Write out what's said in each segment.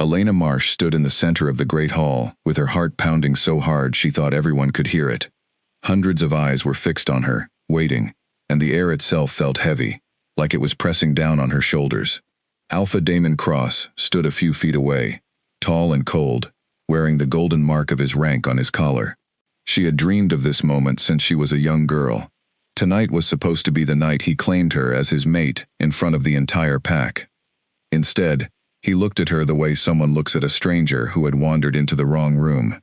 Elena Marsh stood in the center of the great hall, with her heart pounding so hard she thought everyone could hear it. Hundreds of eyes were fixed on her, waiting, and the air itself felt heavy, like it was pressing down on her shoulders. Alpha Damon Cross stood a few feet away, tall and cold, wearing the golden mark of his rank on his collar. She had dreamed of this moment since she was a young girl. Tonight was supposed to be the night he claimed her as his mate in front of the entire pack. Instead, he looked at her the way someone looks at a stranger who had wandered into the wrong room.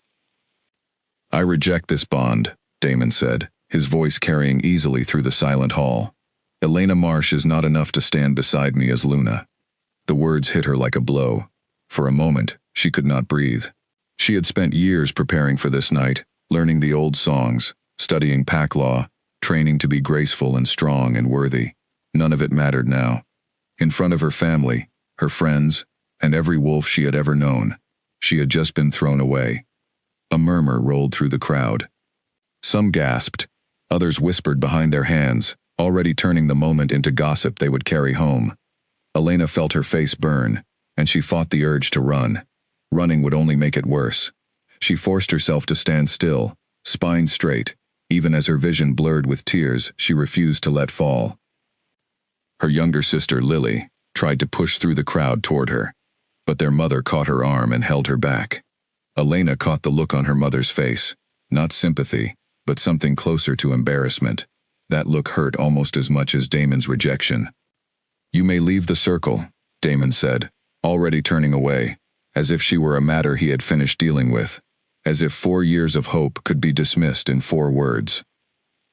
"I reject this bond," Damon said, his voice carrying easily through the silent hall. "Elena Marsh is not enough to stand beside me as Luna." The words hit her like a blow. For a moment, she could not breathe. She had spent years preparing for this night, learning the old songs, studying pack law, training to be graceful and strong and worthy. None of it mattered now. In front of her family, her friends, and every wolf she had ever known, she had just been thrown away. A murmur rolled through the crowd. Some gasped, others whispered behind their hands, already turning the moment into gossip they would carry home. Elena felt her face burn, and she fought the urge to run. Running would only make it worse. She forced herself to stand still, spine straight. Even as her vision blurred with tears, she refused to let fall. Her younger sister, Lily, tried to push through the crowd toward her, but their mother caught her arm and held her back. Elena caught the look on her mother's face, not sympathy, but something closer to embarrassment. That look hurt almost as much as Damon's rejection. "You may leave the circle," Damon said, already turning away, as if she were a matter he had finished dealing with, as if 4 years of hope could be dismissed in 4 words.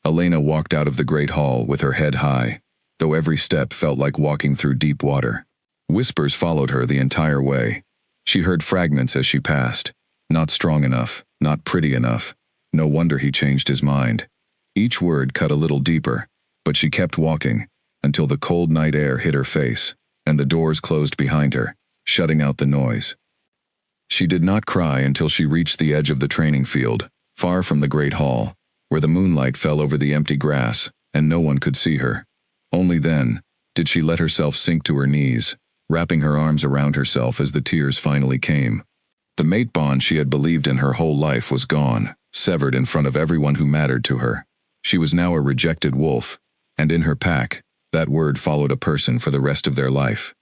Elena walked out of the great hall with her head high, though every step felt like walking through deep water. Whispers followed her the entire way. She heard fragments as she passed. Not strong enough, not pretty enough. No wonder he changed his mind. Each word cut a little deeper, but she kept walking, until the cold night air hit her face, and the doors closed behind her, shutting out the noise. She did not cry until she reached the edge of the training field, far from the great hall, where the moonlight fell over the empty grass, and no one could see her. Only then did she let herself sink to her knees, wrapping her arms around herself as the tears finally came. The mate bond she had believed in her whole life was gone, severed in front of everyone who mattered to her. She was now a rejected wolf, and in her pack, that word followed a person for the rest of their life.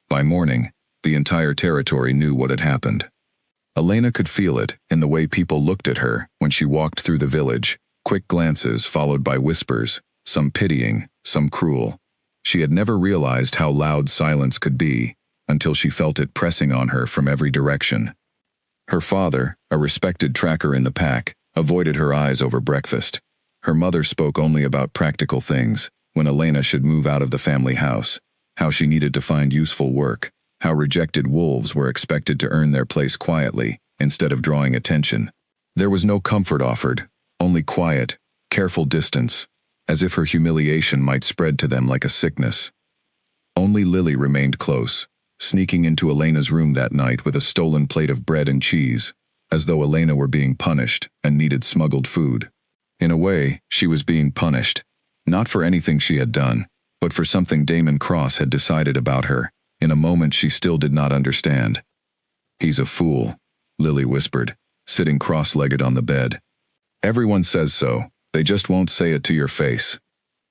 By morning, the entire territory knew what had happened. Elena could feel it in the way people looked at her when she walked through the village, quick glances followed by whispers, some pitying, some cruel. She had never realized how loud silence could be, until she felt it pressing on her from every direction. Her father, a respected tracker in the pack, avoided her eyes over breakfast. Her mother spoke only about practical things, when Elena should move out of the family house, how she needed to find useful work, how rejected wolves were expected to earn their place quietly, instead of drawing attention. There was no comfort offered, only quiet, careful distance, as if her humiliation might spread to them like a sickness. Only Lily remained close, sneaking into Elena's room that night with a stolen plate of bread and cheese, as though Elena were being punished and needed smuggled food. In a way, she was being punished, not for anything she had done, but for something Damon Cross had decided about her, in a moment she still did not understand. "He's a fool," Lily whispered, sitting cross-legged on the bed. "Everyone says so, they just won't say it to your face."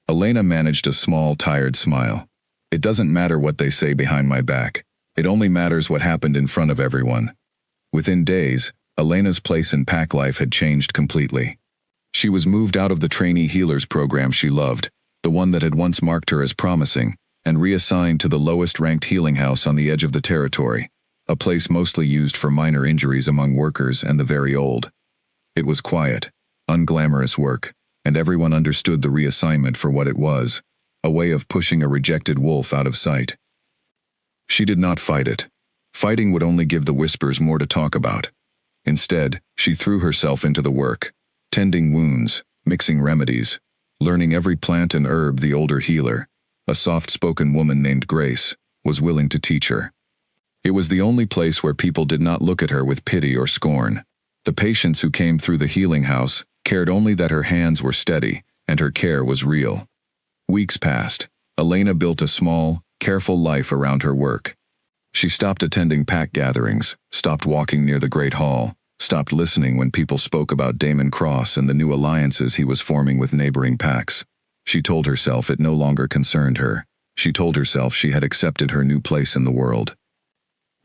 Elena managed a small, tired smile. "It doesn't matter what they say behind my back. It only matters what happened in front of everyone." Within days, Elena's place in pack life had changed completely. She was moved out of the trainee healers program she loved, the one that had once marked her as promising, and reassigned to the lowest-ranked healing house on the edge of the territory, a place mostly used for minor injuries among workers and the very old. It was quiet, unglamorous work, and everyone understood the reassignment for what it was, a way of pushing a rejected wolf out of sight. She did not fight it. Fighting would only give the whispers more to talk about. Instead, she threw herself into the work, tending wounds, mixing remedies, learning every plant and herb the older healer, a soft-spoken woman named Grace, was willing to teach her. It was the only place where people did not look at her with pity or scorn. The patients who came through the healing house cared only that her hands were steady and her care was real. Weeks passed. Elena built a small, careful life around her work. She stopped attending pack gatherings, stopped walking near the Great Hall, stopped listening when people spoke about Damon Cross and the new alliances he was forming with neighboring packs. She told herself it no longer concerned her. She told herself she had accepted her new place in the world.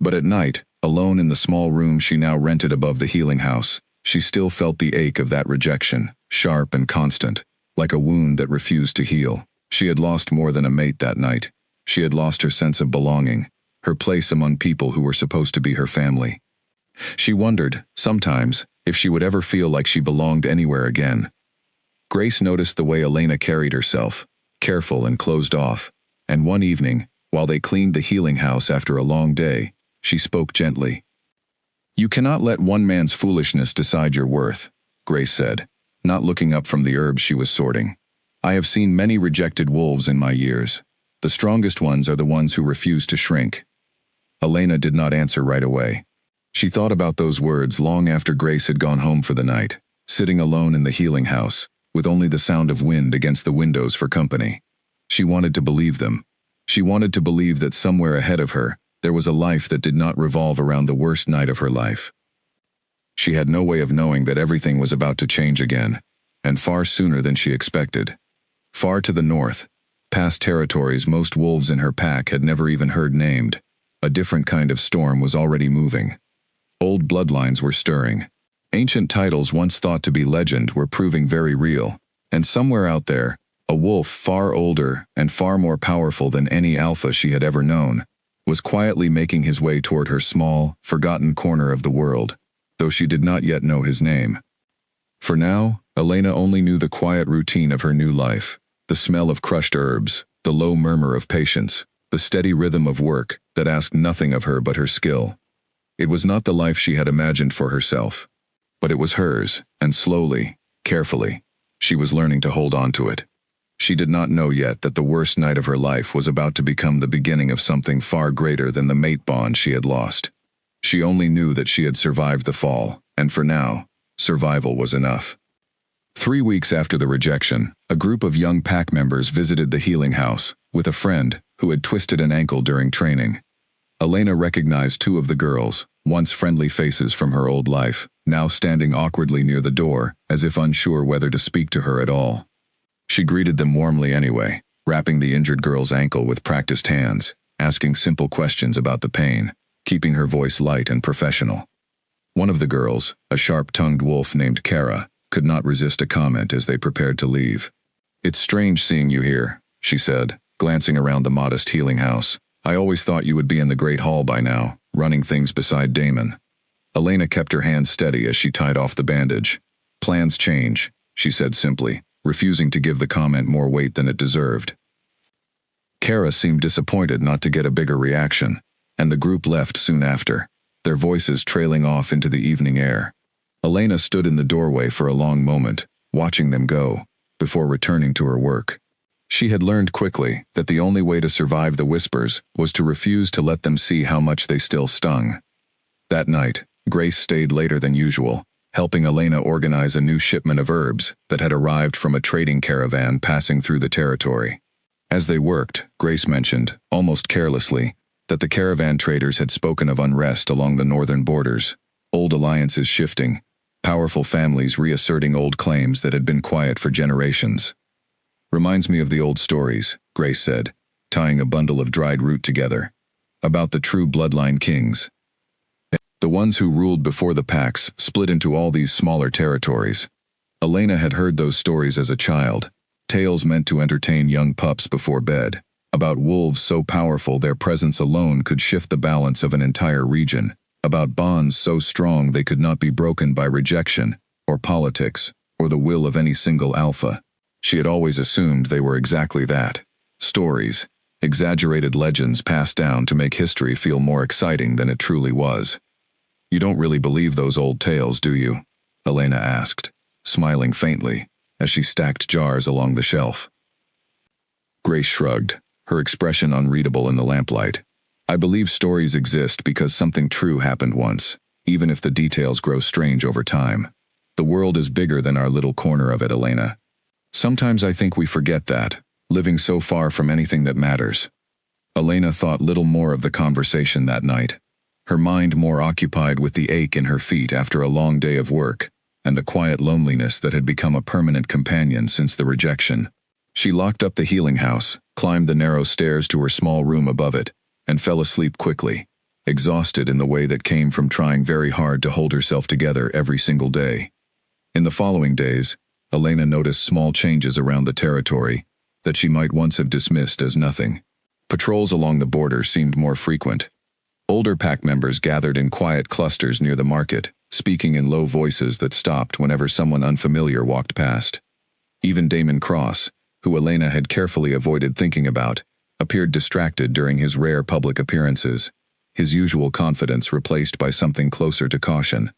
But at night, alone in the small room she now rented above the healing house, she still felt the ache of that rejection, sharp and constant, like a wound that refused to heal. She had lost more than a mate that night. She had lost her sense of belonging, her place among people who were supposed to be her family. She wondered, sometimes, if she would ever feel like she belonged anywhere again. Grace noticed the way Elena carried herself, careful and closed off, and one evening, while they cleaned the healing house after a long day, she spoke gently. "You cannot let one man's foolishness decide your worth," Grace said, not looking up from the herbs she was sorting. "I have seen many rejected wolves in my years. The strongest ones are the ones who refuse to shrink." Elena did not answer right away. She thought about those words long after Grace had gone home for the night, sitting alone in the healing house, with only the sound of wind against the windows for company. She wanted to believe them. She wanted to believe that somewhere ahead of her, there was a life that did not revolve around the worst night of her life. She had no way of knowing that everything was about to change again, and far sooner than she expected. Far to the north, past territories most wolves in her pack had never even heard named, a different kind of storm was already moving. Old bloodlines were stirring. Ancient titles once thought to be legend were proving very real, and somewhere out there, a wolf far older and far more powerful than any alpha she had ever known, was quietly making his way toward her small, forgotten corner of the world, though she did not yet know his name. For now, Elena only knew the quiet routine of her new life, the smell of crushed herbs, the low murmur of patience, the steady rhythm of work that asked nothing of her but her skill. It was not the life she had imagined for herself, but it was hers, and slowly, carefully, she was learning to hold on to it. She did not know yet that the worst night of her life was about to become the beginning of something far greater than the mate bond she had lost. She only knew that she had survived the fall, and for now, survival was enough. 3 weeks after the rejection, a group of young pack members visited the healing house, with a friend who had twisted an ankle during training. Elena recognized 2 of the girls, once friendly faces from her old life, now standing awkwardly near the door, as if unsure whether to speak to her at all. She greeted them warmly anyway, wrapping the injured girl's ankle with practiced hands, asking simple questions about the pain, keeping her voice light and professional. One of the girls, a sharp-tongued wolf named Kara, could not resist a comment as they prepared to leave. "It's strange seeing you here," she said, glancing around the modest healing house. "I always thought you would be in the Great Hall by now, running things beside Damon." Elena kept her hand steady as she tied off the bandage. "Plans change," she said simply, refusing to give the comment more weight than it deserved. Kara seemed disappointed not to get a bigger reaction, and the group left soon after, their voices trailing off into the evening air. Elena stood in the doorway for a long moment, watching them go, before returning to her work. She had learned quickly that the only way to survive the whispers was to refuse to let them see how much they still stung. That night, Grace stayed later than usual, helping Elena organize a new shipment of herbs that had arrived from a trading caravan passing through the territory. As they worked, Grace mentioned, almost carelessly, that the caravan traders had spoken of unrest along the northern borders, old alliances shifting, powerful families reasserting old claims that had been quiet for generations. "Reminds me of the old stories," Grace said, tying a bundle of dried root together, "about the true bloodline kings. The ones who ruled before the packs split into all these smaller territories." Elena had heard those stories as a child, tales meant to entertain young pups before bed, about wolves so powerful their presence alone could shift the balance of an entire region, about bonds so strong they could not be broken by rejection, or politics, or the will of any single alpha. She had always assumed they were exactly that, stories, exaggerated legends passed down to make history feel more exciting than it truly was. "You don't really believe those old tales, do you?" Elena asked, smiling faintly, as she stacked jars along the shelf. Grace shrugged, her expression unreadable in the lamplight. "I believe stories exist because something true happened once, even if the details grow strange over time. The world is bigger than our little corner of it, Elena. Sometimes I think we forget that, living so far from anything that matters." Elena thought little more of the conversation that night, her mind more occupied with the ache in her feet after a long day of work, and the quiet loneliness that had become a permanent companion since the rejection. She locked up the healing house, climbed the narrow stairs to her small room above it, and fell asleep quickly, exhausted in the way that came from trying very hard to hold herself together every single day. In the following days, Elena noticed small changes around the territory that she might once have dismissed as nothing. Patrols along the border seemed more frequent. Older pack members gathered in quiet clusters near the market, speaking in low voices that stopped whenever someone unfamiliar walked past. Even Damon Cross, who Elena had carefully avoided thinking about, appeared distracted during his rare public appearances, his usual confidence replaced by something closer to caution.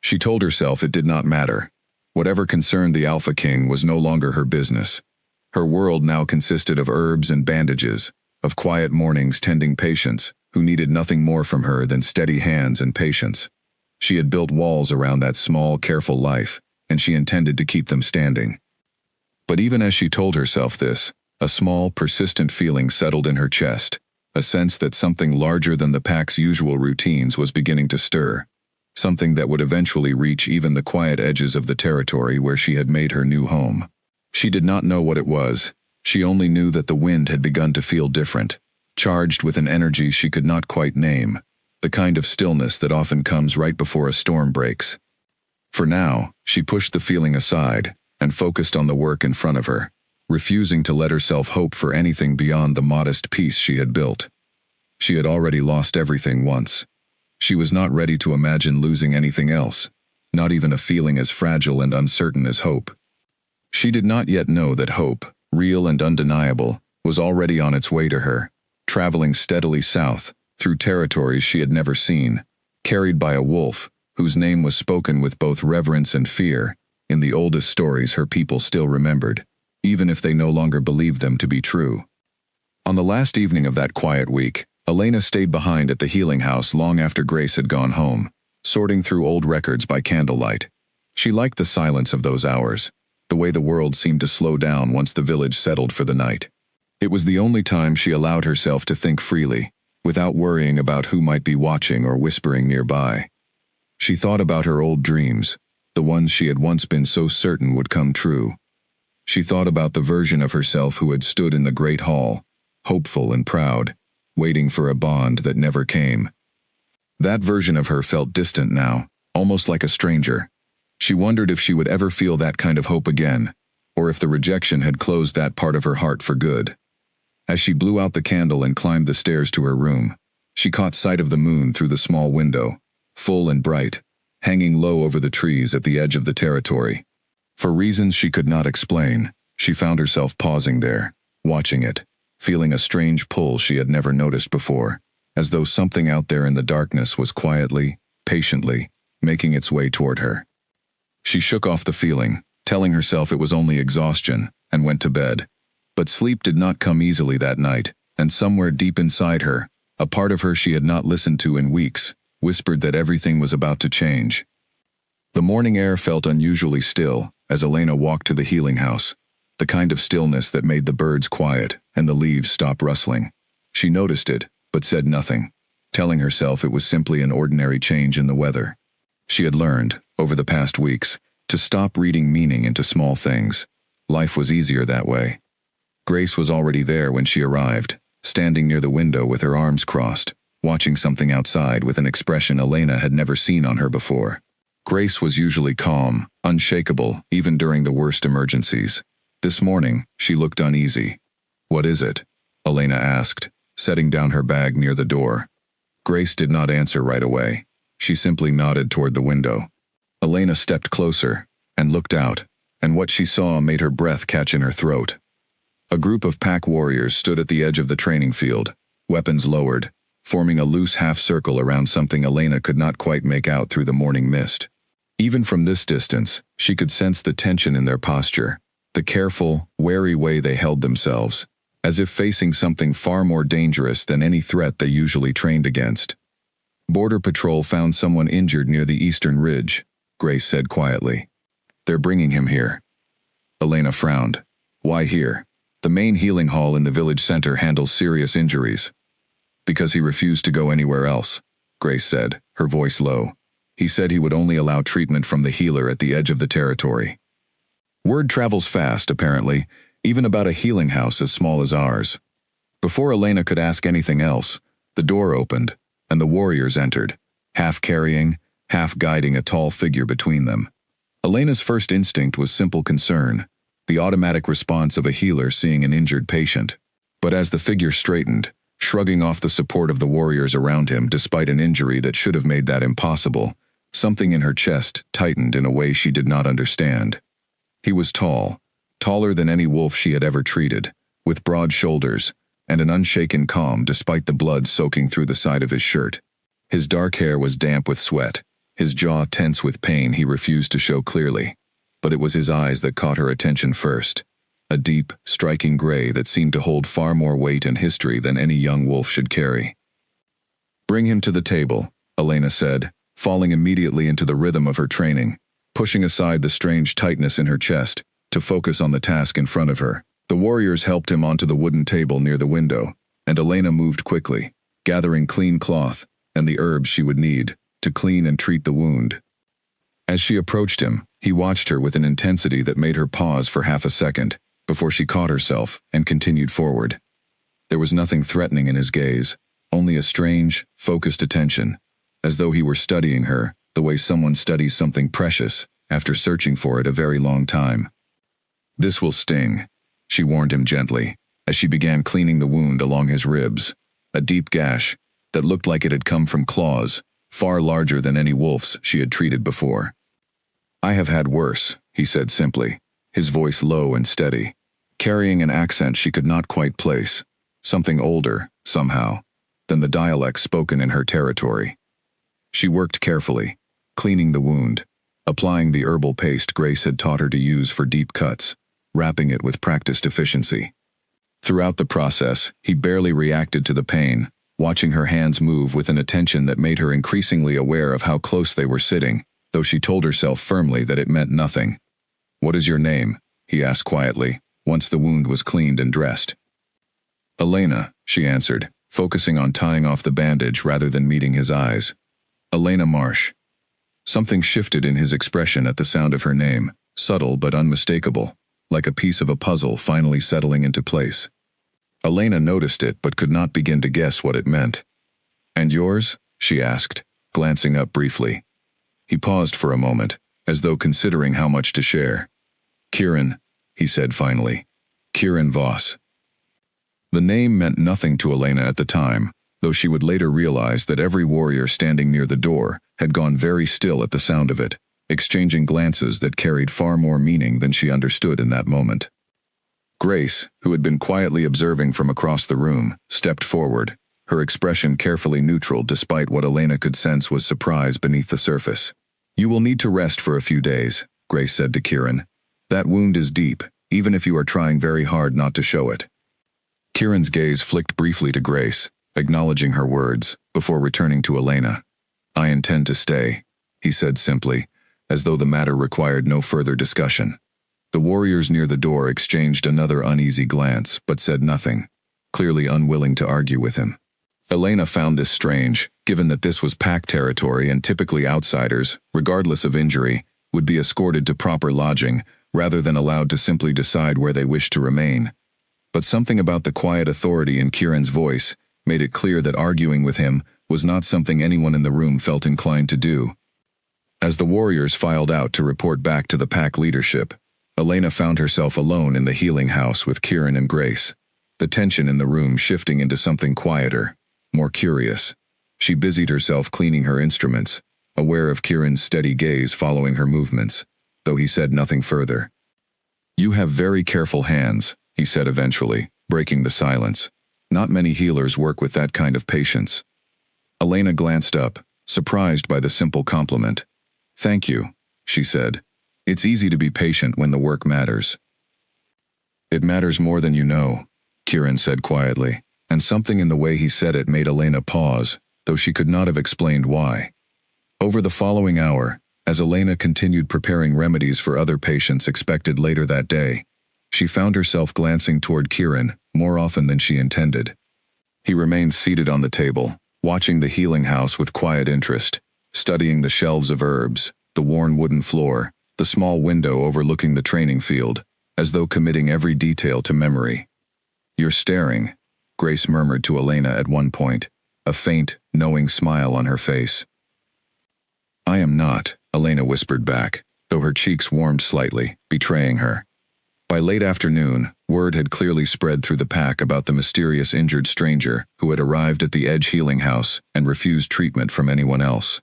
She told herself it did not matter. Whatever concerned the Alpha King was no longer her business. Her world now consisted of herbs and bandages, of quiet mornings tending patients who needed nothing more from her than steady hands and patience. She had built walls around that small, careful life, and she intended to keep them standing. But even as she told herself this, a small, persistent feeling settled in her chest, a sense that something larger than the pack's usual routines was beginning to stir, something that would eventually reach even the quiet edges of the territory where she had made her new home. She did not know what it was. She only knew that the wind had begun to feel different, charged with an energy she could not quite name, the kind of stillness that often comes right before a storm breaks. For now, she pushed the feeling aside and focused on the work in front of her, refusing to let herself hope for anything beyond the modest peace she had built. She had already lost everything once. She was not ready to imagine losing anything else, not even a feeling as fragile and uncertain as hope. She did not yet know that hope, real and undeniable, was already on its way to her, traveling steadily south, through territories she had never seen, carried by a wolf, whose name was spoken with both reverence and fear, in the oldest stories her people still remembered, even if they no longer believed them to be true. On the last evening of that quiet week, Elena stayed behind at the healing house long after Grace had gone home, sorting through old records by candlelight. She liked the silence of those hours, the way the world seemed to slow down once the village settled for the night. It was the only time she allowed herself to think freely, without worrying about who might be watching or whispering nearby. She thought about her old dreams, the ones she had once been so certain would come true. She thought about the version of herself who had stood in the great hall, hopeful and proud, waiting for a bond that never came. That version of her felt distant now, almost like a stranger. She wondered if she would ever feel that kind of hope again, or if the rejection had closed that part of her heart for good. As she blew out the candle and climbed the stairs to her room, she caught sight of the moon through the small window, full and bright, hanging low over the trees at the edge of the territory. For reasons she could not explain, she found herself pausing there, watching it, feeling a strange pull she had never noticed before, as though something out there in the darkness was quietly, patiently, making its way toward her. She shook off the feeling, telling herself it was only exhaustion, and went to bed. But sleep did not come easily that night, and somewhere deep inside her, a part of her she had not listened to in weeks, whispered that everything was about to change. The morning air felt unusually still as Elena walked to the healing house, the kind of stillness that made the birds quiet and the leaves stop rustling. She noticed it, but said nothing, telling herself it was simply an ordinary change in the weather. She had learned, over the past weeks, to stop reading meaning into small things. Life was easier that way. Grace was already there when she arrived, standing near the window with her arms crossed, watching something outside with an expression Elena had never seen on her before. Grace was usually calm, unshakable, even during the worst emergencies. This morning, she looked uneasy. "What is it?" Elena asked, setting down her bag near the door. Grace did not answer right away. She simply nodded toward the window. Elena stepped closer and looked out, and what she saw made her breath catch in her throat. A group of pack warriors stood at the edge of the training field, weapons lowered, forming a loose half-circle around something Elena could not quite make out through the morning mist. Even from this distance, she could sense the tension in their posture, the careful, wary way they held themselves, as if facing something far more dangerous than any threat they usually trained against. "Border Patrol found someone injured near the eastern ridge," Grace said quietly. "They're bringing him here." Elena frowned. "Why here?" The main healing hall in the village center handles serious injuries. Because he refused to go anywhere else, Grace said, her voice low. He said he would only allow treatment from the healer at the edge of the territory. Word travels fast, apparently, even about a healing house as small as ours. Before Elena could ask anything else, the door opened, and the warriors entered, half carrying, half guiding a tall figure between them. Elena's first instinct was simple concern, the automatic response of a healer seeing an injured patient. But as the figure straightened, shrugging off the support of the warriors around him despite an injury that should have made that impossible, something in her chest tightened in a way she did not understand. He was tall, taller than any wolf she had ever treated, with broad shoulders, and an unshaken calm despite the blood soaking through the side of his shirt. His dark hair was damp with sweat, his jaw tense with pain he refused to show clearly. But it was his eyes that caught her attention first, a deep, striking gray that seemed to hold far more weight and history than any young wolf should carry. "Bring him to the table," Elena said, falling immediately into the rhythm of her training, pushing aside the strange tightness in her chest to focus on the task in front of her. The warriors helped him onto the wooden table near the window, and Elena moved quickly, gathering clean cloth and the herbs she would need to clean and treat the wound. As she approached him, he watched her with an intensity that made her pause for half a second before she caught herself and continued forward. There was nothing threatening in his gaze, only a strange, focused attention, as though he were studying her the way someone studies something precious after searching for it a very long time. "This will sting," she warned him gently, as she began cleaning the wound along his ribs, a deep gash that looked like it had come from claws, far larger than any wolf's she had treated before. "I have had worse," he said simply, his voice low and steady, carrying an accent she could not quite place, something older, somehow, than the dialect spoken in her territory. She worked carefully, cleaning the wound, applying the herbal paste Grace had taught her to use for deep cuts, wrapping it with practiced efficiency. Throughout the process, he barely reacted to the pain, watching her hands move with an attention that made her increasingly aware of how close they were sitting, though she told herself firmly that it meant nothing. "What is your name?" he asked quietly, once the wound was cleaned and dressed. "Elena," she answered, focusing on tying off the bandage rather than meeting his eyes. "Elena Marsh." Something shifted in his expression at the sound of her name, subtle but unmistakable, like a piece of a puzzle finally settling into place. Elena noticed it but could not begin to guess what it meant. "And yours?" she asked, glancing up briefly. He paused for a moment, as though considering how much to share. "Kieran," he said finally. "Kieran Voss." The name meant nothing to Elena at the time, though she would later realize that every warrior standing near the door had gone very still at the sound of it, exchanging glances that carried far more meaning than she understood in that moment. Grace, who had been quietly observing from across the room, stepped forward, her expression carefully neutral despite what Elena could sense was surprise beneath the surface. "You will need to rest for a few days," Grace said to Kieran. "That wound is deep, even if you are trying very hard not to show it." Kieran's gaze flicked briefly to Grace, acknowledging her words, before returning to Elena. "I intend to stay," he said simply, as though the matter required no further discussion. The warriors near the door exchanged another uneasy glance, but said nothing, clearly unwilling to argue with him. Elena found this strange, given that this was pack territory and typically outsiders, regardless of injury, would be escorted to proper lodging, rather than allowed to simply decide where they wished to remain. But something about the quiet authority in Kieran's voice made it clear that arguing with him was not something anyone in the room felt inclined to do. As the warriors filed out to report back to the pack leadership, Elena found herself alone in the healing house with Kieran and Grace, the tension in the room shifting into something quieter, more curious. She busied herself cleaning her instruments, aware of Kieran's steady gaze following her movements, though he said nothing further. "You have very careful hands," he said eventually, breaking the silence. "Not many healers work with that kind of patience." Elena glanced up, surprised by the simple compliment. "Thank you," she said. "It's easy to be patient when the work matters." "It matters more than you know," Kieran said quietly, and something in the way he said it made Elena pause, though she could not have explained why. Over the following hour, as Elena continued preparing remedies for other patients expected later that day, She found herself glancing toward Kieran more often than she intended. He remained seated on the table, watching the healing house with quiet interest, studying the shelves of herbs, the worn wooden floor, the small window overlooking the training field, as though committing every detail to memory. "You're staring," Grace murmured to Elena at one point, a faint, knowing smile on her face. "I am not," Elena whispered back, though her cheeks warmed slightly, betraying her. By late afternoon, word had clearly spread through the pack about the mysterious injured stranger who had arrived at the Edge Healing House and refused treatment from anyone else.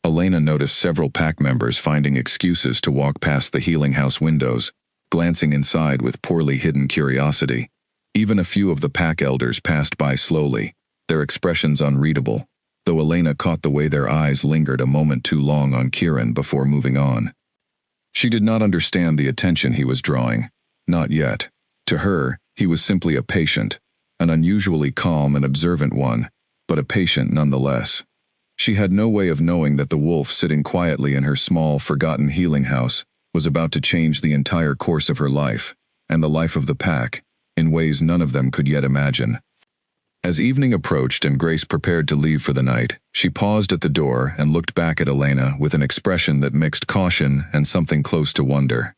Elena noticed several pack members finding excuses to walk past the healing house windows, glancing inside with poorly hidden curiosity. Even a few of the pack elders passed by slowly, their expressions unreadable, though Elena caught the way their eyes lingered a moment too long on Kieran before moving on. She did not understand the attention he was drawing. Not yet. To her, he was simply a patient, an unusually calm and observant one, but a patient nonetheless. She had no way of knowing that the wolf sitting quietly in her small, forgotten healing house was about to change the entire course of her life, and the life of the pack, in ways none of them could yet imagine. As evening approached and Grace prepared to leave for the night, she paused at the door and looked back at Elena with an expression that mixed caution and something close to wonder.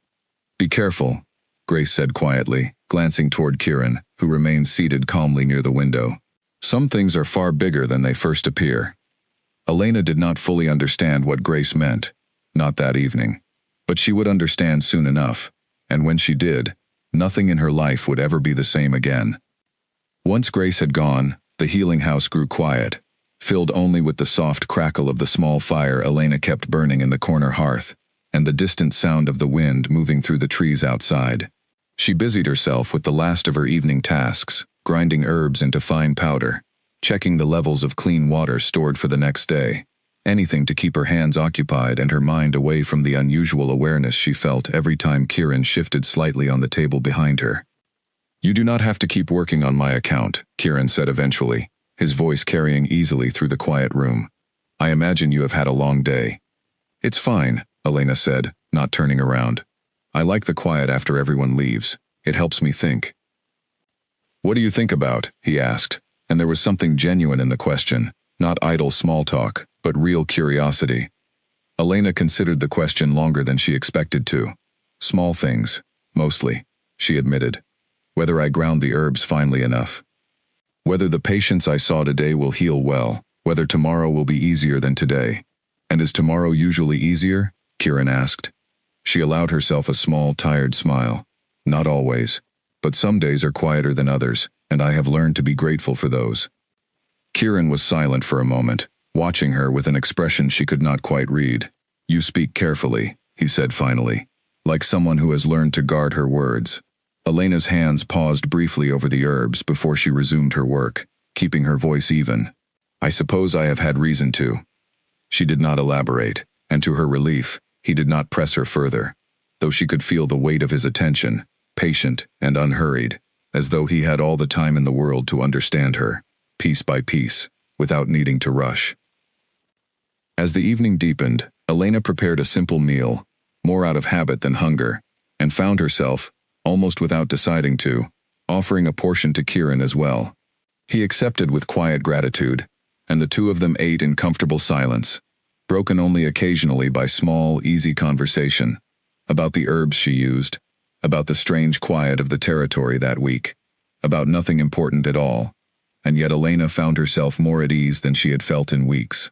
"Be careful," Grace said quietly, glancing toward Kieran, who remained seated calmly near the window. "Some things are far bigger than they first appear." Elena did not fully understand what Grace meant, not that evening. But she would understand soon enough, and when she did, nothing in her life would ever be the same again. Once Grace had gone, the healing house grew quiet, filled only with the soft crackle of the small fire Elena kept burning in the corner hearth, and the distant sound of the wind moving through the trees outside. She busied herself with the last of her evening tasks, grinding herbs into fine powder, checking the levels of clean water stored for the next day, anything to keep her hands occupied and her mind away from the unusual awareness she felt every time Kieran shifted slightly on the table behind her. "You do not have to keep working on my account," Kieran said eventually, his voice carrying easily through the quiet room. "I imagine you have had a long day." "It's fine," Elena said, not turning around. "I like the quiet after everyone leaves. It helps me think." "What do you think about?" he asked, and there was something genuine in the question, not idle small talk, but real curiosity. Elena considered the question longer than she expected to. "Small things, mostly," she admitted. "Whether I ground the herbs finely enough. Whether the patients I saw today will heal well, whether tomorrow will be easier than today." "And is tomorrow usually easier?" Kieran asked. She allowed herself a small, tired smile. "Not always, but some days are quieter than others, and I have learned to be grateful for those." Kieran was silent for a moment, watching her with an expression she could not quite read. "You speak carefully," he said finally, like someone who has learned to guard her words. Elena's hands paused briefly over the herbs before she resumed her work, keeping her voice even. "I suppose I have had reason to." She did not elaborate, and to her relief, he did not press her further, though she could feel the weight of his attention, patient and unhurried, as though he had all the time in the world to understand her, piece by piece, without needing to rush. As the evening deepened, Elena prepared a simple meal, more out of habit than hunger, and found herself, almost without deciding to, offering a portion to Kieran as well. He accepted with quiet gratitude, and the two of them ate in comfortable silence, broken only occasionally by small, easy conversation, about the herbs she used, about the strange quiet of the territory that week, about nothing important at all, and yet Elena found herself more at ease than she had felt in weeks.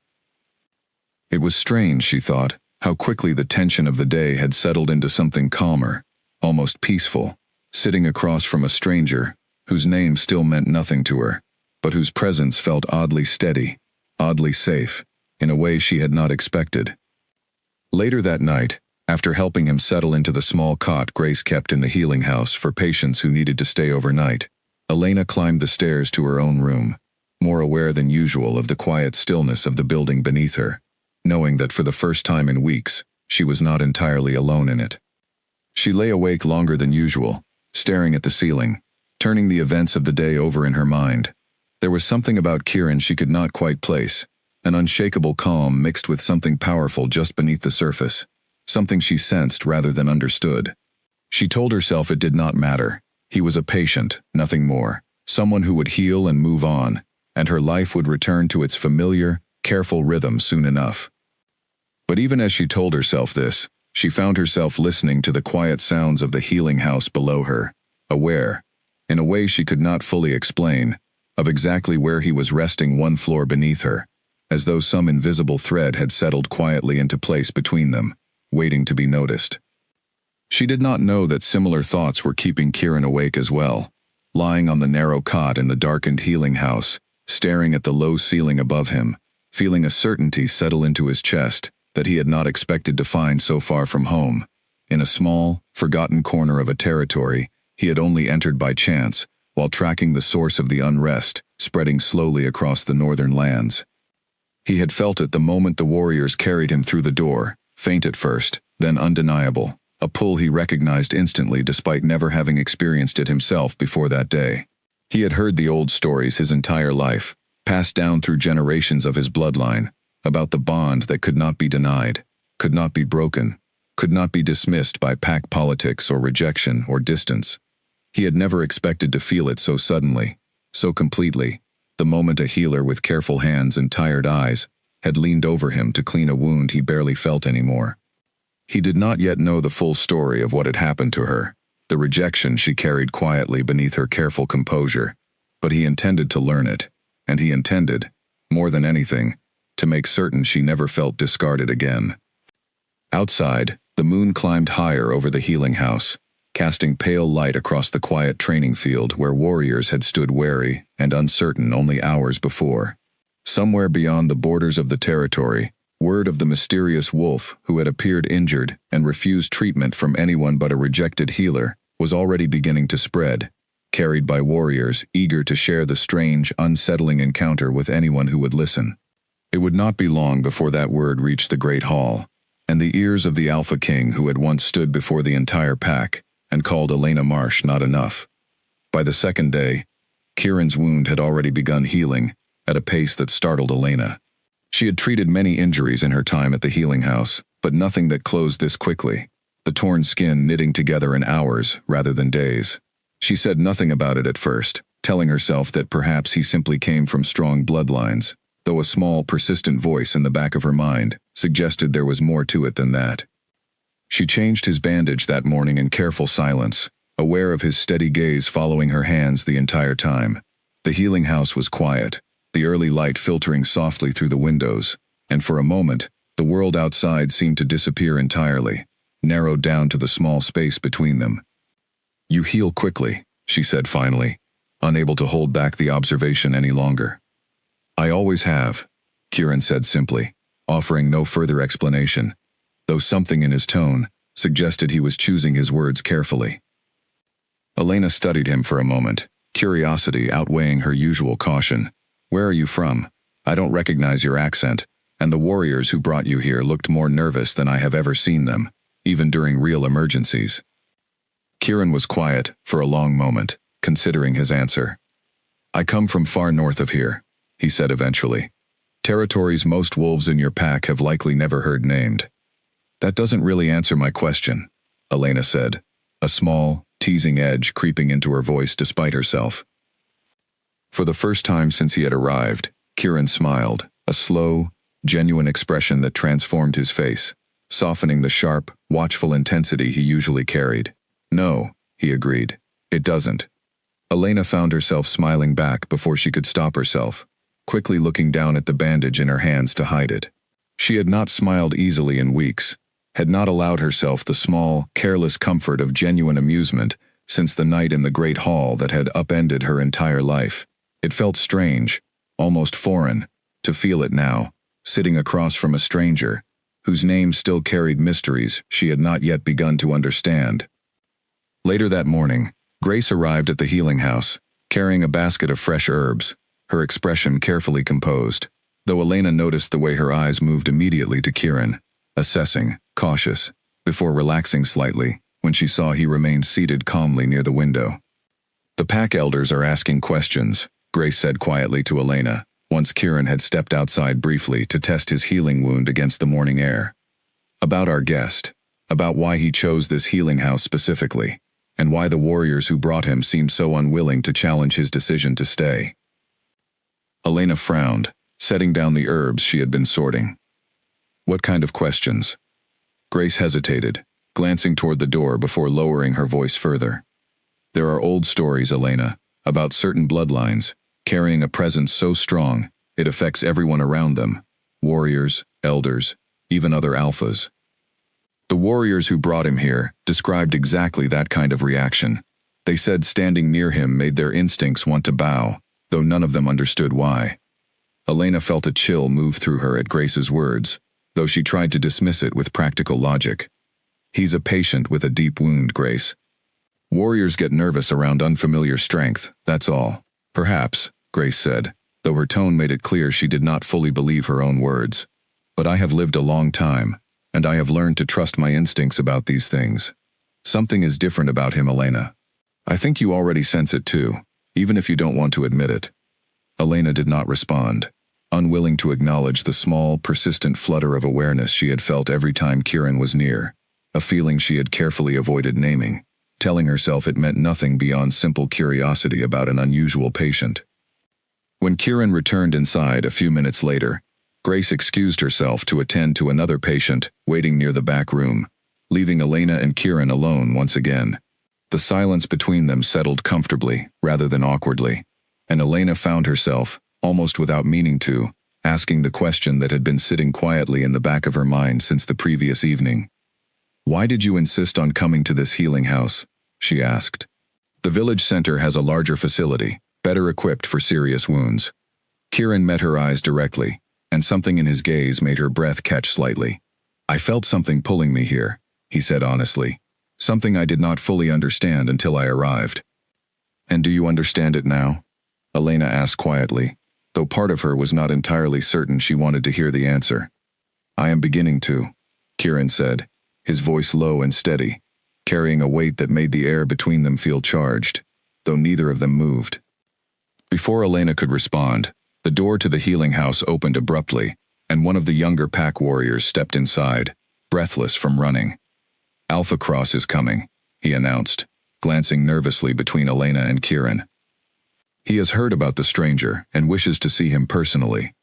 It was strange, she thought, how quickly the tension of the day had settled into something calmer, almost peaceful, sitting across from a stranger, whose name still meant nothing to her, but whose presence felt oddly steady, oddly safe, in a way she had not expected. Later that night, after helping him settle into the small cot Grace kept in the healing house for patients who needed to stay overnight, Elena climbed the stairs to her own room, more aware than usual of the quiet stillness of the building beneath her, knowing that for the first time in weeks, she was not entirely alone in it. She lay awake longer than usual, staring at the ceiling, turning the events of the day over in her mind. There was something about Kieran she could not quite place, an unshakable calm mixed with something powerful just beneath the surface, something she sensed rather than understood. She told herself it did not matter. He was a patient, nothing more. Someone who would heal and move on, and her life would return to its familiar, careful rhythm soon enough. But even as she told herself this, she found herself listening to the quiet sounds of the healing house below her, aware, in a way she could not fully explain, of exactly where he was resting one floor beneath her, as though some invisible thread had settled quietly into place between them, waiting to be noticed. She did not know that similar thoughts were keeping Kieran awake as well, lying on the narrow cot in the darkened healing house, staring at the low ceiling above him, feeling a certainty settle into his chest that he had not expected to find so far from home, in a small, forgotten corner of a territory he had only entered by chance, while tracking the source of the unrest spreading slowly across the northern lands. He had felt it the moment the warriors carried him through the door, faint at first, then undeniable, a pull he recognized instantly despite never having experienced it himself before that day. He had heard the old stories his entire life, passed down through generations of his bloodline, about the bond that could not be denied, could not be broken, could not be dismissed by pack politics or rejection or distance. He had never expected to feel it so suddenly, so completely, the moment a healer with careful hands and tired eyes had leaned over him to clean a wound he barely felt anymore. He did not yet know the full story of what had happened to her, the rejection she carried quietly beneath her careful composure, but he intended to learn it, and he intended, more than anything, to make certain she never felt discarded again. Outside, the moon climbed higher over the healing house, casting pale light across the quiet training field where warriors had stood wary and uncertain only hours before. Somewhere beyond the borders of the territory, word of the mysterious wolf who had appeared injured and refused treatment from anyone but a rejected healer was already beginning to spread, carried by warriors eager to share the strange, unsettling encounter with anyone who would listen. It would not be long before that word reached the Great Hall, and the ears of the Alpha King who had once stood before the entire pack and called Elena Marsh not enough. By the second day, Kieran's wound had already begun healing, at a pace that startled Elena. She had treated many injuries in her time at the healing house, but nothing that closed this quickly, the torn skin knitting together in hours rather than days. She said nothing about it at first, telling herself that perhaps he simply came from strong bloodlines, though a small, persistent voice in the back of her mind suggested there was more to it than that. She changed his bandage that morning in careful silence, aware of his steady gaze following her hands the entire time. The healing house was quiet, the early light filtering softly through the windows, and for a moment, the world outside seemed to disappear entirely, narrowed down to the small space between them. "You heal quickly," she said finally, unable to hold back the observation any longer. "I always have," Kieran said simply, offering no further explanation, though something in his tone suggested he was choosing his words carefully. Elena studied him for a moment, curiosity outweighing her usual caution. "Where are you from? I don't recognize your accent, and the warriors who brought you here looked more nervous than I have ever seen them, even during real emergencies." Kieran was quiet for a long moment, considering his answer. "I come from far north of here," he said eventually. "Territories most wolves in your pack have likely never heard named." "That doesn't really answer my question," Elena said, a small, teasing edge creeping into her voice despite herself. For the first time since he had arrived, Kieran smiled, a slow, genuine expression that transformed his face, softening the sharp, watchful intensity he usually carried. "No," he agreed, "it doesn't." Elena found herself smiling back before she could stop herself, quickly looking down at the bandage in her hands to hide it. She had not smiled easily in weeks, had not allowed herself the small, careless comfort of genuine amusement since the night in the Great Hall that had upended her entire life. It felt strange, almost foreign, to feel it now, sitting across from a stranger, whose name still carried mysteries she had not yet begun to understand. Later that morning, Grace arrived at the healing house, carrying a basket of fresh herbs, her expression carefully composed, though Elena noticed the way her eyes moved immediately to Kieran, assessing, cautious, before relaxing slightly when she saw he remained seated calmly near the window. "The pack elders are asking questions," Grace said quietly to Elena, once Kieran had stepped outside briefly to test his healing wound against the morning air. "About our guest." about why he chose this healing house specifically, and why the warriors who brought him seemed so unwilling to challenge his decision to stay. Elena frowned, setting down the herbs she had been sorting. What kind of questions? Grace hesitated, glancing toward the door before lowering her voice further. There are old stories, Elena, about certain bloodlines, carrying a presence so strong, it affects everyone around them, warriors, elders, even other alphas. The warriors who brought him here described exactly that kind of reaction. They said standing near him made their instincts want to bow, though none of them understood why. Elena felt a chill move through her at Grace's words, though she tried to dismiss it with practical logic. He's a patient with a deep wound, Grace. Warriors get nervous around unfamiliar strength, that's all. Perhaps, Grace said, though her tone made it clear she did not fully believe her own words. But I have lived a long time, and I have learned to trust my instincts about these things. Something is different about him, Elena. I think you already sense it too, even if you don't want to admit it. Elena did not respond, unwilling to acknowledge the small, persistent flutter of awareness she had felt every time Kieran was near, a feeling she had carefully avoided naming, telling herself it meant nothing beyond simple curiosity about an unusual patient. When Kieran returned inside a few minutes later, Grace excused herself to attend to another patient waiting near the back room, leaving Elena and Kieran alone once again. The silence between them settled comfortably rather than awkwardly, and Elena found herself, almost without meaning to, asking the question that had been sitting quietly in the back of her mind since the previous evening. Why did you insist on coming to this healing house? She asked. The village center has a larger facility, better equipped for serious wounds. Kieran met her eyes directly, and something in his gaze made her breath catch slightly. I felt something pulling me here, he said honestly. Something I did not fully understand until I arrived. And do you understand it now? Elena asked quietly, though part of her was not entirely certain she wanted to hear the answer. I am beginning to, Kieran said, his voice low and steady, carrying a weight that made the air between them feel charged, though neither of them moved. Before Elena could respond, the door to the healing house opened abruptly, and one of the younger pack warriors stepped inside, breathless from running. Alpha Cross is coming, he announced, glancing nervously between Elena and Kieran. He has heard about the stranger and wishes to see him personally.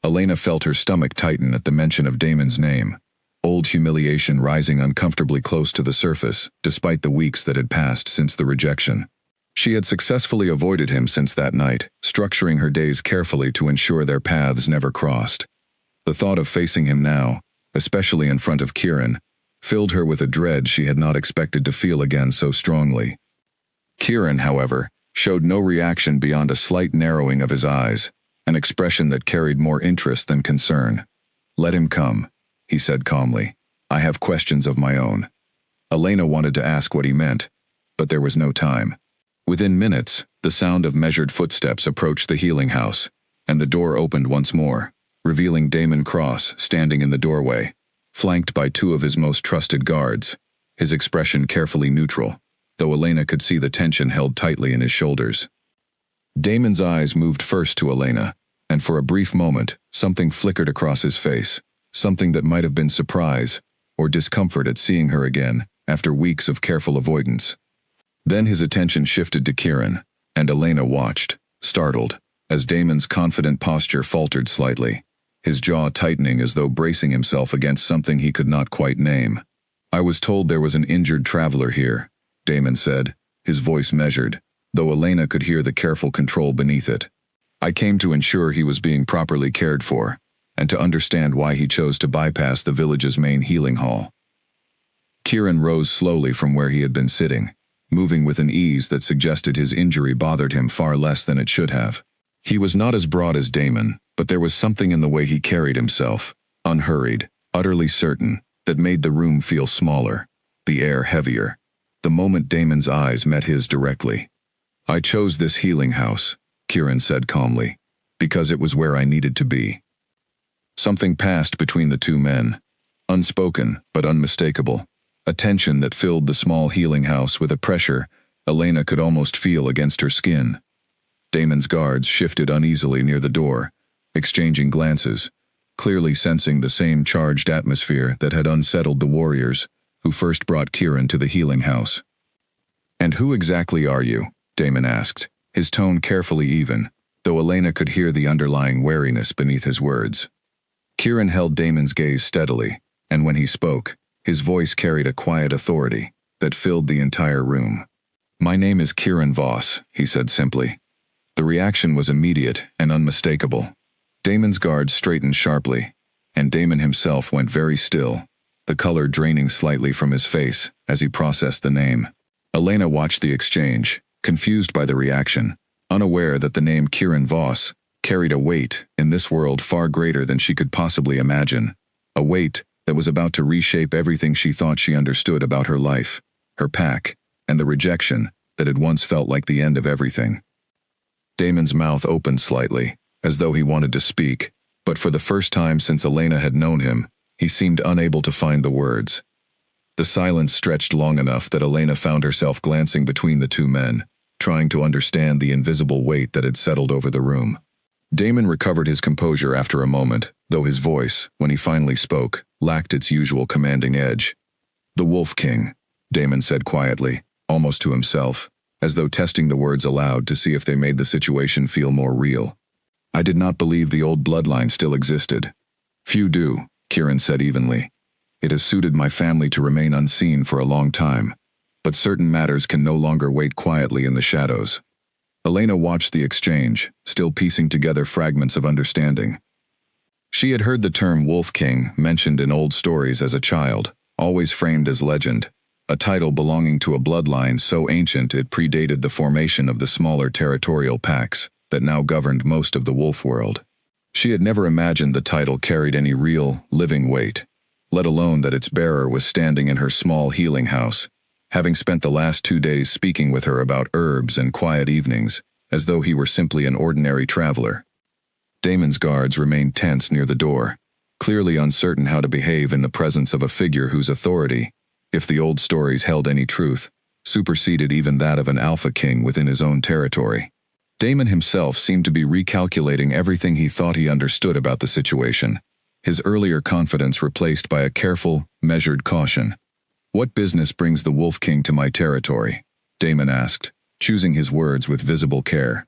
Elena felt her stomach tighten at the mention of Damon's name, old humiliation rising uncomfortably close to the surface, despite the weeks that had passed since the rejection. She had successfully avoided him since that night, structuring her days carefully to ensure their paths never crossed. The thought of facing him now, especially in front of Kieran, filled her with a dread she had not expected to feel again so strongly. Kieran, however, showed no reaction beyond a slight narrowing of his eyes, an expression that carried more interest than concern. Let him come, he said calmly. I have questions of my own. Elena wanted to ask what he meant, but there was no time. Within minutes, the sound of measured footsteps approached the healing house, and the door opened once more, revealing Damon Cross standing in the doorway, flanked by two of his most trusted guards, his expression carefully neutral, though Elena could see the tension held tightly in his shoulders. Damon's eyes moved first to Elena, and for a brief moment, something flickered across his face, something that might have been surprise or discomfort at seeing her again after weeks of careful avoidance. Then his attention shifted to Kieran, and Elena watched, startled, as Damon's confident posture faltered slightly, his jaw tightening as though bracing himself against something he could not quite name. I was told there was an injured traveler here, Damon said, his voice measured, though Elena could hear the careful control beneath it. I came to ensure he was being properly cared for, and to understand why he chose to bypass the village's main healing hall. Kieran rose slowly from where he had been sitting, moving with an ease that suggested his injury bothered him far less than it should have. He was not as broad as Damon, but there was something in the way he carried himself, unhurried, utterly certain, that made the room feel smaller, the air heavier, the moment Damon's eyes met his directly. I chose this healing house, Kieran said calmly, because it was where I needed to be. Something passed between the two men, unspoken but unmistakable, a tension that filled the small healing house with a pressure Elena could almost feel against her skin. Damon's guards shifted uneasily near the door, exchanging glances, clearly sensing the same charged atmosphere that had unsettled the warriors, who first brought Kieran to the healing house. "And who exactly are you?" Damon asked, his tone carefully even, though Elena could hear the underlying wariness beneath his words. Kieran held Damon's gaze steadily, and when he spoke, his voice carried a quiet authority that filled the entire room. "My name is Kieran Voss," he said simply. The reaction was immediate and unmistakable. Damon's guards straightened sharply, and Damon himself went very still, the color draining slightly from his face as he processed the name. Elena watched the exchange, confused by the reaction, unaware that the name Kieran Voss carried a weight in this world far greater than she could possibly imagine, a weight that was about to reshape everything she thought she understood about her life, her pack, and the rejection that had once felt like the end of everything. Damon's mouth opened slightly, as though he wanted to speak, but for the first time since Elena had known him, he seemed unable to find the words. The silence stretched long enough that Elena found herself glancing between the two men, trying to understand the invisible weight that had settled over the room. Damon recovered his composure after a moment, though his voice, when he finally spoke, lacked its usual commanding edge. "The Wolf King," Damon said quietly, almost to himself, as though testing the words aloud to see if they made the situation feel more real. "I did not believe the old bloodline still existed." "Few do," Kieran said evenly. "It has suited my family to remain unseen for a long time, but certain matters can no longer wait quietly in the shadows." Elena watched the exchange, still piecing together fragments of understanding. She had heard the term Wolf King mentioned in old stories as a child, always framed as legend, a title belonging to a bloodline so ancient it predated the formation of the smaller territorial packs that now governed most of the wolf world. She had never imagined the title carried any real, living weight, let alone that its bearer was standing in her small healing house, having spent the last 2 days speaking with her about herbs and quiet evenings, as though he were simply an ordinary traveler. Damon's guards remained tense near the door, clearly uncertain how to behave in the presence of a figure whose authority, if the old stories held any truth, superseded even that of an alpha king within his own territory. Damon himself seemed to be recalculating everything he thought he understood about the situation, his earlier confidence replaced by a careful, measured caution. "What business brings the Wolf King to my territory?" Damon asked, choosing his words with visible care.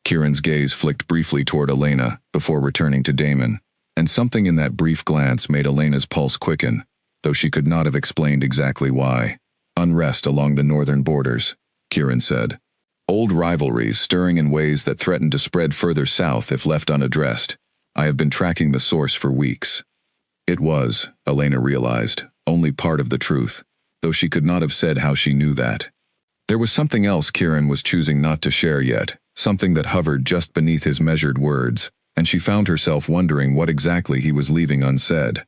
Kieran's gaze flicked briefly toward Elena before returning to Damon, and something in that brief glance made Elena's pulse quicken, though she could not have explained exactly why. "Unrest along the northern borders," Kieran said. "Old rivalries stirring in ways that threaten to spread further south if left unaddressed. I have been tracking the source for weeks." It was, Elena realized, only part of the truth, though she could not have said how she knew that. There was something else Kieran was choosing not to share yet, something that hovered just beneath his measured words, and she found herself wondering what exactly he was leaving unsaid.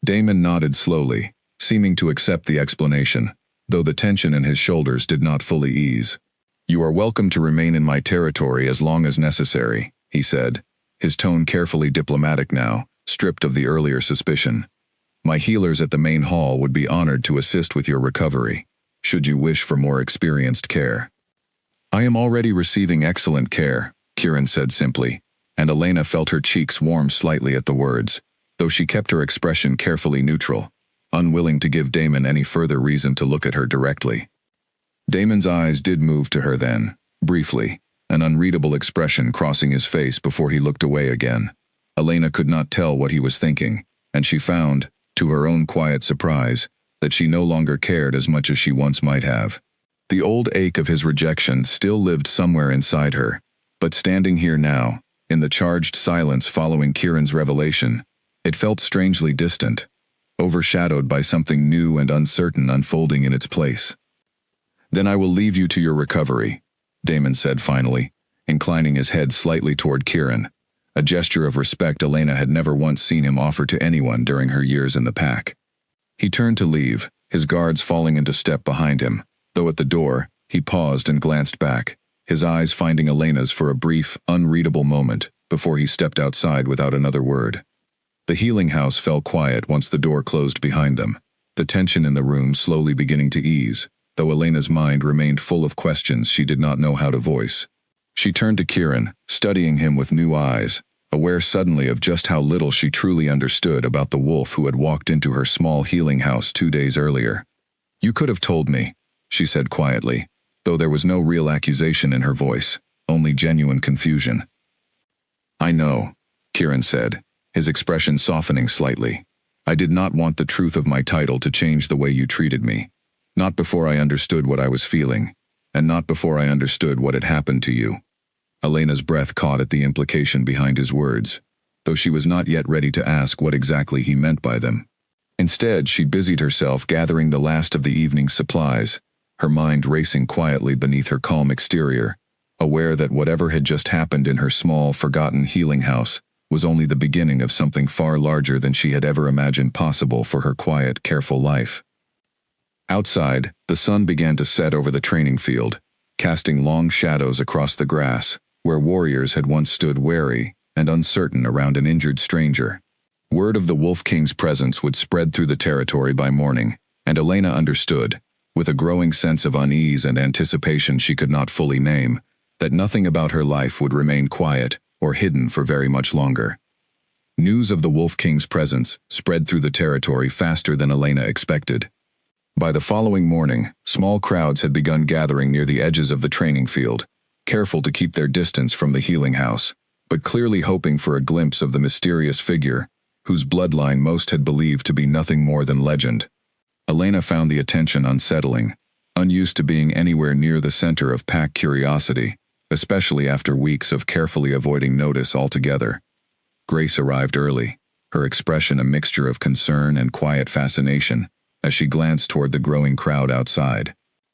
Damon nodded slowly, seeming to accept the explanation, though the tension in his shoulders did not fully ease. "You are welcome to remain in my territory as long as necessary," he said, his tone carefully diplomatic now, stripped of the earlier suspicion. "My healers at the main hall would be honored to assist with your recovery, should you wish for more experienced care." "I am already receiving excellent care," Kieran said simply, and Elena felt her cheeks warm slightly at the words, though she kept her expression carefully neutral, unwilling to give Damon any further reason to look at her directly. Damon's eyes did move to her then, briefly, an unreadable expression crossing his face before he looked away again. Elena could not tell what he was thinking, and she found, to her own quiet surprise, that she no longer cared as much as she once might have. The old ache of his rejection still lived somewhere inside her, but standing here now, in the charged silence following Kieran's revelation, it felt strangely distant, overshadowed by something new and uncertain unfolding in its place. "Then I will leave you to your recovery," Damon said finally, inclining his head slightly toward Kieran, a gesture of respect Elena had never once seen him offer to anyone during her years in the pack. He turned to leave, his guards falling into step behind him, though at the door, he paused and glanced back, his eyes finding Elena's for a brief, unreadable moment before he stepped outside without another word. The healing house fell quiet once the door closed behind them, the tension in the room slowly beginning to ease, though Elena's mind remained full of questions she did not know how to voice. She turned to Kieran, studying him with new eyes, aware suddenly of just how little she truly understood about the wolf who had walked into her small healing house 2 days earlier. "You could have told me," she said quietly, though there was no real accusation in her voice, only genuine confusion. "I know," Kieran said, his expression softening slightly. "I did not want the truth of my title to change the way you treated me. Not before I understood what I was feeling, and not before I understood what had happened to you." Elena's breath caught at the implication behind his words, though she was not yet ready to ask what exactly he meant by them. Instead, she busied herself gathering the last of the evening's supplies, her mind racing quietly beneath her calm exterior, aware that whatever had just happened in her small, forgotten healing house was only the beginning of something far larger than she had ever imagined possible for her quiet, careful life. Outside, the sun began to set over the training field, casting long shadows across the grass, where warriors had once stood wary and uncertain around an injured stranger. Word of the Wolf King's presence would spread through the territory by morning, and Elena understood, with a growing sense of unease and anticipation she could not fully name, that nothing about her life would remain quiet or hidden for very much longer. News of the Wolf King's presence spread through the territory faster than Elena expected. By the following morning, small crowds had begun gathering near the edges of the training field, careful to keep their distance from the healing house, but clearly hoping for a glimpse of the mysterious figure, whose bloodline most had believed to be nothing more than legend. Elena found the attention unsettling, unused to being anywhere near the center of pack curiosity, especially after weeks of carefully avoiding notice altogether. Grace arrived early, her expression a mixture of concern and quiet fascination, as she glanced toward the growing crowd outside.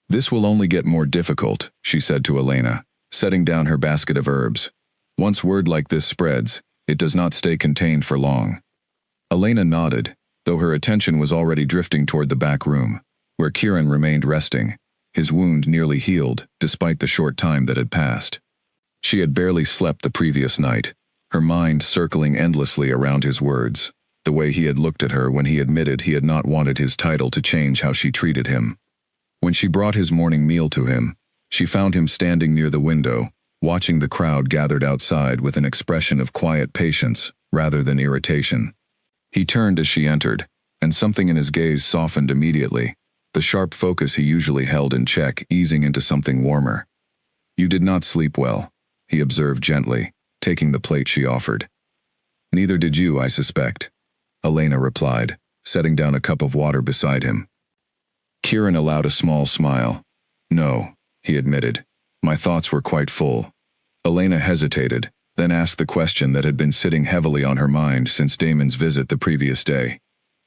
"This will only get more difficult," she said to Elena, setting down her basket of herbs. "Once word like this spreads, it does not stay contained for long." Elena nodded, though her attention was already drifting toward the back room, where Kieran remained resting, his wound nearly healed despite the short time that had passed. She had barely slept the previous night, her mind circling endlessly around his words, the way he had looked at her when he admitted he had not wanted his title to change how she treated him. When she brought his morning meal to him, she found him standing near the window, watching the crowd gathered outside with an expression of quiet patience rather than irritation. He turned as she entered, and something in his gaze softened immediately, the sharp focus he usually held in check easing into something warmer. "You did not sleep well," he observed gently, taking the plate she offered. "Neither did you, I suspect," Elena replied, setting down a cup of water beside him. Kieran allowed a small smile. "No," he admitted. "My thoughts were quite full." Elena hesitated, then asked the question that had been sitting heavily on her mind since Damon's visit the previous day.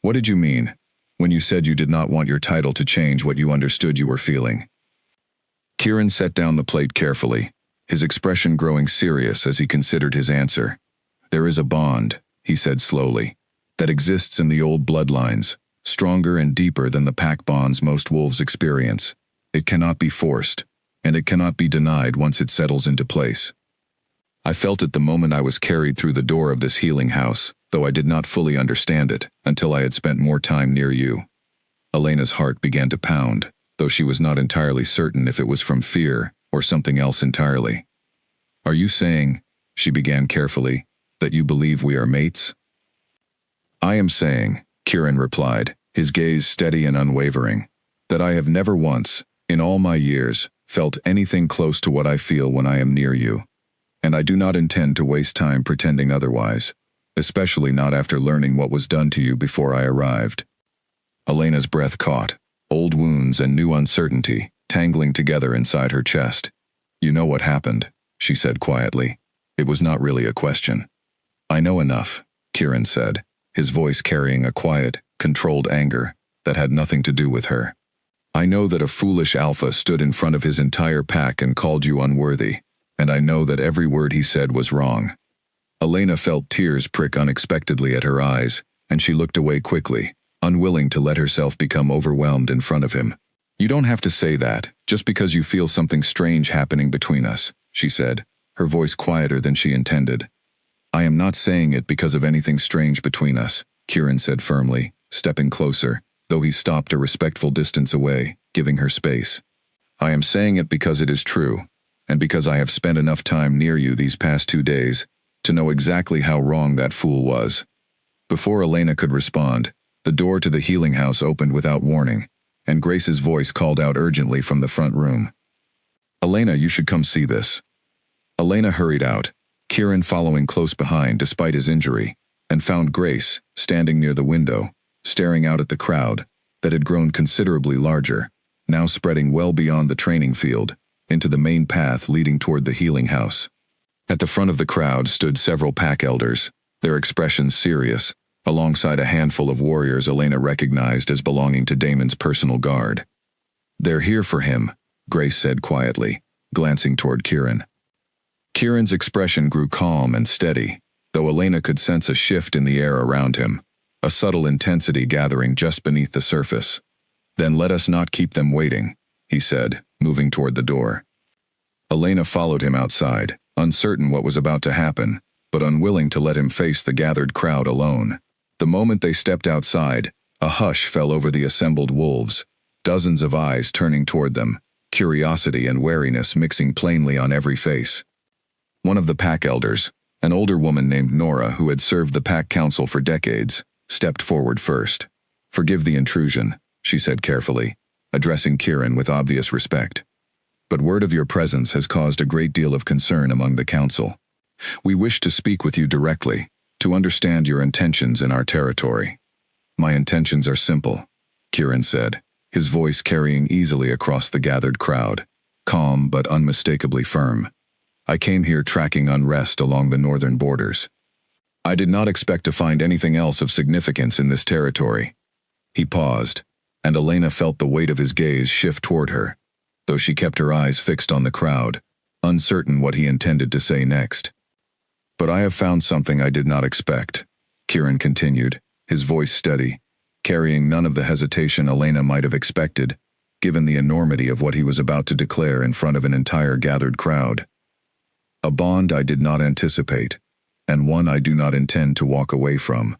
"What did you mean when you said you did not want your title to change what you understood you were feeling?" Kieran set down the plate carefully, his expression growing serious as he considered his answer. "There is a bond," he said slowly, "that exists in the old bloodlines, stronger and deeper than the pack bonds most wolves experience. It cannot be forced, and it cannot be denied once it settles into place. I felt it the moment I was carried through the door of this healing house, though I did not fully understand it until I had spent more time near you." Elena's heart began to pound, though she was not entirely certain if it was from fear or something else entirely. "Are you saying," she began carefully, "that you believe we are mates?" "I am saying," Kieran replied, his gaze steady and unwavering, "that I have never once, in all my years, felt anything close to what I feel when I am near you. And I do not intend to waste time pretending otherwise, especially not after learning what was done to you before I arrived." Elena's breath caught, old wounds and new uncertainty tangling together inside her chest. "You know what happened," she said quietly. It was not really a question. "I know enough," Kieran said, his voice carrying a quiet, controlled anger that had nothing to do with her. "I know that a foolish alpha stood in front of his entire pack and called you unworthy, and I know that every word he said was wrong." Elena felt tears prick unexpectedly at her eyes, and she looked away quickly, unwilling to let herself become overwhelmed in front of him. "You don't have to say that, just because you feel something strange happening between us," she said, her voice quieter than she intended. "I am not saying it because of anything strange between us," Kieran said firmly, stepping closer, though he stopped a respectful distance away, giving her space. "I am saying it because it is true, and because I have spent enough time near you these past 2 days to know exactly how wrong that fool was. Before Elena could respond, the door to the healing house opened without warning, and Grace's voice called out urgently from the front room. "Elena, you should come see this." Elena hurried out, Kieran following close behind despite his injury, and found Grace, standing near the window, staring out at the crowd, that had grown considerably larger, now spreading well beyond the training field, into the main path leading toward the healing house. At the front of the crowd stood several pack elders, their expressions serious, alongside a handful of warriors Elena recognized as belonging to Damon's personal guard. "They're here for him," Grace said quietly, glancing toward Kieran. Kieran's expression grew calm and steady, though Elena could sense a shift in the air around him, a subtle intensity gathering just beneath the surface. "Then let us not keep them waiting," he said, moving toward the door. Elena followed him outside, uncertain what was about to happen, but unwilling to let him face the gathered crowd alone. The moment they stepped outside, a hush fell over the assembled wolves, dozens of eyes turning toward them, curiosity and wariness mixing plainly on every face. One of the pack elders, an older woman named Nora who had served the pack council for decades, stepped forward first. "Forgive the intrusion," she said carefully, addressing Kieran with obvious respect. "But word of your presence has caused a great deal of concern among the council. We wish to speak with you directly, to understand your intentions in our territory." "My intentions are simple," Kieran said, his voice carrying easily across the gathered crowd, calm but unmistakably firm. "I came here tracking unrest along the northern borders. I did not expect to find anything else of significance in this territory." He paused, and Elena felt the weight of his gaze shift toward her, though she kept her eyes fixed on the crowd, uncertain what he intended to say next. "But I have found something I did not expect," Kieran continued, his voice steady, carrying none of the hesitation Elena might have expected, given the enormity of what he was about to declare in front of an entire gathered crowd. "A bond I did not anticipate, and one I do not intend to walk away from."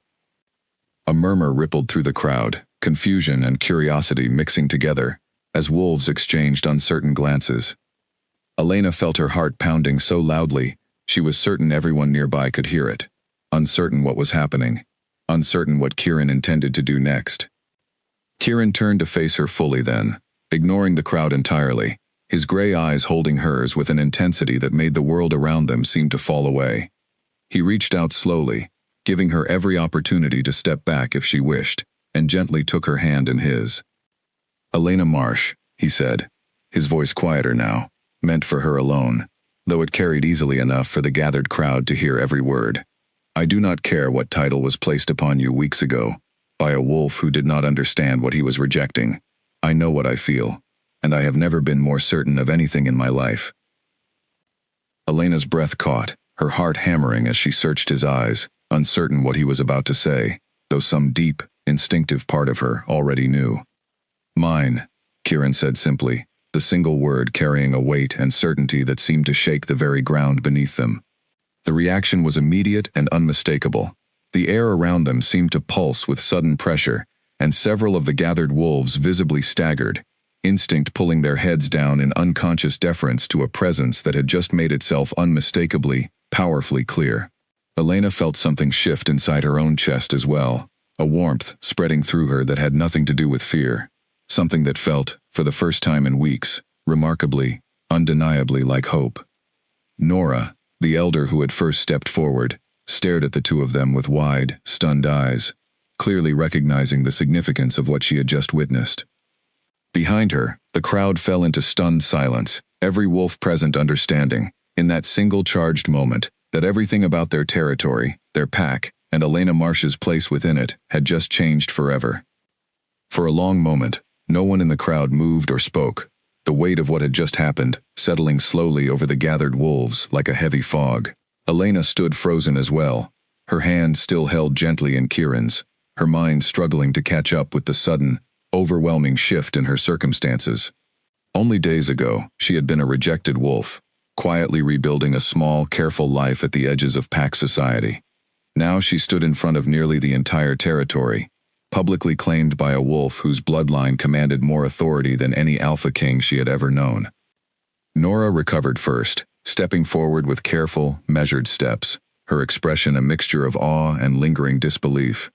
A murmur rippled through the crowd, confusion and curiosity mixing together, as wolves exchanged uncertain glances. Elena felt her heart pounding so loudly, she was certain everyone nearby could hear it, uncertain what was happening, uncertain what Kieran intended to do next. Kieran turned to face her fully then, ignoring the crowd entirely, his gray eyes holding hers with an intensity that made the world around them seem to fall away. He reached out slowly, giving her every opportunity to step back if she wished, and gently took her hand in his. "Elena Marsh," he said, his voice quieter now, meant for her alone, though it carried easily enough for the gathered crowd to hear every word. "I do not care what title was placed upon you weeks ago, by a wolf who did not understand what he was rejecting. I know what I feel, and I have never been more certain of anything in my life." Elena's breath caught, her heart hammering as she searched his eyes, uncertain what he was about to say, though some deep, instinctive part of her already knew. "Mine," Kieran said simply, the single word carrying a weight and certainty that seemed to shake the very ground beneath them. The reaction was immediate and unmistakable. The air around them seemed to pulse with sudden pressure, and several of the gathered wolves visibly staggered, instinct pulling their heads down in unconscious deference to a presence that had just made itself unmistakably, powerfully clear. Elena felt something shift inside her own chest as well, a warmth spreading through her that had nothing to do with fear, something that felt, for the first time in weeks, remarkably, undeniably like hope. Nora, the elder who had first stepped forward, stared at the two of them with wide, stunned eyes, clearly recognizing the significance of what she had just witnessed. Behind her, the crowd fell into stunned silence, every wolf present understanding, in that single charged moment, that everything about their territory, their pack, and Elena Marsh's place within it had just changed forever. For a long moment, no one in the crowd moved or spoke, the weight of what had just happened settling slowly over the gathered wolves like a heavy fog. Elena stood frozen as well, her hand still held gently in Kieran's, her mind struggling to catch up with the sudden, overwhelming shift in her circumstances. Only days ago, she had been a rejected wolf, quietly rebuilding a small, careful life at the edges of pack society. Now she stood in front of nearly the entire territory, publicly claimed by a wolf whose bloodline commanded more authority than any alpha king she had ever known. Nora recovered first, stepping forward with careful, measured steps, her expression a mixture of awe and lingering disbelief.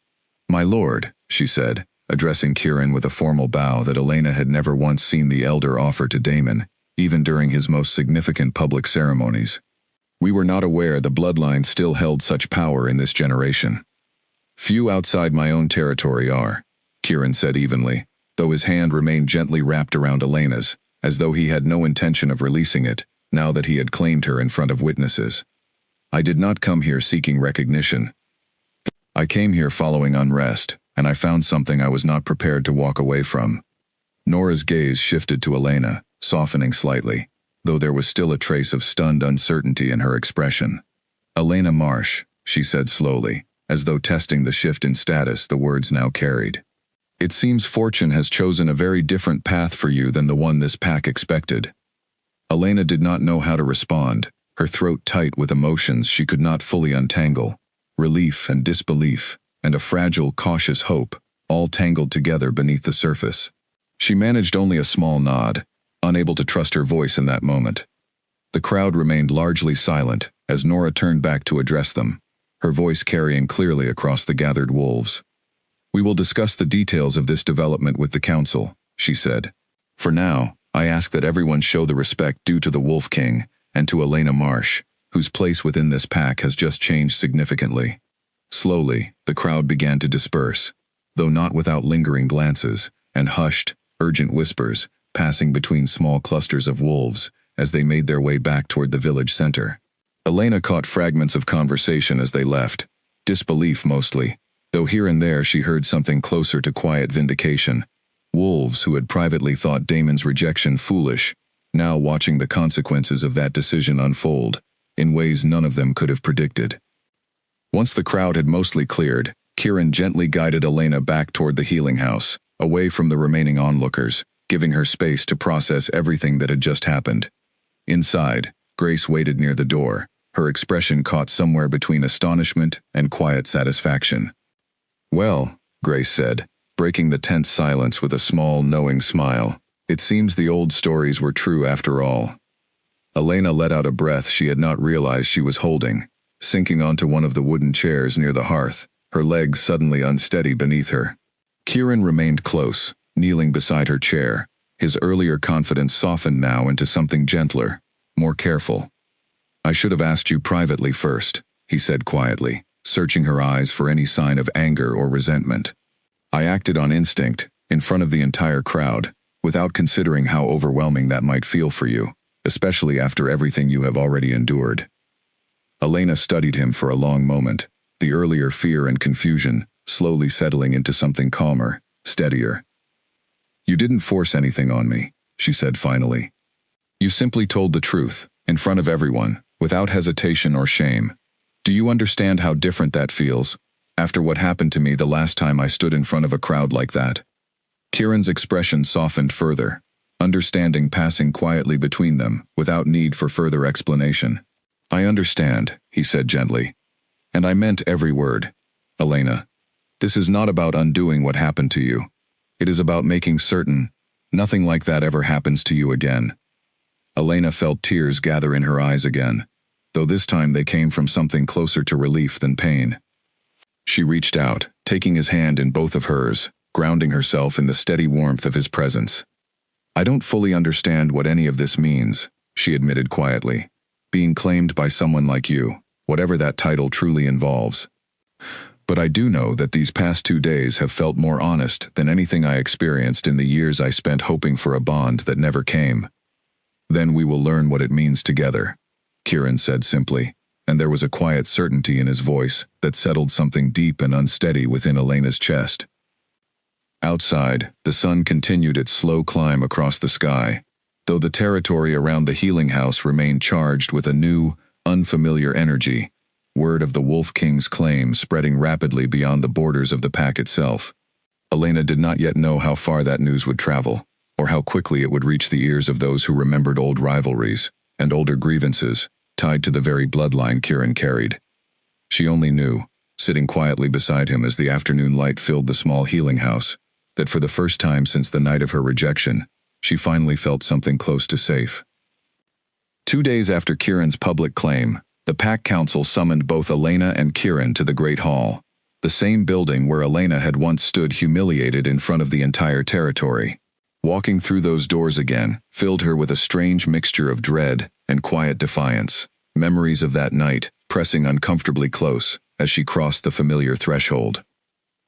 "My lord," she said, addressing Kieran with a formal bow that Elena had never once seen the elder offer to Daemon, even during his most significant public ceremonies. "We were not aware the bloodline still held such power in this generation." "Few outside my own territory are," Kieran said evenly, though his hand remained gently wrapped around Elena's, as though he had no intention of releasing it, now that he had claimed her in front of witnesses. "I did not come here seeking recognition. I came here following unrest, and I found something I was not prepared to walk away from." Nora's gaze shifted to Elena, softening slightly, though there was still a trace of stunned uncertainty in her expression. "Elena Marsh," she said slowly, as though testing the shift in status the words now carried. "It seems fortune has chosen a very different path for you than the one this pack expected." Elena did not know how to respond, her throat tight with emotions she could not fully untangle. Relief and disbelief, and a fragile, cautious hope, all tangled together beneath the surface. She managed only a small nod, unable to trust her voice in that moment. The crowd remained largely silent as Nora turned back to address them, her voice carrying clearly across the gathered wolves. "We will discuss the details of this development with the council," she said. "For now, I ask that everyone show the respect due to the Wolf King and to Elena Marsh, whose place within this pack has just changed significantly." Slowly, the crowd began to disperse, though not without lingering glances and hushed, urgent whispers passing between small clusters of wolves as they made their way back toward the village center. Elena caught fragments of conversation as they left, disbelief mostly, though here and there she heard something closer to quiet vindication. Wolves who had privately thought Daemon's rejection foolish, now watching the consequences of that decision unfold, in ways none of them could have predicted. Once the crowd had mostly cleared, Kieran gently guided Elena back toward the healing house, away from the remaining onlookers, giving her space to process everything that had just happened. Inside, Grace waited near the door, her expression caught somewhere between astonishment and quiet satisfaction. "Well," Grace said, breaking the tense silence with a small, knowing smile, "it seems the old stories were true after all." Elena let out a breath she had not realized she was holding, sinking onto one of the wooden chairs near the hearth, her legs suddenly unsteady beneath her. Kieran remained close, kneeling beside her chair, his earlier confidence softened now into something gentler, more careful. "I should have asked you privately first," he said quietly, searching her eyes for any sign of anger or resentment. "I acted on instinct, in front of the entire crowd, without considering how overwhelming that might feel for you, especially after everything you have already endured." Elena studied him for a long moment, the earlier fear and confusion slowly settling into something calmer, steadier. "You didn't force anything on me," she said finally. "You simply told the truth, in front of everyone, without hesitation or shame. Do you understand how different that feels, after what happened to me the last time I stood in front of a crowd like that?" Kieran's expression softened further, understanding passing quietly between them, without need for further explanation. "I understand," he said gently. "And I meant every word. Elena, this is not about undoing what happened to you. It is about making certain nothing like that ever happens to you again." Elena felt tears gather in her eyes again, though this time they came from something closer to relief than pain. She reached out, taking his hand in both of hers, grounding herself in the steady warmth of his presence. "I don't fully understand what any of this means," she admitted quietly. "Being claimed by someone like you, whatever that title truly involves. But I do know that these past 2 days have felt more honest than anything I experienced in the years I spent hoping for a bond that never came. Then we will learn what it means together," Kieran said simply, and there was a quiet certainty in his voice that settled something deep and unsteady within Elena's chest. Outside, the sun continued its slow climb across the sky, though the territory around the healing house remained charged with a new, unfamiliar energy, word of the Wolf King's claim spreading rapidly beyond the borders of the pack itself. Elena did not yet know how far that news would travel, or how quickly it would reach the ears of those who remembered old rivalries and older grievances tied to the very bloodline Kieran carried. She only knew, sitting quietly beside him as the afternoon light filled the small healing house, that for the first time since the night of her rejection, she finally felt something close to safe. 2 days after Kieran's public claim, The pack council summoned both Elena and Kieran to the Great Hall, the same building where Elena had once stood humiliated in front of the entire territory. Walking through those doors again filled her with a strange mixture of dread and quiet defiance, memories of that night pressing uncomfortably close as she crossed the familiar threshold.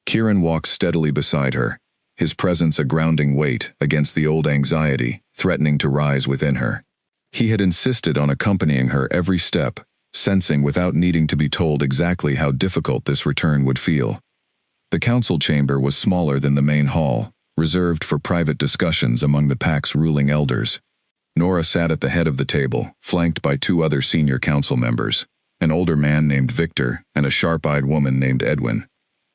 Kieran walked steadily beside her, his presence a grounding weight against the old anxiety threatening to rise within her. He had insisted on accompanying her every step, sensing without needing to be told exactly how difficult this return would feel. The council chamber was smaller than the main hall, reserved for private discussions among the pack's ruling elders. Nora sat at the head of the table, flanked by two other senior council members, an older man named Victor and a sharp-eyed woman named Edwin.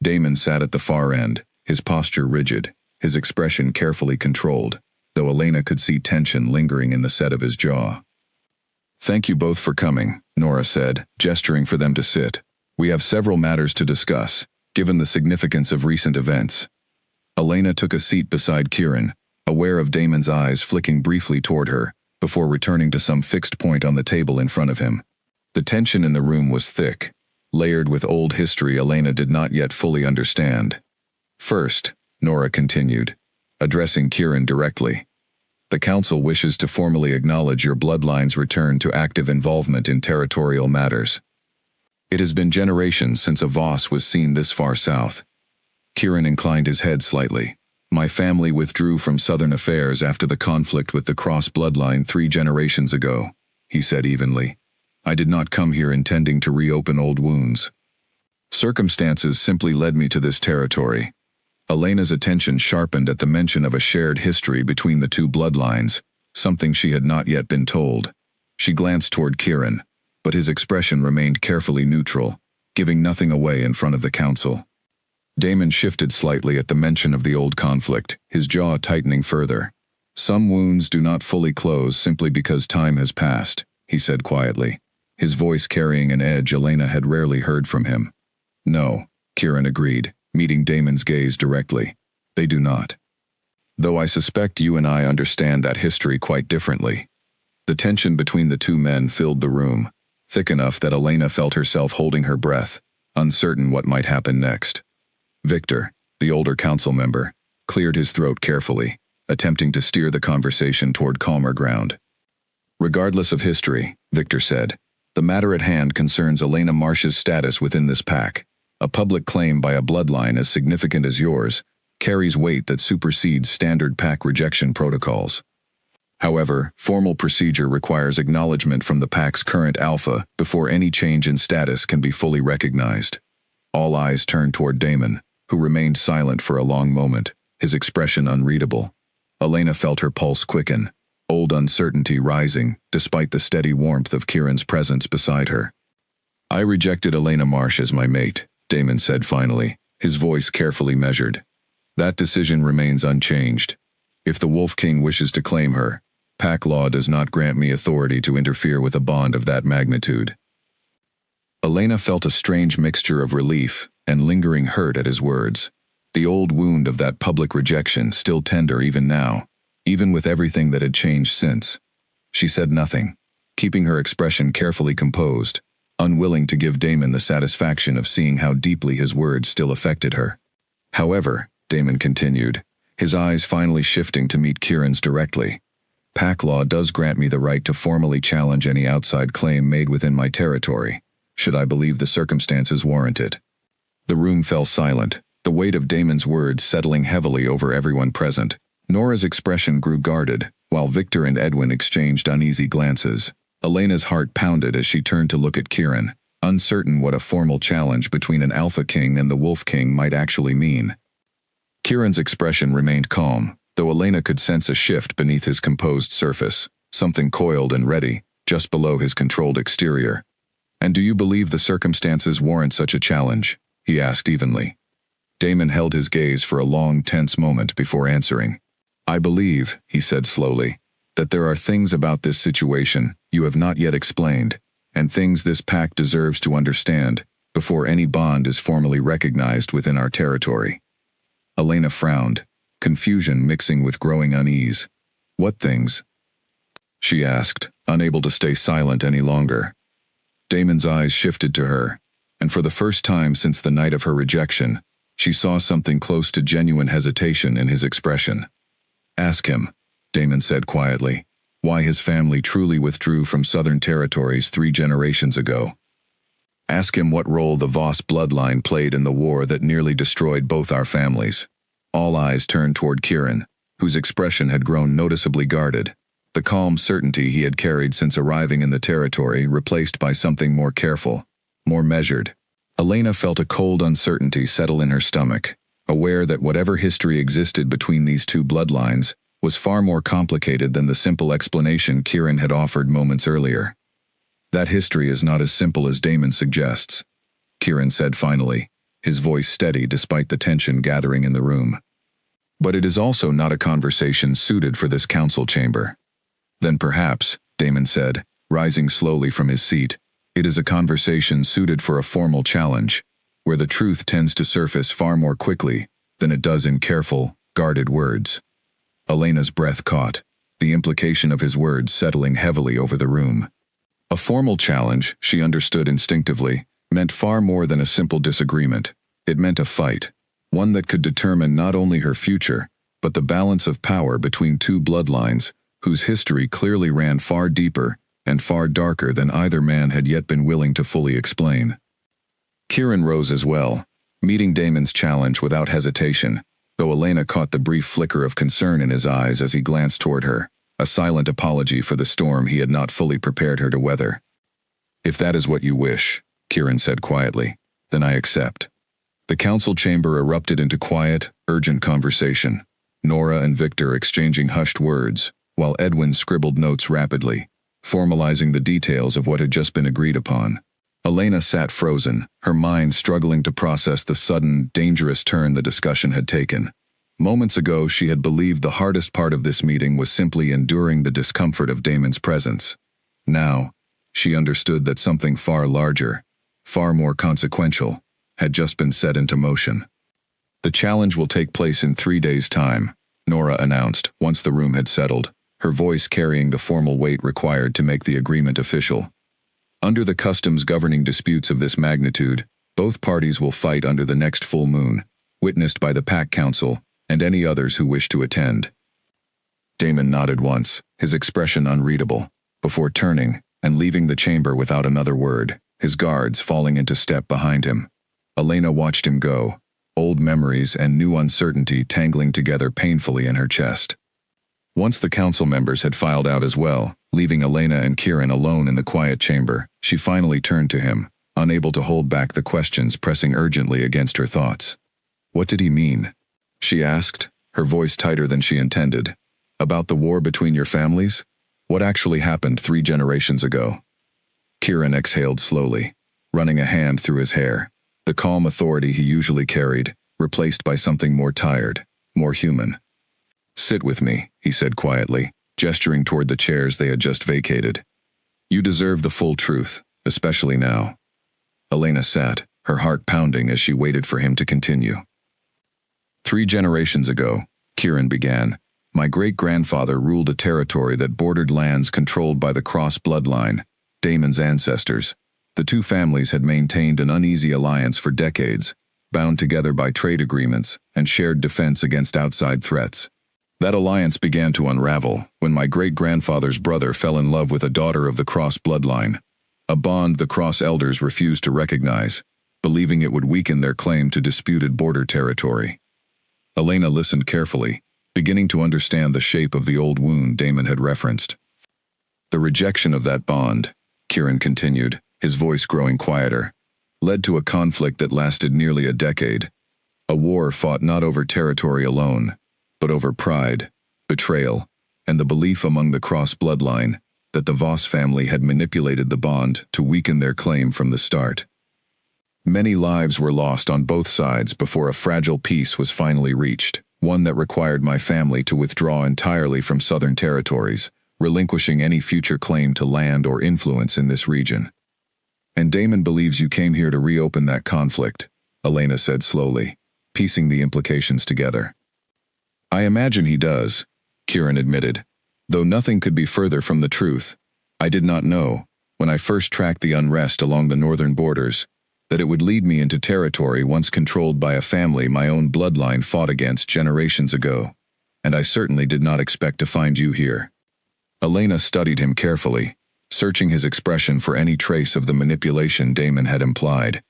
Damon sat at the far end, his posture rigid, his expression carefully controlled, though Elena could see tension lingering in the set of his jaw. "Thank you both for coming," Nora said, gesturing for them to sit. "We have several matters to discuss, given the significance of recent events." Elena took a seat beside Kieran, aware of Damon's eyes flicking briefly toward her, before returning to some fixed point on the table in front of him. The tension in the room was thick, layered with old history Elena did not yet fully understand. "First," Nora continued, addressing Kieran directly, "the council wishes to formally acknowledge your bloodline's return to active involvement in territorial matters. It has been generations since a Voss was seen this far south." Kieran inclined his head slightly. "My family withdrew from southern affairs after the conflict with the Cross bloodline 3 generations ago," he said evenly. "I did not come here intending to reopen old wounds. Circumstances simply led me to this territory." Elena's attention sharpened at the mention of a shared history between the two bloodlines, something she had not yet been told. She glanced toward Kieran, but his expression remained carefully neutral, giving nothing away in front of the council. Damon shifted slightly at the mention of the old conflict, his jaw tightening further. "Some wounds do not fully close simply because time has passed," he said quietly, his voice carrying an edge Elena had rarely heard from him. "No," Kieran agreed, meeting Damon's gaze directly. "They do not. Though I suspect you and I understand that history quite differently." The tension between the two men filled the room, thick enough that Elena felt herself holding her breath, uncertain what might happen next. Victor, the older council member, cleared his throat carefully, attempting to steer the conversation toward calmer ground. "Regardless of history," Victor said, "the matter at hand concerns Elena Marsh's status within this pack. A public claim by a bloodline as significant as yours carries weight that supersedes standard pack rejection protocols. However, formal procedure requires acknowledgement from the pack's current alpha before any change in status can be fully recognized." All eyes turned toward Damon, who remained silent for a long moment, his expression unreadable. Elena felt her pulse quicken, old uncertainty rising despite the steady warmth of Kieran's presence beside her. "I rejected Elena Marsh as my mate," Damon said finally, his voice carefully measured. "That decision remains unchanged. If the Wolf King wishes to claim her, pack law does not grant me authority to interfere with a bond of that magnitude." Elena felt a strange mixture of relief and lingering hurt at his words. The old wound of that public rejection still tender even now, even with everything that had changed since. She said nothing, keeping her expression carefully composed, unwilling to give Damon the satisfaction of seeing how deeply his words still affected her. "However," Damon continued, his eyes finally shifting to meet Kieran's directly, "pack law does grant me the right to formally challenge any outside claim made within my territory, should I believe the circumstances warrant it." The room fell silent, the weight of Damon's words settling heavily over everyone present. Nora's expression grew guarded, while Victor and Edwin exchanged uneasy glances. Elena's heart pounded as she turned to look at Kieran, uncertain what a formal challenge between an Alpha King and the Wolf King might actually mean. Kieran's expression remained calm, though Elena could sense a shift beneath his composed surface, something coiled and ready, just below his controlled exterior. "And do you believe the circumstances warrant such a challenge?" he asked evenly. Damon held his gaze for a long, tense moment before answering. "I believe," he said slowly, "that there are things about this situation you have not yet explained, and things this pack deserves to understand before any bond is formally recognized within our territory." Elena frowned, confusion mixing with growing unease. "What things?" she asked, unable to stay silent any longer. Damon's eyes shifted to her, and for the first time since the night of her rejection, she saw something close to genuine hesitation in his expression. Ask him, Damon said quietly, why his family truly withdrew from Southern Territories 3 generations ago. Ask him what role the Voss bloodline played in the war that nearly destroyed both our families. All eyes turned toward Kieran, whose expression had grown noticeably guarded, the calm certainty he had carried since arriving in the territory replaced by something more careful, more measured. Elena felt a cold uncertainty settle in her stomach, aware that whatever history existed between these 2 bloodlines was far more complicated than the simple explanation Kieran had offered moments earlier. That history is not as simple as Damon suggests, Kieran said finally, his voice steady despite the tension gathering in the room. But it is also not a conversation suited for this council chamber. Then perhaps, Damon said, rising slowly from his seat, it is a conversation suited for a formal challenge, where the truth tends to surface far more quickly than it does in careful, guarded words. Elena's breath caught, the implication of his words settling heavily over the room. A formal challenge, she understood instinctively, meant far more than a simple disagreement. It meant a fight, one that could determine not only her future, but the balance of power between 2 bloodlines, whose history clearly ran far deeper and far darker than either man had yet been willing to fully explain. Kieran rose as well, meeting Damon's challenge without hesitation, though Elena caught the brief flicker of concern in his eyes as he glanced toward her, a silent apology for the storm he had not fully prepared her to weather. If that is what you wish, Kieran said quietly, then I accept. The council chamber erupted into quiet, urgent conversation, Nora and Victor exchanging hushed words, while Edwin scribbled notes rapidly, formalizing the details of what had just been agreed upon. Elena sat frozen, her mind struggling to process the sudden, dangerous turn the discussion had taken. Moments ago she had believed the hardest part of this meeting was simply enduring the discomfort of Damon's presence. Now, she understood that something far larger, far more consequential, had just been set into motion. The challenge will take place in 3 days' time, Nora announced once the room had settled, her voice carrying the formal weight required to make the agreement official. Under the customs governing disputes of this magnitude, both parties will fight under the next full moon, witnessed by the Pack Council and any others who wish to attend. Damon nodded once, his expression unreadable, before turning and leaving the chamber without another word, his guards falling into step behind him. Elena watched him go, old memories and new uncertainty tangling together painfully in her chest. Once the council members had filed out as well, leaving Elena and Kieran alone in the quiet chamber, she finally turned to him, unable to hold back the questions pressing urgently against her thoughts. What did he mean? She asked, her voice tighter than she intended. About the war between your families? What actually happened 3 generations ago? Kieran exhaled slowly, running a hand through his hair, the calm authority he usually carried, replaced by something more tired, more human. Sit with me, he said quietly, gesturing toward the chairs they had just vacated. You deserve the full truth, especially now. Elena sat, her heart pounding as she waited for him to continue. 3 generations ago, Kieran began, my great-grandfather ruled a territory that bordered lands controlled by the Cross bloodline, Damon's ancestors. The 2 families had maintained an uneasy alliance for decades, bound together by trade agreements and shared defense against outside threats. That alliance began to unravel when my great-grandfather's brother fell in love with a daughter of the Cross bloodline, a bond the Cross elders refused to recognize, believing it would weaken their claim to disputed border territory. Elena listened carefully, beginning to understand the shape of the old wound Damon had referenced. The rejection of that bond, Kieran continued, his voice growing quieter, led to a conflict that lasted nearly a decade. A war fought not over territory alone, but over pride, betrayal, and the belief among the Cross bloodline that the Voss family had manipulated the bond to weaken their claim from the start. Many lives were lost on both sides before a fragile peace was finally reached, one that required my family to withdraw entirely from Southern Territories, relinquishing any future claim to land or influence in this region. And Damon believes you came here to reopen that conflict, Elena said slowly, piecing the implications together. I imagine he does, Kieran admitted, though nothing could be further from the truth. I did not know, when I first tracked the unrest along the northern borders, that it would lead me into territory once controlled by a family my own bloodline fought against generations ago, and I certainly did not expect to find you here." Elena studied him carefully, searching his expression for any trace of the manipulation Damon had implied.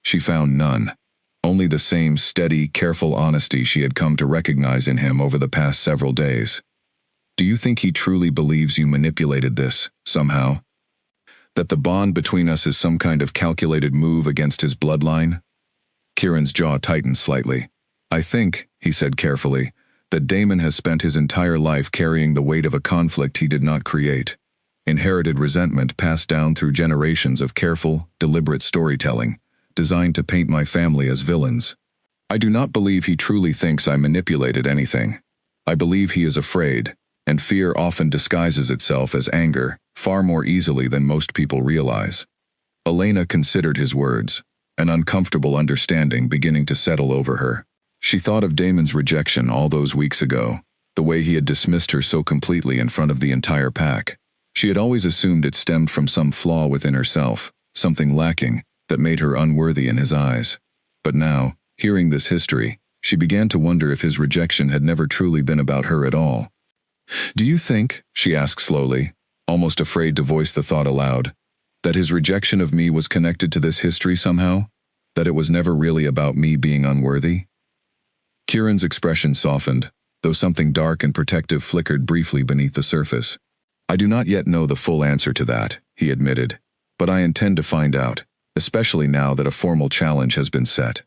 She found none, only the same steady, careful honesty she had come to recognize in him over the past several days. "Do you think he truly believes you manipulated this, somehow? That the bond between us is some kind of calculated move against his bloodline?" Kieran's jaw tightened slightly. "I think," he said carefully, "that Damon has spent his entire life carrying the weight of a conflict he did not create. Inherited resentment passed down through generations of careful, deliberate storytelling, designed to paint my family as villains. I do not believe he truly thinks I manipulated anything. I believe he is afraid, and fear often disguises itself as anger, far more easily than most people realize." Elena considered his words, an uncomfortable understanding beginning to settle over her. She thought of Damon's rejection all those weeks ago, the way he had dismissed her so completely in front of the entire pack. She had always assumed it stemmed from some flaw within herself, something lacking, that made her unworthy in his eyes. But now, hearing this history, she began to wonder if his rejection had never truly been about her at all. "Do you think," she asked slowly, almost afraid to voice the thought aloud, "that his rejection of me was connected to this history somehow? That it was never really about me being unworthy?" Kieran's expression softened, though something dark and protective flickered briefly beneath the surface. "I do not yet know the full answer to that," he admitted, "but I intend to find out, especially now that a formal challenge has been set."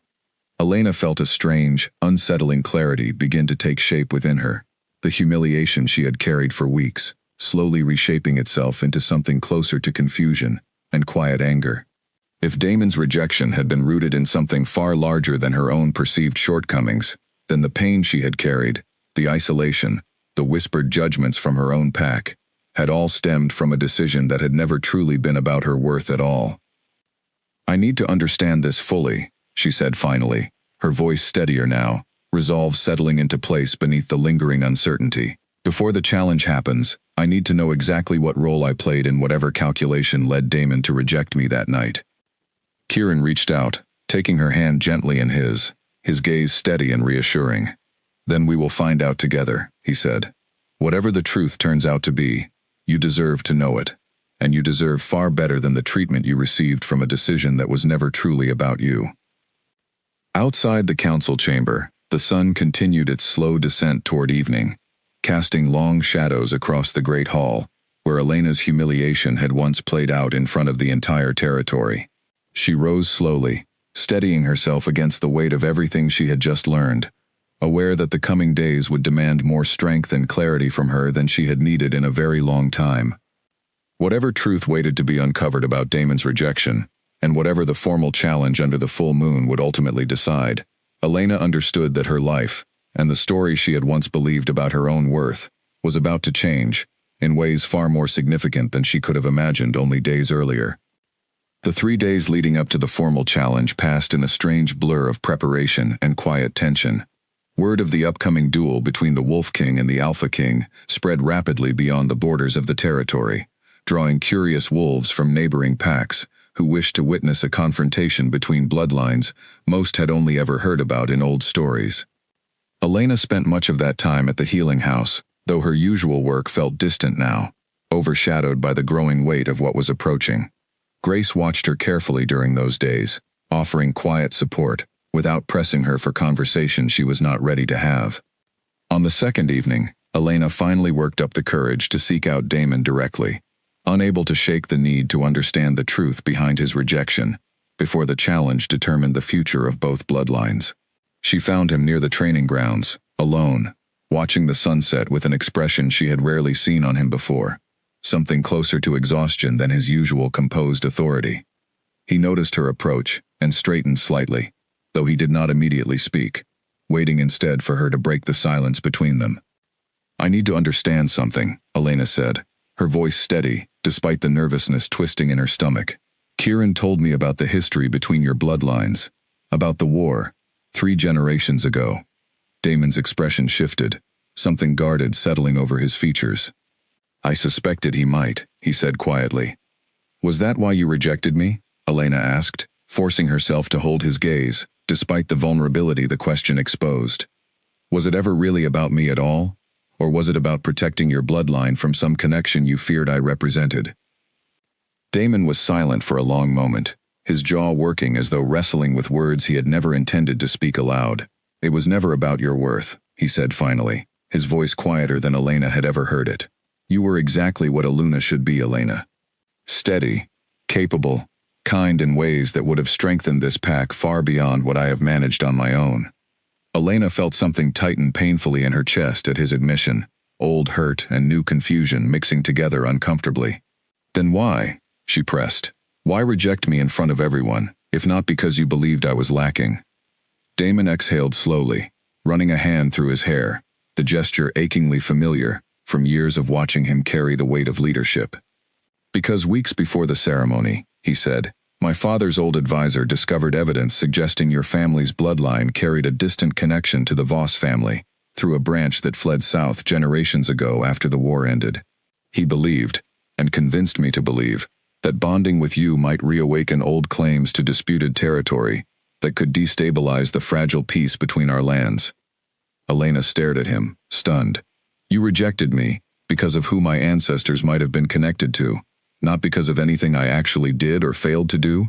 Elena felt a strange, unsettling clarity begin to take shape within her, the humiliation she had carried for weeks, slowly reshaping itself into something closer to confusion and quiet anger. If Damon's rejection had been rooted in something far larger than her own perceived shortcomings, then the pain she had carried, the isolation, the whispered judgments from her own pack, had all stemmed from a decision that had never truly been about her worth at all. "I need to understand this fully," she said finally, her voice steadier now, resolve settling into place beneath the lingering uncertainty. "Before the challenge happens, I need to know exactly what role I played in whatever calculation led Damon to reject me that night." Kieran reached out, taking her hand gently in his gaze steady and reassuring. "Then we will find out together," he said. "Whatever the truth turns out to be, you deserve to know it, and you deserve far better than the treatment you received from a decision that was never truly about you." Outside the council chamber, the sun continued its slow descent toward evening, casting long shadows across the great hall, where Elena's humiliation had once played out in front of the entire territory. She rose slowly, steadying herself against the weight of everything she had just learned, aware that the coming days would demand more strength and clarity from her than she had needed in a very long time. Whatever truth waited to be uncovered about Damon's rejection, and whatever the formal challenge under the full moon would ultimately decide, Elena understood that her life, and the story she had once believed about her own worth, was about to change, in ways far more significant than she could have imagined only days earlier. The 3 days leading up to the formal challenge passed in a strange blur of preparation and quiet tension. Word of the upcoming duel between the Wolf King and the Alpha King spread rapidly beyond the borders of the territory, drawing curious wolves from neighboring packs who wished to witness a confrontation between bloodlines most had only ever heard about in old stories. Elena spent much of that time at the healing house, though her usual work felt distant now, overshadowed by the growing weight of what was approaching. Grace watched her carefully during those days, offering quiet support, without pressing her for conversation she was not ready to have. On the second evening, Elena finally worked up the courage to seek out Damon directly, unable to shake the need to understand the truth behind his rejection, before the challenge determined the future of both bloodlines. She found him near the training grounds, alone, watching the sunset with an expression she had rarely seen on him before, something closer to exhaustion than his usual composed authority. He noticed her approach and straightened slightly, though he did not immediately speak, waiting instead for her to break the silence between them. "I need to understand something," Elena said, her voice steady, despite the nervousness twisting in her stomach. "Kieran told me about the history between your bloodlines, about the war, 3 generations ago." Damon's expression shifted, something guarded settling over his features. "I suspected he might," he said quietly. Was that why you rejected me? Elena asked, forcing herself to hold his gaze, despite the vulnerability the question exposed. Was it ever really about me at all? Or was it about protecting your bloodline from some connection you feared I represented? Damon was silent for a long moment, his jaw working as though wrestling with words he had never intended to speak aloud. It was never about your worth, he said finally, his voice quieter than Elena had ever heard it. You were exactly what Eluna should be, Elena. Steady, capable, kind in ways that would have strengthened this pack far beyond what I have managed on my own. Elena felt something tighten painfully in her chest at his admission, old hurt and new confusion mixing together uncomfortably. Then why? She pressed. Why reject me in front of everyone, if not because you believed I was lacking? Damon exhaled slowly, running a hand through his hair, the gesture achingly familiar from years of watching him carry the weight of leadership. Because weeks before the ceremony, he said, my father's old advisor discovered evidence suggesting your family's bloodline carried a distant connection to the Voss family, through a branch that fled south generations ago after the war ended. He believed, and convinced me to believe, that bonding with you might reawaken old claims to disputed territory that could destabilize the fragile peace between our lands. Elena stared at him, stunned. You rejected me because of who my ancestors might have been connected to, not because of anything I actually did or failed to do?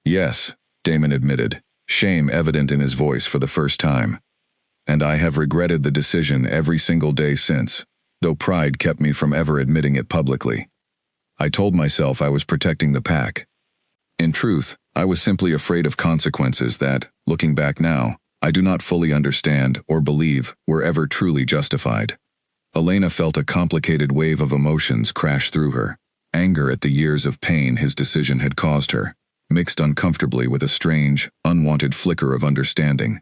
Yes, Damon admitted, shame evident in his voice for the first time. And I have regretted the decision every single day since, though pride kept me from ever admitting it publicly. I told myself I was protecting the pack. In truth, I was simply afraid of consequences that, looking back now, I do not fully understand or believe were ever truly justified. Elena felt a complicated wave of emotions crash through her, anger at the years of pain his decision had caused her, mixed uncomfortably with a strange, unwanted flicker of understanding.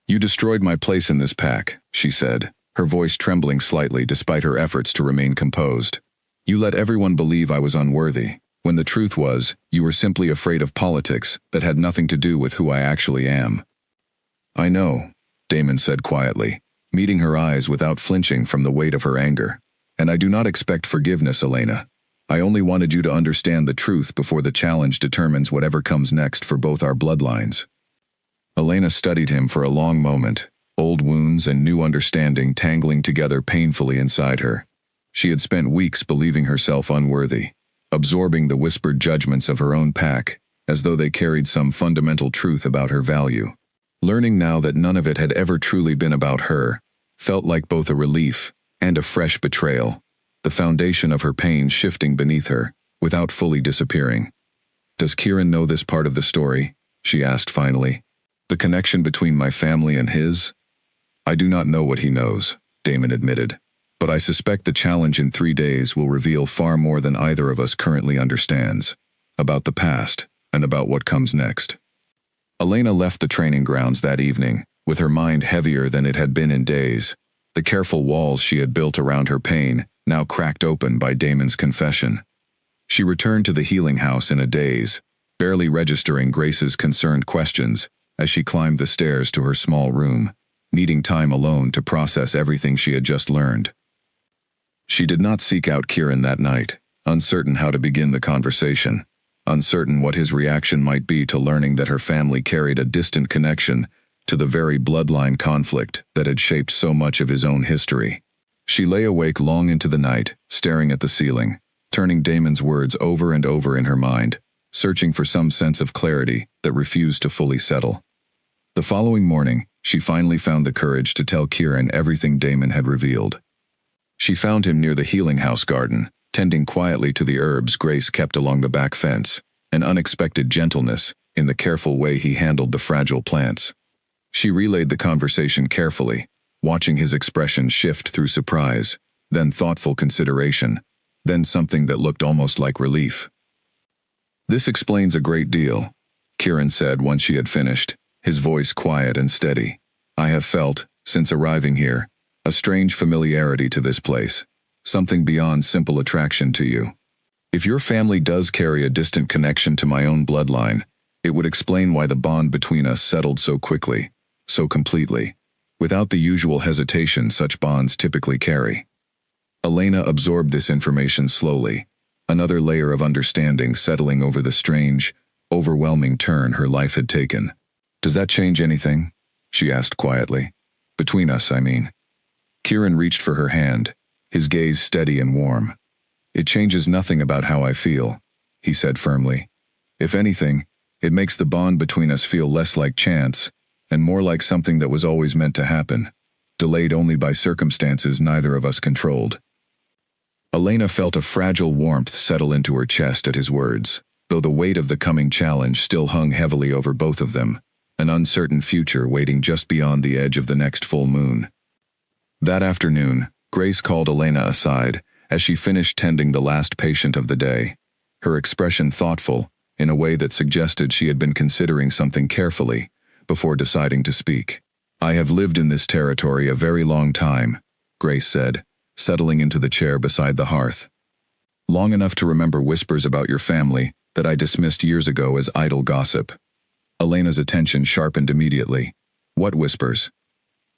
You destroyed my place in this pack, she said, her voice trembling slightly despite her efforts to remain composed. You let everyone believe I was unworthy, when the truth was, you were simply afraid of politics that had nothing to do with who I actually am. I know, Damon said quietly, meeting her eyes without flinching from the weight of her anger. And I do not expect forgiveness, Elena. I only wanted you to understand the truth before the challenge determines whatever comes next for both our bloodlines. Elena studied him for a long moment, old wounds and new understanding tangling together painfully inside her. She had spent weeks believing herself unworthy, absorbing the whispered judgments of her own pack, as though they carried some fundamental truth about her value. Learning now that none of it had ever truly been about her, felt like both a relief and a fresh betrayal, the foundation of her pain shifting beneath her, without fully disappearing. Does Kieran know this part of the story? She asked finally. The connection between my family and his? I do not know what he knows, Damon admitted, but I suspect the challenge in 3 days will reveal far more than either of us currently understands, about the past and about what comes next. Elena left the training grounds that evening, with her mind heavier than it had been in days, the careful walls she had built around her pain now cracked open by Damon's confession. She returned to the healing house in a daze, barely registering Grace's concerned questions as she climbed the stairs to her small room, needing time alone to process everything she had just learned. She did not seek out Kieran that night, uncertain how to begin the conversation, uncertain what his reaction might be to learning that her family carried a distant connection to the very bloodline conflict that had shaped so much of his own history. She lay awake long into the night, staring at the ceiling, turning Damon's words over and over in her mind, searching for some sense of clarity that refused to fully settle. The following morning, she finally found the courage to tell Kieran everything Damon had revealed. She found him near the healing house garden, tending quietly to the herbs Grace kept along the back fence, an unexpected gentleness in the careful way he handled the fragile plants. She relayed the conversation carefully, watching his expression shift through surprise, then thoughtful consideration, then something that looked almost like relief. This explains a great deal, Kieran said once she had finished, his voice quiet and steady. I have felt, since arriving here, a strange familiarity to this place, something beyond simple attraction to you. If your family does carry a distant connection to my own bloodline, it would explain why the bond between us settled so quickly, so completely, without the usual hesitation such bonds typically carry. Elena absorbed this information slowly, another layer of understanding settling over the strange, overwhelming turn her life had taken. "Does that change anything?" she asked quietly. "Between us, I mean." Kieran reached for her hand, his gaze steady and warm. "It changes nothing about how I feel," he said firmly. "If anything, it makes the bond between us feel less like chance, and more like something that was always meant to happen, delayed only by circumstances neither of us controlled." Elena felt a fragile warmth settle into her chest at his words, though the weight of the coming challenge still hung heavily over both of them, an uncertain future waiting just beyond the edge of the next full moon. That afternoon, Grace called Elena aside as she finished tending the last patient of the day, her expression thoughtful, in a way that suggested she had been considering something carefully before deciding to speak. "I have lived in this territory a very long time," Grace said, settling into the chair beside the hearth. "Long enough to remember whispers about your family that I dismissed years ago as idle gossip." Elena's attention sharpened immediately. "What whispers?"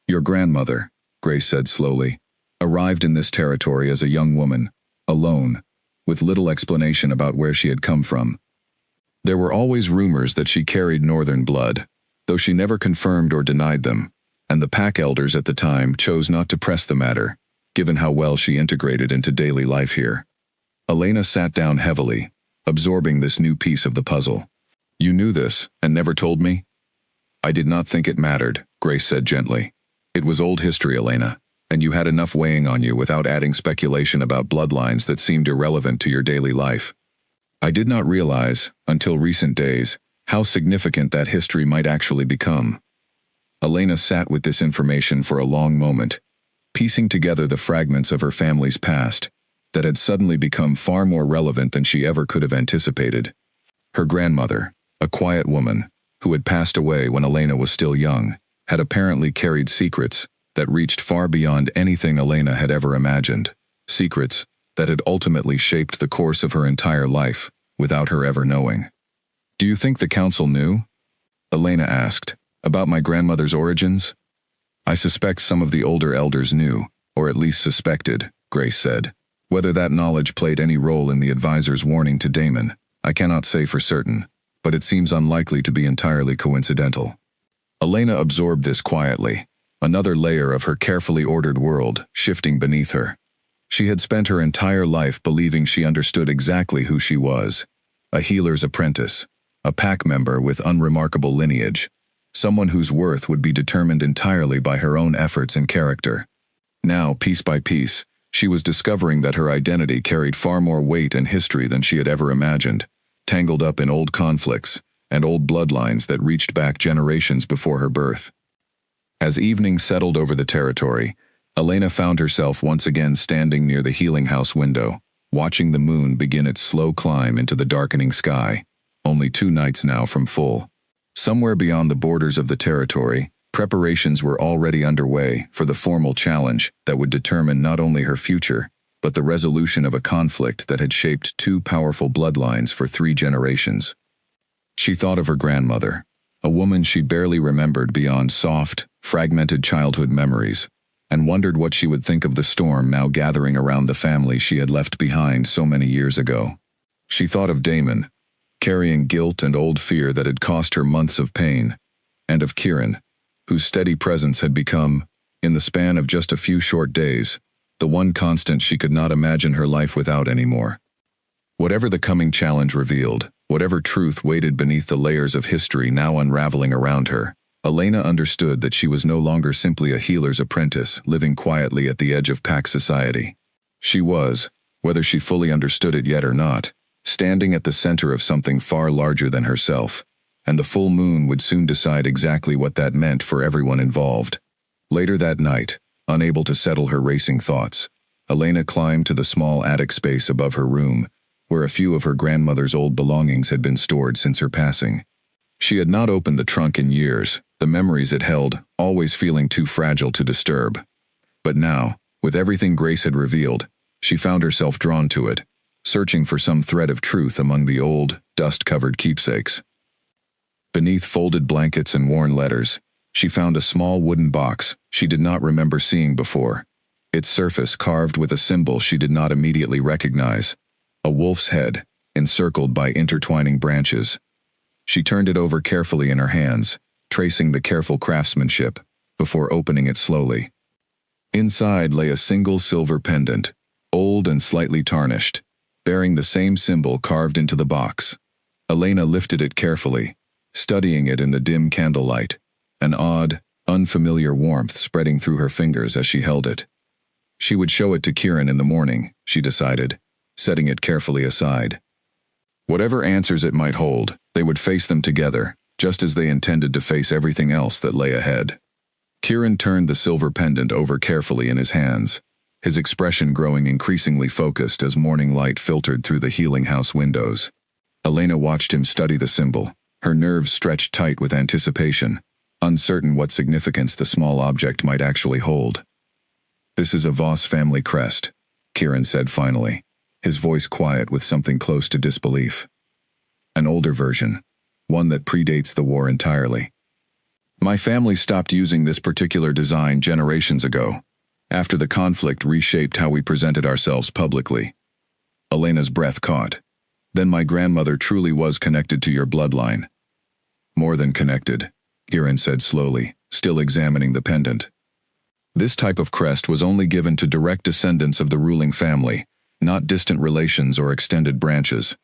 "Your grandmother," Grace said slowly, "arrived in this territory as a young woman, alone, with little explanation about where she had come from. There were always rumors that she carried northern blood, though she never confirmed or denied them, and the pack elders at the time chose not to press the matter, given how well she integrated into daily life here." Elena sat down heavily, absorbing this new piece of the puzzle. "You knew this, and never told me?" "I did not think it mattered," Grace said gently. "It was old history, Elena, and you had enough weighing on you without adding speculation about bloodlines that seemed irrelevant to your daily life. I did not realize, until recent days, how significant that history might actually become." Elena sat with this information for a long moment, piecing together the fragments of her family's past that had suddenly become far more relevant than she ever could have anticipated. Her grandmother, a quiet woman, who had passed away when Elena was still young, had apparently carried secrets that reached far beyond anything Elena had ever imagined, secrets that had ultimately shaped the course of her entire life, without her ever knowing. "Do you think the council knew?" Elena asked, "about my grandmother's origins?" "I suspect some of the older elders knew, or at least suspected," Grace said. "Whether that knowledge played any role in the advisor's warning to Damon, I cannot say for certain, but it seems unlikely to be entirely coincidental." Elena absorbed this quietly, another layer of her carefully ordered world shifting beneath her. She had spent her entire life believing she understood exactly who she was, a healer's apprentice, a pack member with unremarkable lineage, someone whose worth would be determined entirely by her own efforts and character. Now, piece by piece, she was discovering that her identity carried far more weight and history than she had ever imagined, tangled up in old conflicts and old bloodlines that reached back generations before her birth. As evening settled over the territory, Elena found herself once again standing near the healing house window, watching the moon begin its slow climb into the darkening sky, only 2 nights now from full. Somewhere beyond the borders of the territory, preparations were already underway for the formal challenge that would determine not only her future, but the resolution of a conflict that had shaped 2 powerful bloodlines for 3 generations. She thought of her grandmother, a woman she barely remembered beyond soft, fragmented childhood memories, and wondered what she would think of the storm now gathering around the family she had left behind so many years ago. She thought of Damon, carrying guilt and old fear that had cost her months of pain, and of Kieran, whose steady presence had become, in the span of just a few short days, the one constant she could not imagine her life without anymore. Whatever the coming challenge revealed, whatever truth waited beneath the layers of history now unraveling around her, Elena understood that she was no longer simply a healer's apprentice living quietly at the edge of pack society. She was, whether she fully understood it yet or not, standing at the center of something far larger than herself, and the full moon would soon decide exactly what that meant for everyone involved. Later that night, unable to settle her racing thoughts, Elena climbed to the small attic space above her room, where a few of her grandmother's old belongings had been stored since her passing. She had not opened the trunk in years, the memories it held always feeling too fragile to disturb. But now, with everything Grace had revealed, she found herself drawn to it, searching for some thread of truth among the old, dust-covered keepsakes. Beneath folded blankets and worn letters, she found a small wooden box she did not remember seeing before, its surface carved with a symbol she did not immediately recognize. a wolf's head, encircled by intertwining branches. She turned it over carefully in her hands, tracing the careful craftsmanship, before opening it slowly. Inside lay a single silver pendant, old and slightly tarnished, bearing the same symbol carved into the box. Elena lifted it carefully, studying it in the dim candlelight, an odd, unfamiliar warmth spreading through her fingers as she held it. She would show it to Kieran in the morning, she decided, setting it carefully aside. Whatever answers it might hold, they would face them together, just as they intended to face everything else that lay ahead. Kieran turned the silver pendant over carefully in his hands, his expression growing increasingly focused as morning light filtered through the healing house windows. Elena watched him study the symbol, her nerves stretched tight with anticipation, uncertain what significance the small object might actually hold. "This is a Voss family crest," Kieran said finally, his voice quiet with something close to disbelief. "An older version, one that predates the war entirely. My family stopped using this particular design generations ago, after the conflict reshaped how we presented ourselves publicly." Elena's breath caught. "Then my grandmother truly was connected to your bloodline." "More than connected," Kieran said slowly, still examining the pendant. "This type of crest was only given to direct descendants of the ruling family, not distant relations or extended branches.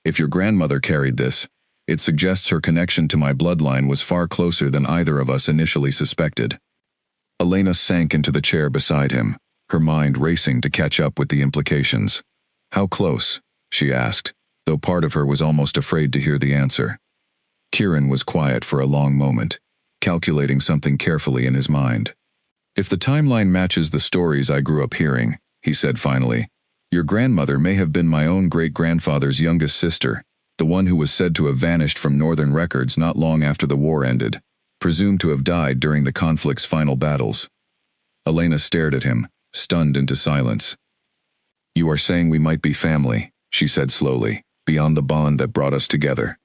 If your grandmother carried this, it suggests her connection to my bloodline was far closer than either of us initially suspected." Elena sank into the chair beside him, her mind racing to catch up with the implications. "How close?" she asked, though part of her was almost afraid to hear the answer. Kieran was quiet for a long moment, calculating something carefully in his mind. "If the timeline matches the stories I grew up hearing," he said finally, "your grandmother may have been my own great-grandfather's youngest sister, the one who was said to have vanished from Northern records not long after the war ended, presumed to have died during the conflict's final battles." Elena stared at him, stunned into silence. "You are saying we might be family," she said slowly, "beyond the bond that brought us together."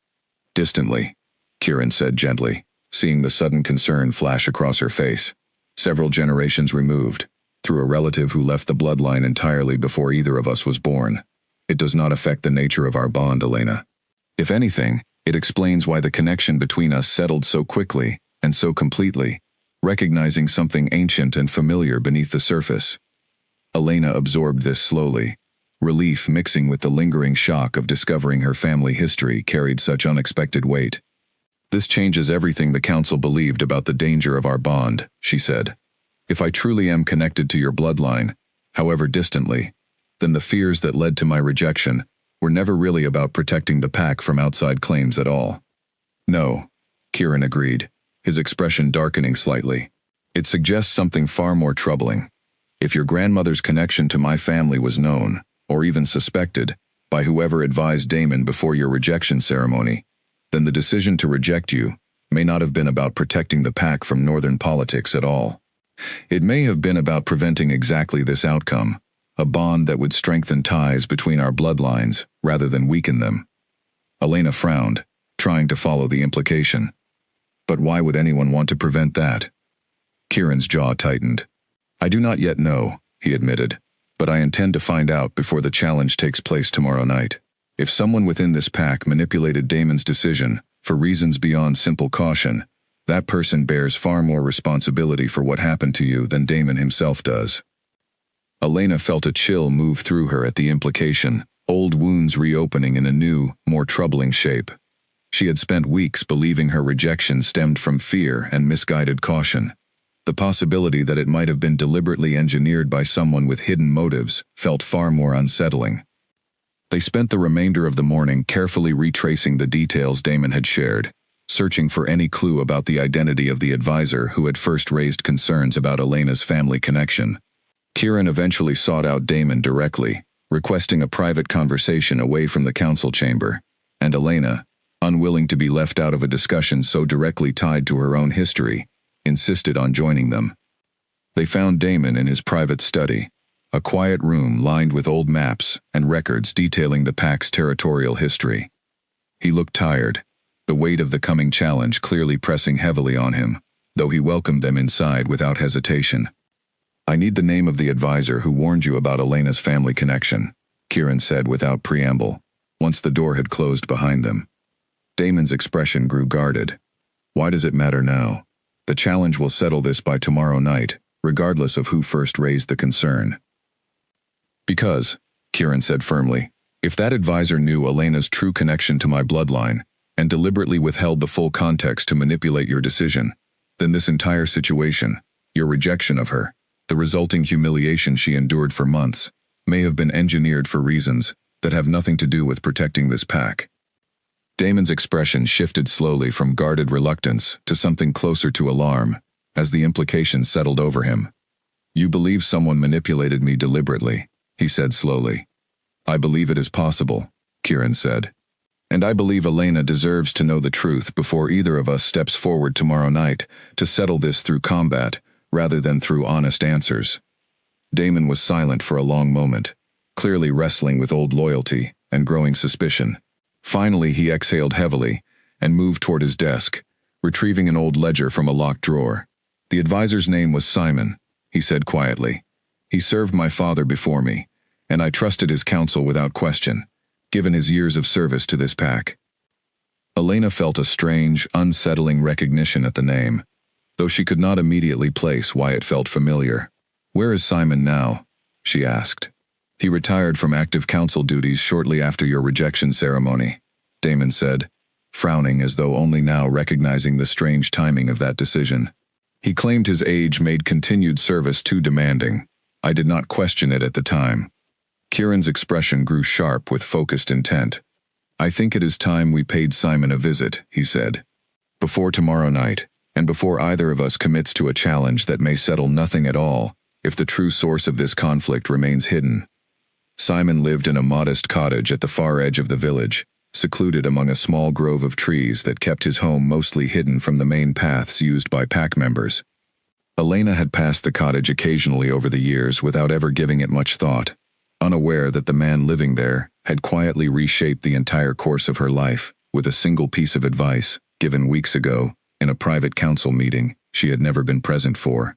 "Distantly," Kieran said gently, seeing the sudden concern flash across her face. "Several generations removed, through a relative who left the bloodline entirely before either of us was born. It does not affect the nature of our bond, Elena. If anything, it explains why the connection between us settled so quickly and so completely, recognizing something ancient and familiar beneath the surface." Elena absorbed this slowly. Relief mixing with the lingering shock of discovering her family history carried such unexpected weight. "This changes everything the council believed about the danger of our bond," she said. "If I truly am connected to your bloodline, however distantly, then the fears that led to my rejection were never really about protecting the pack from outside claims at all." "No," Kieran agreed, his expression darkening slightly. "It suggests something far more troubling. If your grandmother's connection to my family was known, or even suspected, by whoever advised Damon before your rejection ceremony, then the decision to reject you may not have been about protecting the pack from Northern politics at all. It may have been about preventing exactly this outcome, a bond that would strengthen ties between our bloodlines rather than weaken them." Elena frowned, trying to follow the implication. "But why would anyone want to prevent that?" Kieran's jaw tightened. "I do not yet know," he admitted, "but I intend to find out before the challenge takes place tomorrow night. If someone within this pack manipulated Damon's decision, for reasons beyond simple caution, that person bears far more responsibility for what happened to you than Damon himself does." Elena felt a chill move through her at the implication, old wounds reopening in a new, more troubling shape. She had spent weeks believing her rejection stemmed from fear and misguided caution. The possibility that it might have been deliberately engineered by someone with hidden motives felt far more unsettling. They spent the remainder of the morning carefully retracing the details Damon had shared, searching for any clue about the identity of the advisor who had first raised concerns about Elena's family connection. Kieran eventually sought out Damon directly, requesting a private conversation away from the council chamber, and Elena, unwilling to be left out of a discussion so directly tied to her own history, insisted on joining them. They found Damon in his private study, a quiet room lined with old maps and records detailing the pack's territorial history. He looked tired, the weight of the coming challenge clearly pressing heavily on him, though he welcomed them inside without hesitation. "I need the name of the advisor who warned you about Elena's family connection," Kieran said without preamble, once the door had closed behind them. Damon's expression grew guarded. Why does it matter now? The challenge will settle this by tomorrow night, regardless of who first raised the concern. Because, Kieran said firmly, if that advisor knew Elena's true connection to my bloodline, and deliberately withheld the full context to manipulate your decision, then this entire situation, your rejection of her, the resulting humiliation she endured for months, may have been engineered for reasons that have nothing to do with protecting this pack. Damon's expression shifted slowly from guarded reluctance to something closer to alarm, as the implications settled over him. You believe someone manipulated me deliberately, he said slowly. I believe it is possible, Kieran said. And I believe Elena deserves to know the truth before either of us steps forward tomorrow night to settle this through combat, rather than through honest answers. Damon was silent for a long moment, clearly wrestling with old loyalty and growing suspicion. Finally, he exhaled heavily and moved toward his desk, retrieving an old ledger from a locked drawer. The advisor's name was Simon, he said quietly. He served my father before me, and I trusted his counsel without question, given his years of service to this pack. Elena felt a strange, unsettling recognition at the name, though she could not immediately place why it felt familiar. Where is Simon now? She asked. He retired from active counsel duties shortly after your rejection ceremony, Damon said, frowning as though only now recognizing the strange timing of that decision. He claimed his age made continued service too demanding. I did not question it at the time. Kieran's expression grew sharp with focused intent. I think it is time we paid Simon a visit, he said. Before tomorrow night, and before either of us commits to a challenge that may settle nothing at all, if the true source of this conflict remains hidden. Simon lived in a modest cottage at the far edge of the village, secluded among a small grove of trees that kept his home mostly hidden from the main paths used by pack members. Elena had passed the cottage occasionally over the years without ever giving it much thought, unaware that the man living there had quietly reshaped the entire course of her life with a single piece of advice given weeks ago in a private council meeting she had never been present for.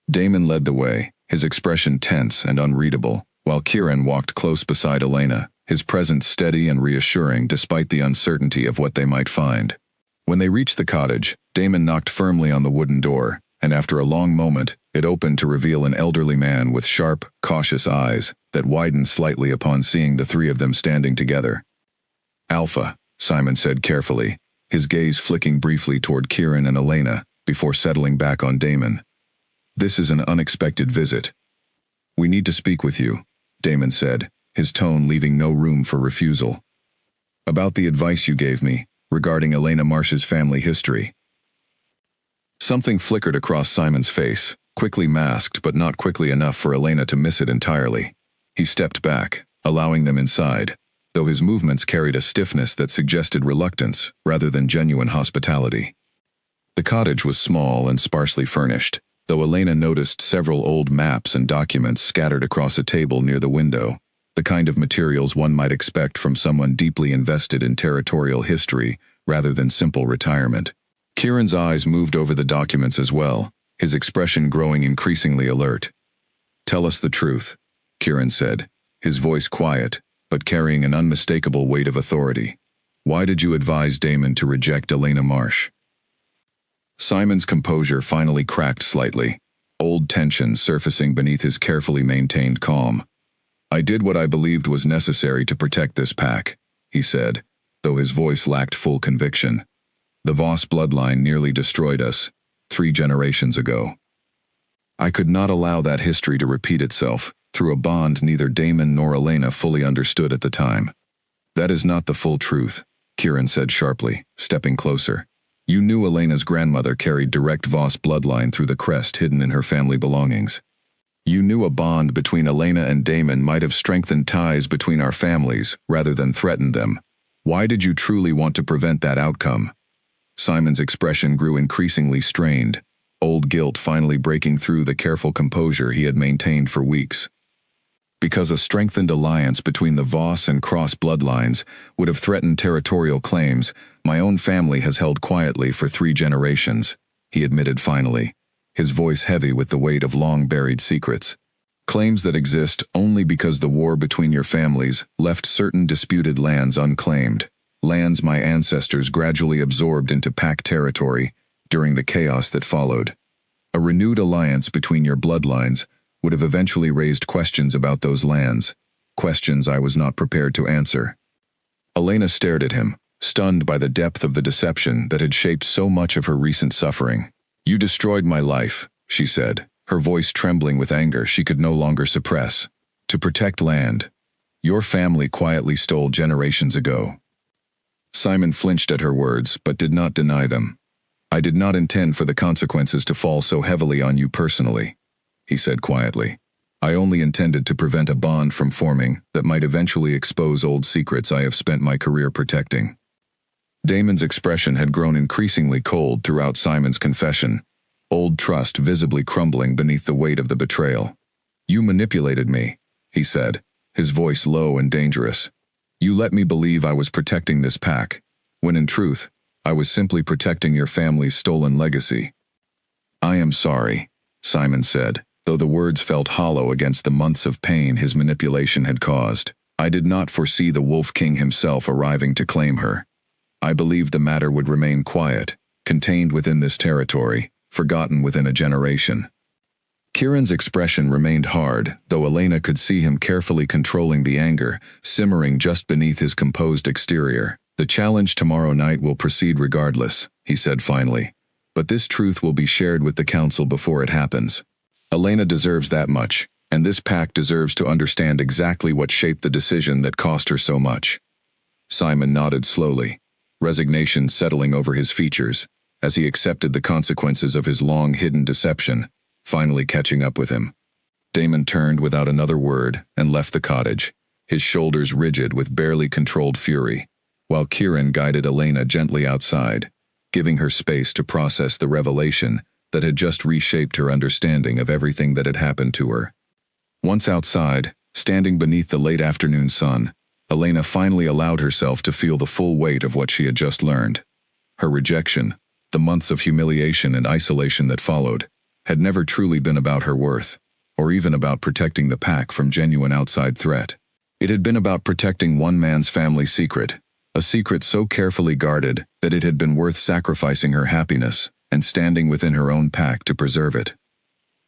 Damon led the way, his expression tense and unreadable, while Kieran walked close beside Elena, his presence steady and reassuring despite the uncertainty of what they might find. When they reached the cottage, Damon knocked firmly on the wooden door, and after a long moment, it opened to reveal an elderly man with sharp, cautious eyes that widened slightly upon seeing the three of them standing together. Alpha, Simon said carefully, his gaze flicking briefly toward Kieran and Elena before settling back on Damon. This is an unexpected visit. We need to speak with you, Damon said, his tone leaving no room for refusal. About the advice you gave me regarding Elena Marsh's family history. Something flickered across Simon's face, quickly masked but not quickly enough for Elena to miss it entirely. He stepped back, allowing them inside, though his movements carried a stiffness that suggested reluctance rather than genuine hospitality. The cottage was small and sparsely furnished, though Elena noticed several old maps and documents scattered across a table near the window, the kind of materials one might expect from someone deeply invested in territorial history rather than simple retirement. Kieran's eyes moved over the documents as well, his expression growing increasingly alert. Tell us the truth, Kieran said, his voice quiet, but carrying an unmistakable weight of authority. Why did you advise Damon to reject Elena Marsh? Simon's composure finally cracked slightly, old tension surfacing beneath his carefully maintained calm. I did what I believed was necessary to protect this pack, he said, though his voice lacked full conviction. The Voss bloodline nearly destroyed us 3 generations ago. I could not allow that history to repeat itself through a bond neither Damon nor Elena fully understood at the time. That is not the full truth, Kieran said sharply, stepping closer. You knew Elena's grandmother carried direct Voss bloodline through the crest hidden in her family belongings. You knew a bond between Elena and Damon might have strengthened ties between our families rather than threatened them. Why did you truly want to prevent that outcome? Simon's expression grew increasingly strained, old guilt finally breaking through the careful composure he had maintained for weeks. Because a strengthened alliance between the Voss and Cross bloodlines would have threatened territorial claims my own family has held quietly for 3 generations, he admitted finally, his voice heavy with the weight of long-buried secrets. Claims that exist only because the war between your families left certain disputed lands unclaimed, lands my ancestors gradually absorbed into pack territory during the chaos that followed. A renewed alliance between your bloodlines would have eventually raised questions about those lands, questions I was not prepared to answer. Elena stared at him, stunned by the depth of the deception that had shaped so much of her recent suffering. "You destroyed my life," she said, her voice trembling with anger she could no longer suppress. "To protect land. Your family quietly stole generations ago." Simon flinched at her words, but did not deny them. "I did not intend for the consequences to fall so heavily on you personally," he said quietly. "I only intended to prevent a bond from forming that might eventually expose old secrets I have spent my career protecting." Damon's expression had grown increasingly cold throughout Simon's confession, old trust visibly crumbling beneath the weight of the betrayal. "You manipulated me," he said, his voice low and dangerous. "You let me believe I was protecting this pack, when in truth, I was simply protecting your family's stolen legacy." "I am sorry," Simon said, though the words felt hollow against the months of pain his manipulation had caused. "I did not foresee the Wolf King himself arriving to claim her. I believed the matter would remain quiet, contained within this territory, forgotten within a generation." Kieran's expression remained hard, though Elena could see him carefully controlling the anger, simmering just beneath his composed exterior. "The challenge tomorrow night will proceed regardless," he said finally. "But this truth will be shared with the council before it happens. Elena deserves that much, and this pack deserves to understand exactly what shaped the decision that cost her so much." Simon nodded slowly, resignation settling over his features, as he accepted the consequences of his long-hidden deception, finally catching up with him. Damon turned without another word and left the cottage, his shoulders rigid with barely controlled fury, while Kieran guided Elena gently outside, giving her space to process the revelation that had just reshaped her understanding of everything that had happened to her. Once outside, standing beneath the late afternoon sun, Elena finally allowed herself to feel the full weight of what she had just learned. Her rejection, the months of humiliation and isolation that followed, had never truly been about her worth, or even about protecting the pack from genuine outside threat. It had been about protecting one man's family secret, a secret so carefully guarded that it had been worth sacrificing her happiness and standing within her own pack to preserve it.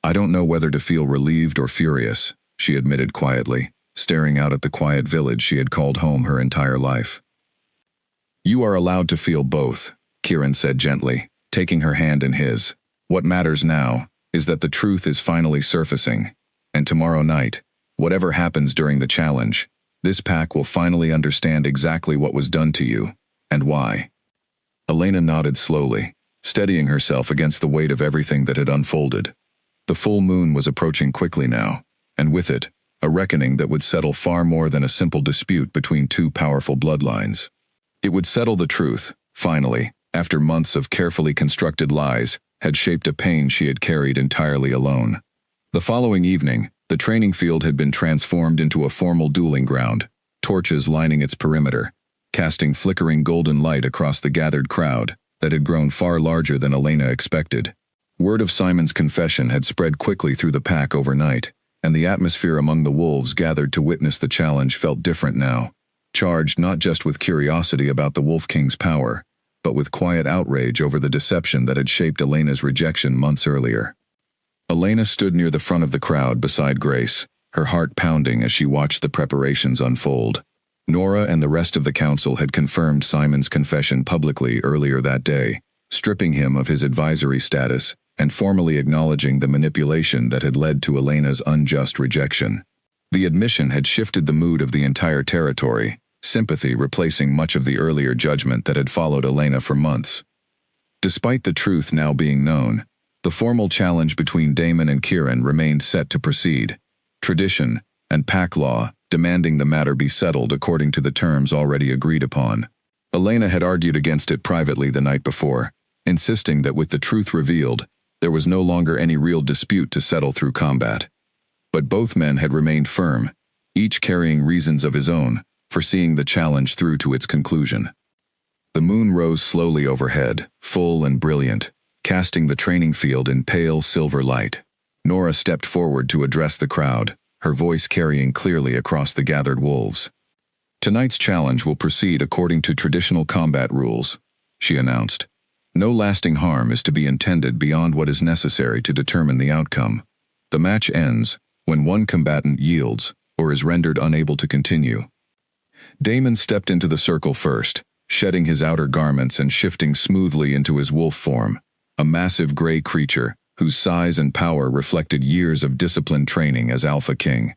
"I don't know whether to feel relieved or furious," she admitted quietly, staring out at the quiet village she had called home her entire life. "You are allowed to feel both," Kieran said gently, taking her hand in his. "What matters now is that the truth is finally surfacing, and tomorrow night, whatever happens during the challenge, this pack will finally understand exactly what was done to you, and why." Elena nodded slowly, steadying herself against the weight of everything that had unfolded. The full moon was approaching quickly now, and with it, a reckoning that would settle far more than a simple dispute between two powerful bloodlines. It would settle the truth, finally, after months of carefully constructed lies had shaped a pain she had carried entirely alone. The following evening, the training field had been transformed into a formal dueling ground, torches lining its perimeter, casting flickering golden light across the gathered crowd that had grown far larger than Elena expected. Word of Simon's confession had spread quickly through the pack overnight, and the atmosphere among the wolves gathered to witness the challenge felt different now, charged not just with curiosity about the Wolf King's power, but with quiet outrage over the deception that had shaped Elena's rejection months earlier. Elena stood near the front of the crowd beside Grace, her heart pounding as she watched the preparations unfold. Nora and the rest of the council had confirmed Simon's confession publicly earlier that day, stripping him of his advisory status and formally acknowledging the manipulation that had led to Elena's unjust rejection. The admission had shifted the mood of the entire territory, sympathy replacing much of the earlier judgment that had followed Elena for months. Despite the truth now being known, the formal challenge between Damon and Kieran remained set to proceed, tradition and pack law demanding the matter be settled according to the terms already agreed upon. Elena had argued against it privately the night before, insisting that with the truth revealed, there was no longer any real dispute to settle through combat. But both men had remained firm, each carrying reasons of his own for seeing the challenge through to its conclusion. The moon rose slowly overhead, full and brilliant, casting the training field in pale silver light. Nora stepped forward to address the crowd, her voice carrying clearly across the gathered wolves. "Tonight's challenge will proceed according to traditional combat rules," she announced. "No lasting harm is to be intended beyond what is necessary to determine the outcome. The match ends when one combatant yields or is rendered unable to continue." Damon stepped into the circle first, shedding his outer garments and shifting smoothly into his wolf form, a massive gray creature whose size and power reflected years of disciplined training as Alpha King.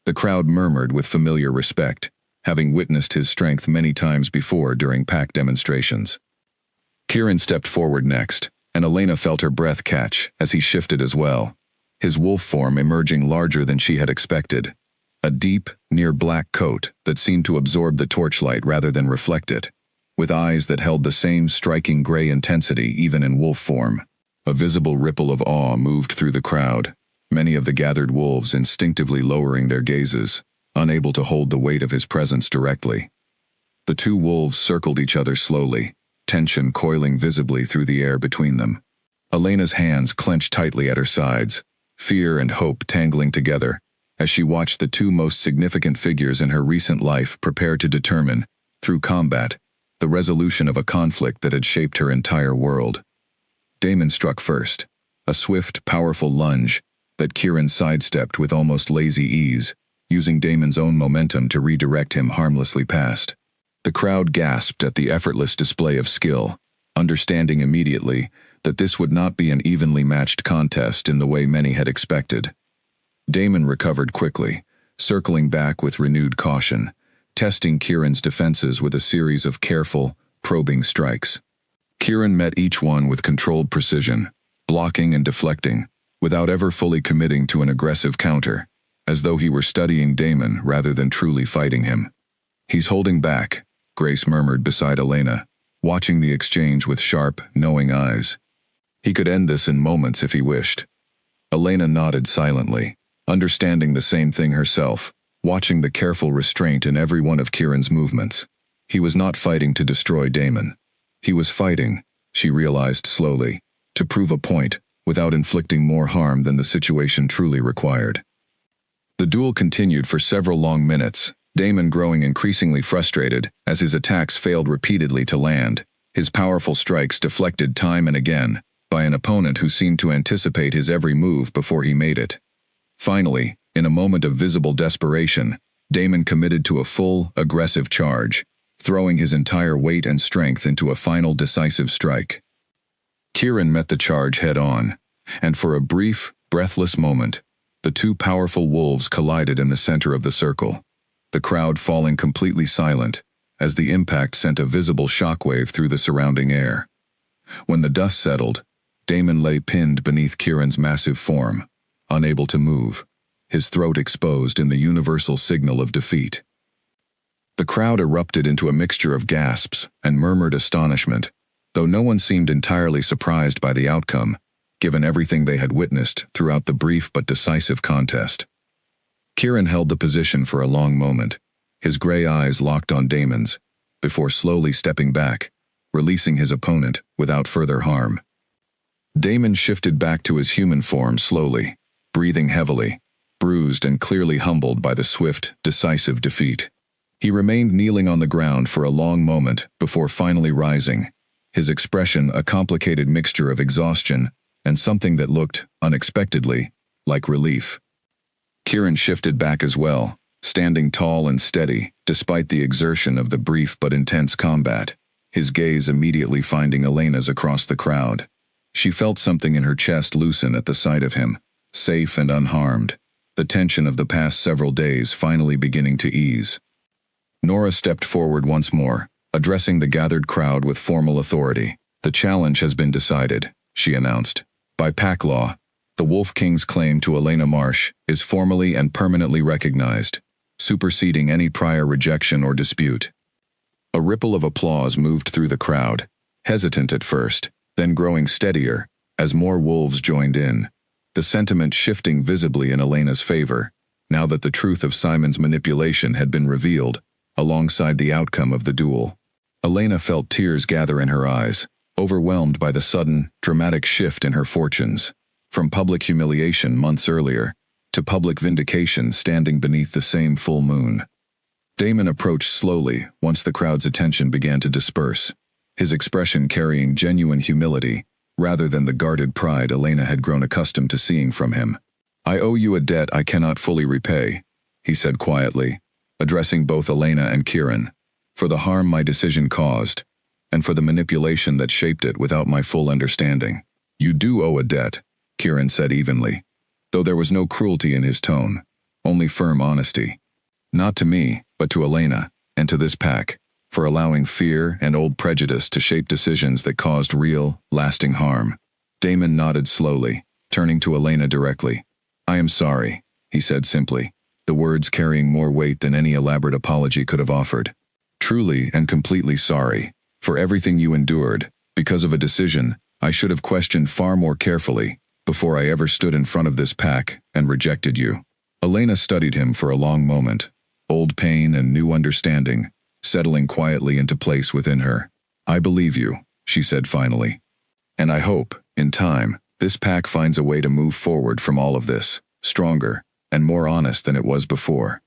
The crowd murmured with familiar respect, having witnessed his strength many times before during pack demonstrations. Kieran stepped forward next, and Elena felt her breath catch as he shifted as well, his wolf form emerging larger than she had expected, a deep, near-black coat that seemed to absorb the torchlight rather than reflect it, with eyes that held the same striking gray intensity even in wolf form. A visible ripple of awe moved through the crowd, many of the gathered wolves instinctively lowering their gazes, unable to hold the weight of his presence directly. The two wolves circled each other slowly, tension coiling visibly through the air between them. Elena's hands clenched tightly at her sides, fear and hope tangling together, as she watched the two most significant figures in her recent life prepare to determine, through combat, the resolution of a conflict that had shaped her entire world. Damon struck first, a swift, powerful lunge that Kieran sidestepped with almost lazy ease, using Damon's own momentum to redirect him harmlessly past. The crowd gasped at the effortless display of skill, understanding immediately that this would not be an evenly matched contest in the way many had expected. Damon recovered quickly, circling back with renewed caution, testing Kieran's defenses with a series of careful, probing strikes. Kieran met each one with controlled precision, blocking and deflecting, without ever fully committing to an aggressive counter, as though he were studying Damon rather than truly fighting him. "He's holding back," Grace murmured beside Elena, watching the exchange with sharp, knowing eyes. "He could end this in moments if he wished." Elena nodded silently, understanding the same thing herself, watching the careful restraint in every one of Kieran's movements. He was not fighting to destroy Damon. He was fighting, she realized slowly, to prove a point without inflicting more harm than the situation truly required. The duel continued for several long minutes, Damon growing increasingly frustrated as his attacks failed repeatedly to land, his powerful strikes deflected time and again by an opponent who seemed to anticipate his every move before he made it. Finally, in a moment of visible desperation, Damon committed to a full, aggressive charge, throwing his entire weight and strength into a final decisive strike. Kieran met the charge head-on, and for a brief, breathless moment, the two powerful wolves collided in the center of the circle, the crowd falling completely silent as the impact sent a visible shockwave through the surrounding air. When the dust settled, Damon lay pinned beneath Kieran's massive form, unable to move, his throat exposed in the universal signal of defeat. The crowd erupted into a mixture of gasps and murmured astonishment, though no one seemed entirely surprised by the outcome, given everything they had witnessed throughout the brief but decisive contest. Kieran held the position for a long moment, his gray eyes locked on Damon's, before slowly stepping back, releasing his opponent without further harm. Damon shifted back to his human form slowly, breathing heavily, bruised and clearly humbled by the swift, decisive defeat. He remained kneeling on the ground for a long moment before finally rising, his expression a complicated mixture of exhaustion and something that looked, unexpectedly, like relief. Kieran shifted back as well, standing tall and steady despite the exertion of the brief but intense combat, his gaze immediately finding Elena's across the crowd. She felt something in her chest loosen at the sight of him, safe and unharmed, the tension of the past several days finally beginning to ease. Nora stepped forward once more, addressing the gathered crowd with formal authority. "The challenge has been decided," she announced. "By pack law, the Wolf King's claim to Elena Marsh is formally and permanently recognized, superseding any prior rejection or dispute." A ripple of applause moved through the crowd, hesitant at first, then growing steadier as more wolves joined in, the sentiment shifting visibly in Elena's favor, now that the truth of Simon's manipulation had been revealed, alongside the outcome of the duel. Elena felt tears gather in her eyes, overwhelmed by the sudden, dramatic shift in her fortunes. from public humiliation months earlier to public vindication standing beneath the same full moon. Damon approached slowly once the crowd's attention began to disperse, his expression carrying genuine humility rather than the guarded pride Elena had grown accustomed to seeing from him. "I owe you a debt I cannot fully repay," he said quietly, addressing both Elena and Kieran, "for the harm my decision caused, and for the manipulation that shaped it without my full understanding." "You do owe a debt," Kieran said evenly, though there was no cruelty in his tone, only firm honesty. "Not to me, but to Elena, and to this pack, for allowing fear and old prejudice to shape decisions that caused real, lasting harm." Damon nodded slowly, turning to Elena directly. "I am sorry," he said simply, the words carrying more weight than any elaborate apology could have offered. "Truly and completely sorry, for everything you endured, because of a decision I should have questioned far more carefully before I ever stood in front of this pack and rejected you." Elena studied him for a long moment, old pain and new understanding settling quietly into place within her. "I believe you," she said finally. "And I hope, in time, this pack finds a way to move forward from all of this, stronger and more honest than it was before."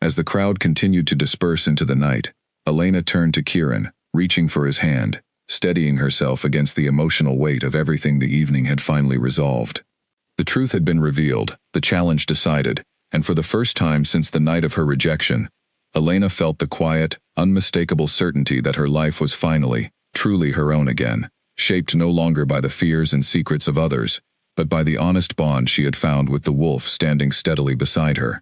As the crowd continued to disperse into the night, Elena turned to Kieran, reaching for his hand, steadying herself against the emotional weight of everything the evening had finally resolved. The truth had been revealed, the challenge decided, and for the first time since the night of her rejection, Elena felt the quiet, unmistakable certainty that her life was finally, truly her own again, shaped no longer by the fears and secrets of others, but by the honest bond she had found with the wolf standing steadily beside her.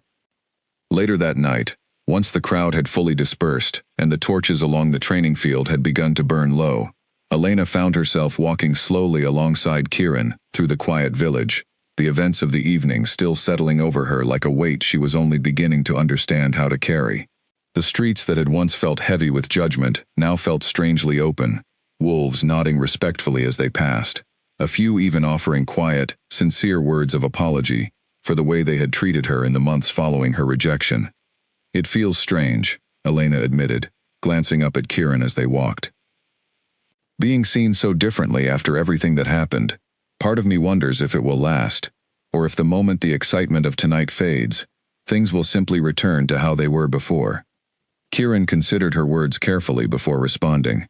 Later that night, once the crowd had fully dispersed and the torches along the training field had begun to burn low, Elena found herself walking slowly alongside Kieran through the quiet village, the events of the evening still settling over her like a weight she was only beginning to understand how to carry. The streets that had once felt heavy with judgment now felt strangely open, wolves nodding respectfully as they passed, a few even offering quiet, sincere words of apology for the way they had treated her in the months following her rejection. "It feels strange," Elena admitted, glancing up at Kieran as they walked. "Being seen so differently after everything that happened. Part of me wonders if it will last, or if the moment the excitement of tonight fades, things will simply return to how they were before." Kieran considered her words carefully before responding.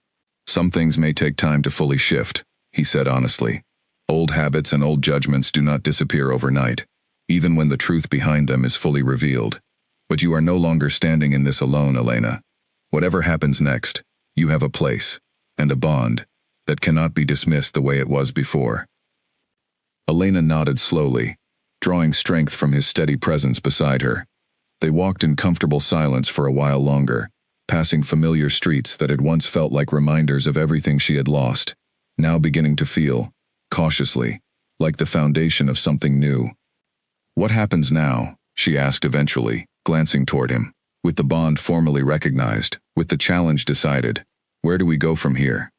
"Some things may take time to fully shift," he said honestly. "Old habits and old judgments do not disappear overnight, even when the truth behind them is fully revealed. But you are no longer standing in this alone, Elena. Whatever happens next, you have a place, and a bond, that cannot be dismissed the way it was before." Elena nodded slowly, drawing strength from his steady presence beside her. They walked in comfortable silence for a while longer, passing familiar streets that had once felt like reminders of everything she had lost, now beginning to feel, cautiously, like the foundation of something new. "What happens now?" she asked eventually, glancing toward him. "With the bond formally recognized, with the challenge decided, where do we go from here?"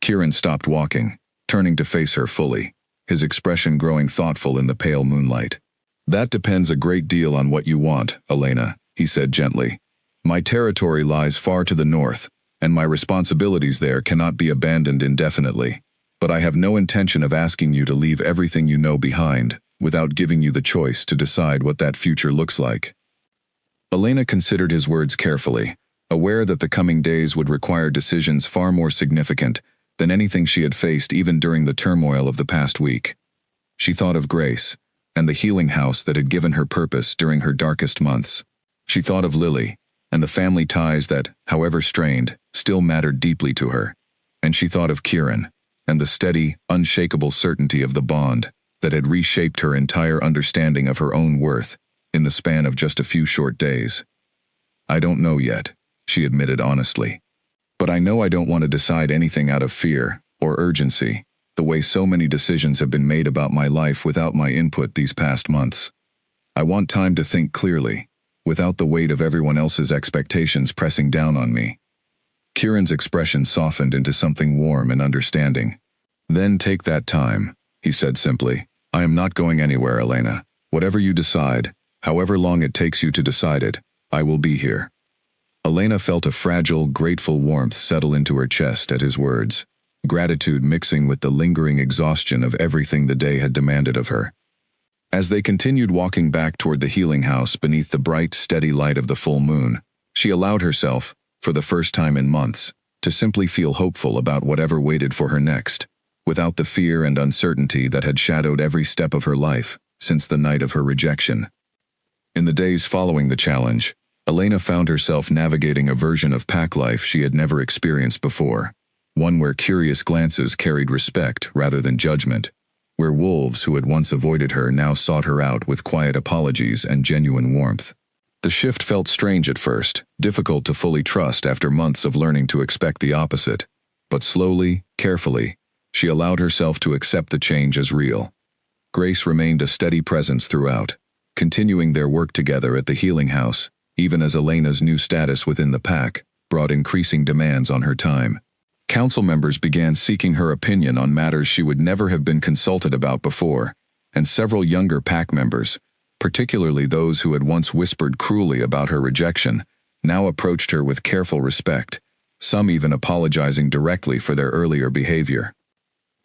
Kieran stopped walking, turning to face her fully, his expression growing thoughtful in the pale moonlight. "That depends a great deal on what you want, Elena," he said gently. "My territory lies far to the north, and my responsibilities there cannot be abandoned indefinitely. But I have no intention of asking you to leave everything you know behind, without giving you the choice to decide what that future looks like." Elena considered his words carefully, aware that the coming days would require decisions far more significant than anything she had faced even during the turmoil of the past week. She thought of Grace, and the healing house that had given her purpose during her darkest months. She thought of Lily, and the family ties that, however strained, still mattered deeply to her. And she thought of Kieran, and the steady, unshakable certainty of the bond that had reshaped her entire understanding of her own worth in the span of just a few short days. "I don't know yet," she admitted honestly. "But I know I don't want to decide anything out of fear or urgency, the way so many decisions have been made about my life without my input these past months. I want time to think clearly, without the weight of everyone else's expectations pressing down on me." Kieran's expression softened into something warm and understanding. "Then take that time," he said simply. "I am not going anywhere, Elena. Whatever you decide, however long it takes you to decide it, I will be here." Elena felt a fragile, grateful warmth settle into her chest at his words. gratitude mixing with the lingering exhaustion of everything the day had demanded of her. As they continued walking back toward the healing house beneath the bright, steady light of the full moon, she allowed herself, for the first time in months, to simply feel hopeful about whatever waited for her next, without the fear and uncertainty that had shadowed every step of her life since the night of her rejection. In the days following the challenge, Elena found herself navigating a version of pack life she had never experienced before, one where curious glances carried respect rather than judgment, where wolves who had once avoided her now sought her out with quiet apologies and genuine warmth. The shift felt strange at first, difficult to fully trust after months of learning to expect the opposite, but slowly, carefully, she allowed herself to accept the change as real. Grace remained a steady presence throughout, continuing their work together at the healing house, even as Elena's new status within the pack brought increasing demands on her time. Council members began seeking her opinion on matters she would never have been consulted about before, and several younger pack members, particularly those who had once whispered cruelly about her rejection, now approached her with careful respect, some even apologizing directly for their earlier behavior.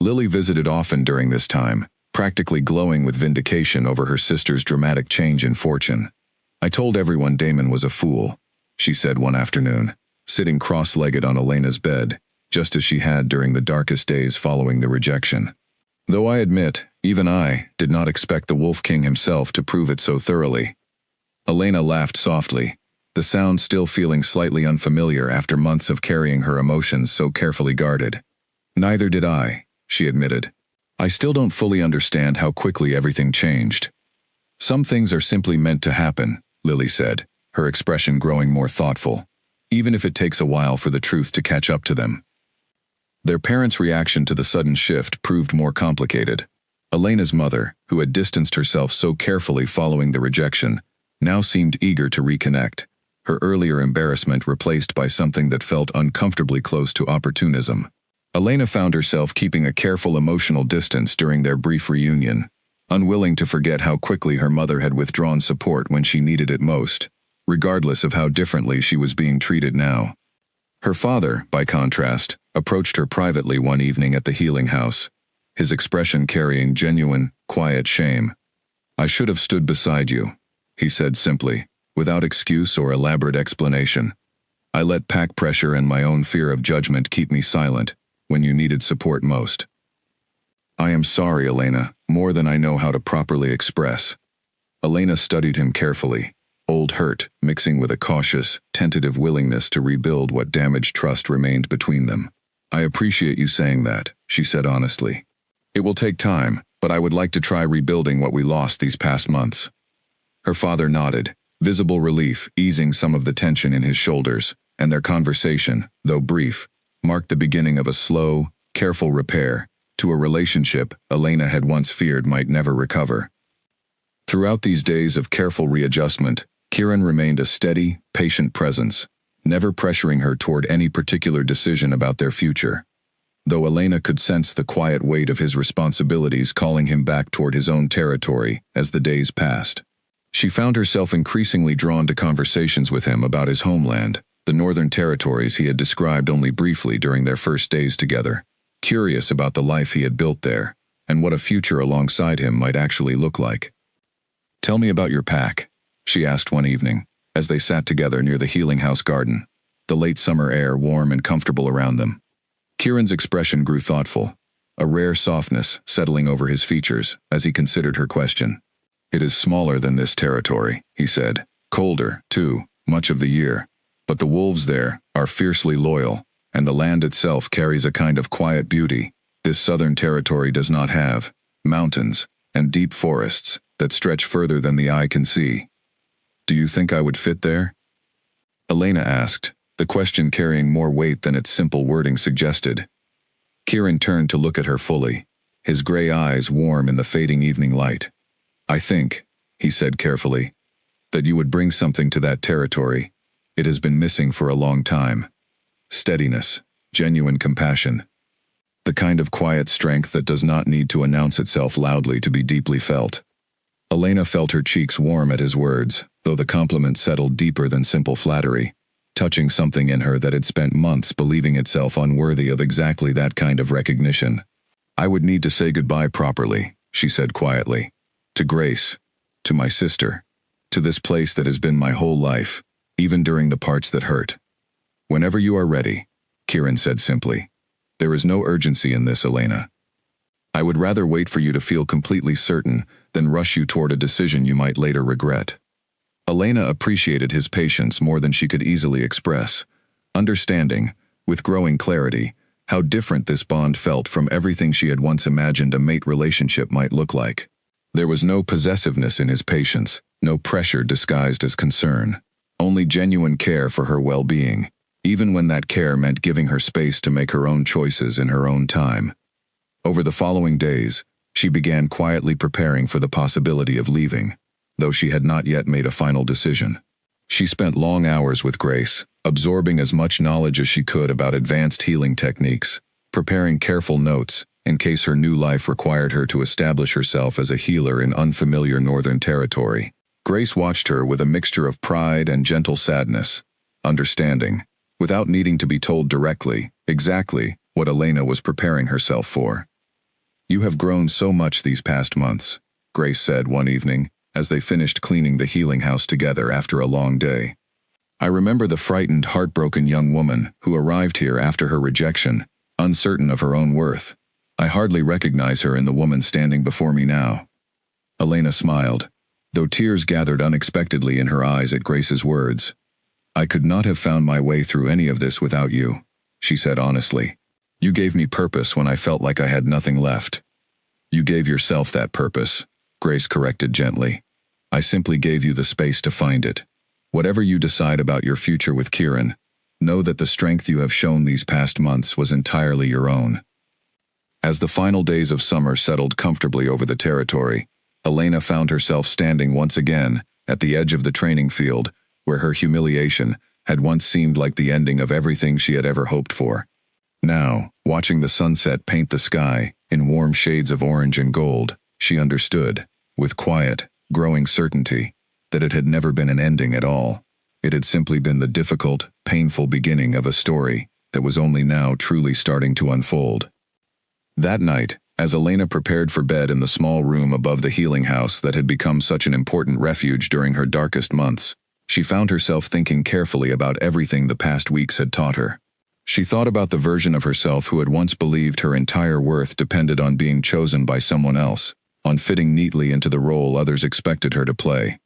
Lily visited often during this time, practically glowing with vindication over her sister's dramatic change in fortune. "I told everyone Damon was a fool," she said one afternoon, sitting cross-legged on Elena's bed, just as she had during the darkest days following the rejection. "Though I admit, even I did not expect the Wolf King himself to prove it so thoroughly." Elena laughed softly, the sound still feeling slightly unfamiliar after months of carrying her emotions so carefully guarded. "Neither did I," she admitted. "I still don't fully understand how quickly everything changed." "Some things are simply meant to happen," Lily said, her expression growing more thoughtful, "even if it takes a while for the truth to catch up to them." Their parents' reaction to the sudden shift proved more complicated. Elena's mother, who had distanced herself so carefully following the rejection, now seemed eager to reconnect, her earlier embarrassment replaced by something that felt uncomfortably close to opportunism. Elena found herself keeping a careful emotional distance during their brief reunion, unwilling to forget how quickly her mother had withdrawn support when she needed it most, regardless of how differently she was being treated now. Her father, by contrast, approached her privately one evening at the healing house, his expression carrying genuine, quiet shame. "I should have stood beside you," he said simply, without excuse or elaborate explanation. "I let pack pressure and my own fear of judgment keep me silent when you needed support most." "I am sorry, Elena, more than I know how to properly express." Elena studied him carefully, old hurt mixing with a cautious, tentative willingness to rebuild what damaged trust remained between them. "I appreciate you saying that," she said honestly. "It will take time, but I would like to try rebuilding what we lost these past months." Her father nodded, visible relief easing some of the tension in his shoulders, and their conversation, though brief, marked the beginning of a slow, careful repair to a relationship Elena had once feared might never recover. Throughout these days of careful readjustment, Kieran remained a steady, patient presence, never pressuring her toward any particular decision about their future. Though Elena could sense the quiet weight of his responsibilities calling him back toward his own territory as the days passed. She found herself increasingly drawn to conversations with him about his homeland, the northern territories he had described only briefly during their first days together, curious about the life he had built there, and what a future alongside him might actually look like. "Tell me about your pack," she asked one evening, as they sat together near the healing house garden, the late summer air warm and comfortable around them. Kieran's expression grew thoughtful, a rare softness settling over his features as he considered her question. "It is smaller than this territory," he said, "colder, too, much of the year, but the wolves there are fiercely loyal, and the land itself carries a kind of quiet beauty this southern territory does not have, mountains and deep forests that stretch further than the eye can see. Do you think I would fit there?" Elena asked, the question carrying more weight than its simple wording suggested. Kieran turned to look at her fully, his gray eyes warm in the fading evening light. "I think," he said carefully, "that you would bring something to that territory. It has been missing for a long time. Steadiness, genuine compassion. The kind of quiet strength that does not need to announce itself loudly to be deeply felt." Elena felt her cheeks warm at his words, though the compliment settled deeper than simple flattery. touching something in her that had spent months believing itself unworthy of exactly that kind of recognition. "I would need to say goodbye properly," she said quietly. "To Grace, to my sister, to this place that has been my whole life, even during the parts that hurt." "Whenever you are ready," Kieran said simply. "There is no urgency in this, Elena. I would rather wait for you to feel completely certain than rush you toward a decision you might later regret." Elena appreciated his patience more than she could easily express, understanding, with growing clarity, how different this bond felt from everything she had once imagined a mate relationship might look like. There was no possessiveness in his patience, no pressure disguised as concern, only genuine care for her well-being, even when that care meant giving her space to make her own choices in her own time. Over the following days, she began quietly preparing for the possibility of leaving, though she had not yet made a final decision. She spent long hours with Grace, absorbing as much knowledge as she could about advanced healing techniques, preparing careful notes in case her new life required her to establish herself as a healer in unfamiliar Northern Territory. Grace watched her with a mixture of pride and gentle sadness, understanding, without needing to be told directly, exactly what Elena was preparing herself for. "You have grown so much these past months," Grace said one evening, as they finished cleaning the healing house together after a long day. "I remember the frightened, heartbroken young woman who arrived here after her rejection, uncertain of her own worth. I hardly recognize her in the woman standing before me now." Elena smiled, though tears gathered unexpectedly in her eyes at Grace's words. "I could not have found my way through any of this without you," she said honestly. "You gave me purpose when I felt like I had nothing left." "You gave yourself that purpose," Grace corrected gently. "I simply gave you the space to find it. Whatever you decide about your future with Kieran, know that the strength you have shown these past months was entirely your own." As the final days of summer settled comfortably over the territory, Elena found herself standing once again at the edge of the training field, where her humiliation had once seemed like the ending of everything she had ever hoped for. Now, watching the sunset paint the sky in warm shades of orange and gold, she understood, with quiet, growing certainty, that it had never been an ending at all. It had simply been the difficult, painful beginning of a story that was only now truly starting to unfold. That night, as Elena prepared for bed in the small room above the healing house that had become such an important refuge during her darkest months, she found herself thinking carefully about everything the past weeks had taught her. She thought about the version of herself who had once believed her entire worth depended on being chosen by someone else, on fitting neatly into the role others expected her to play.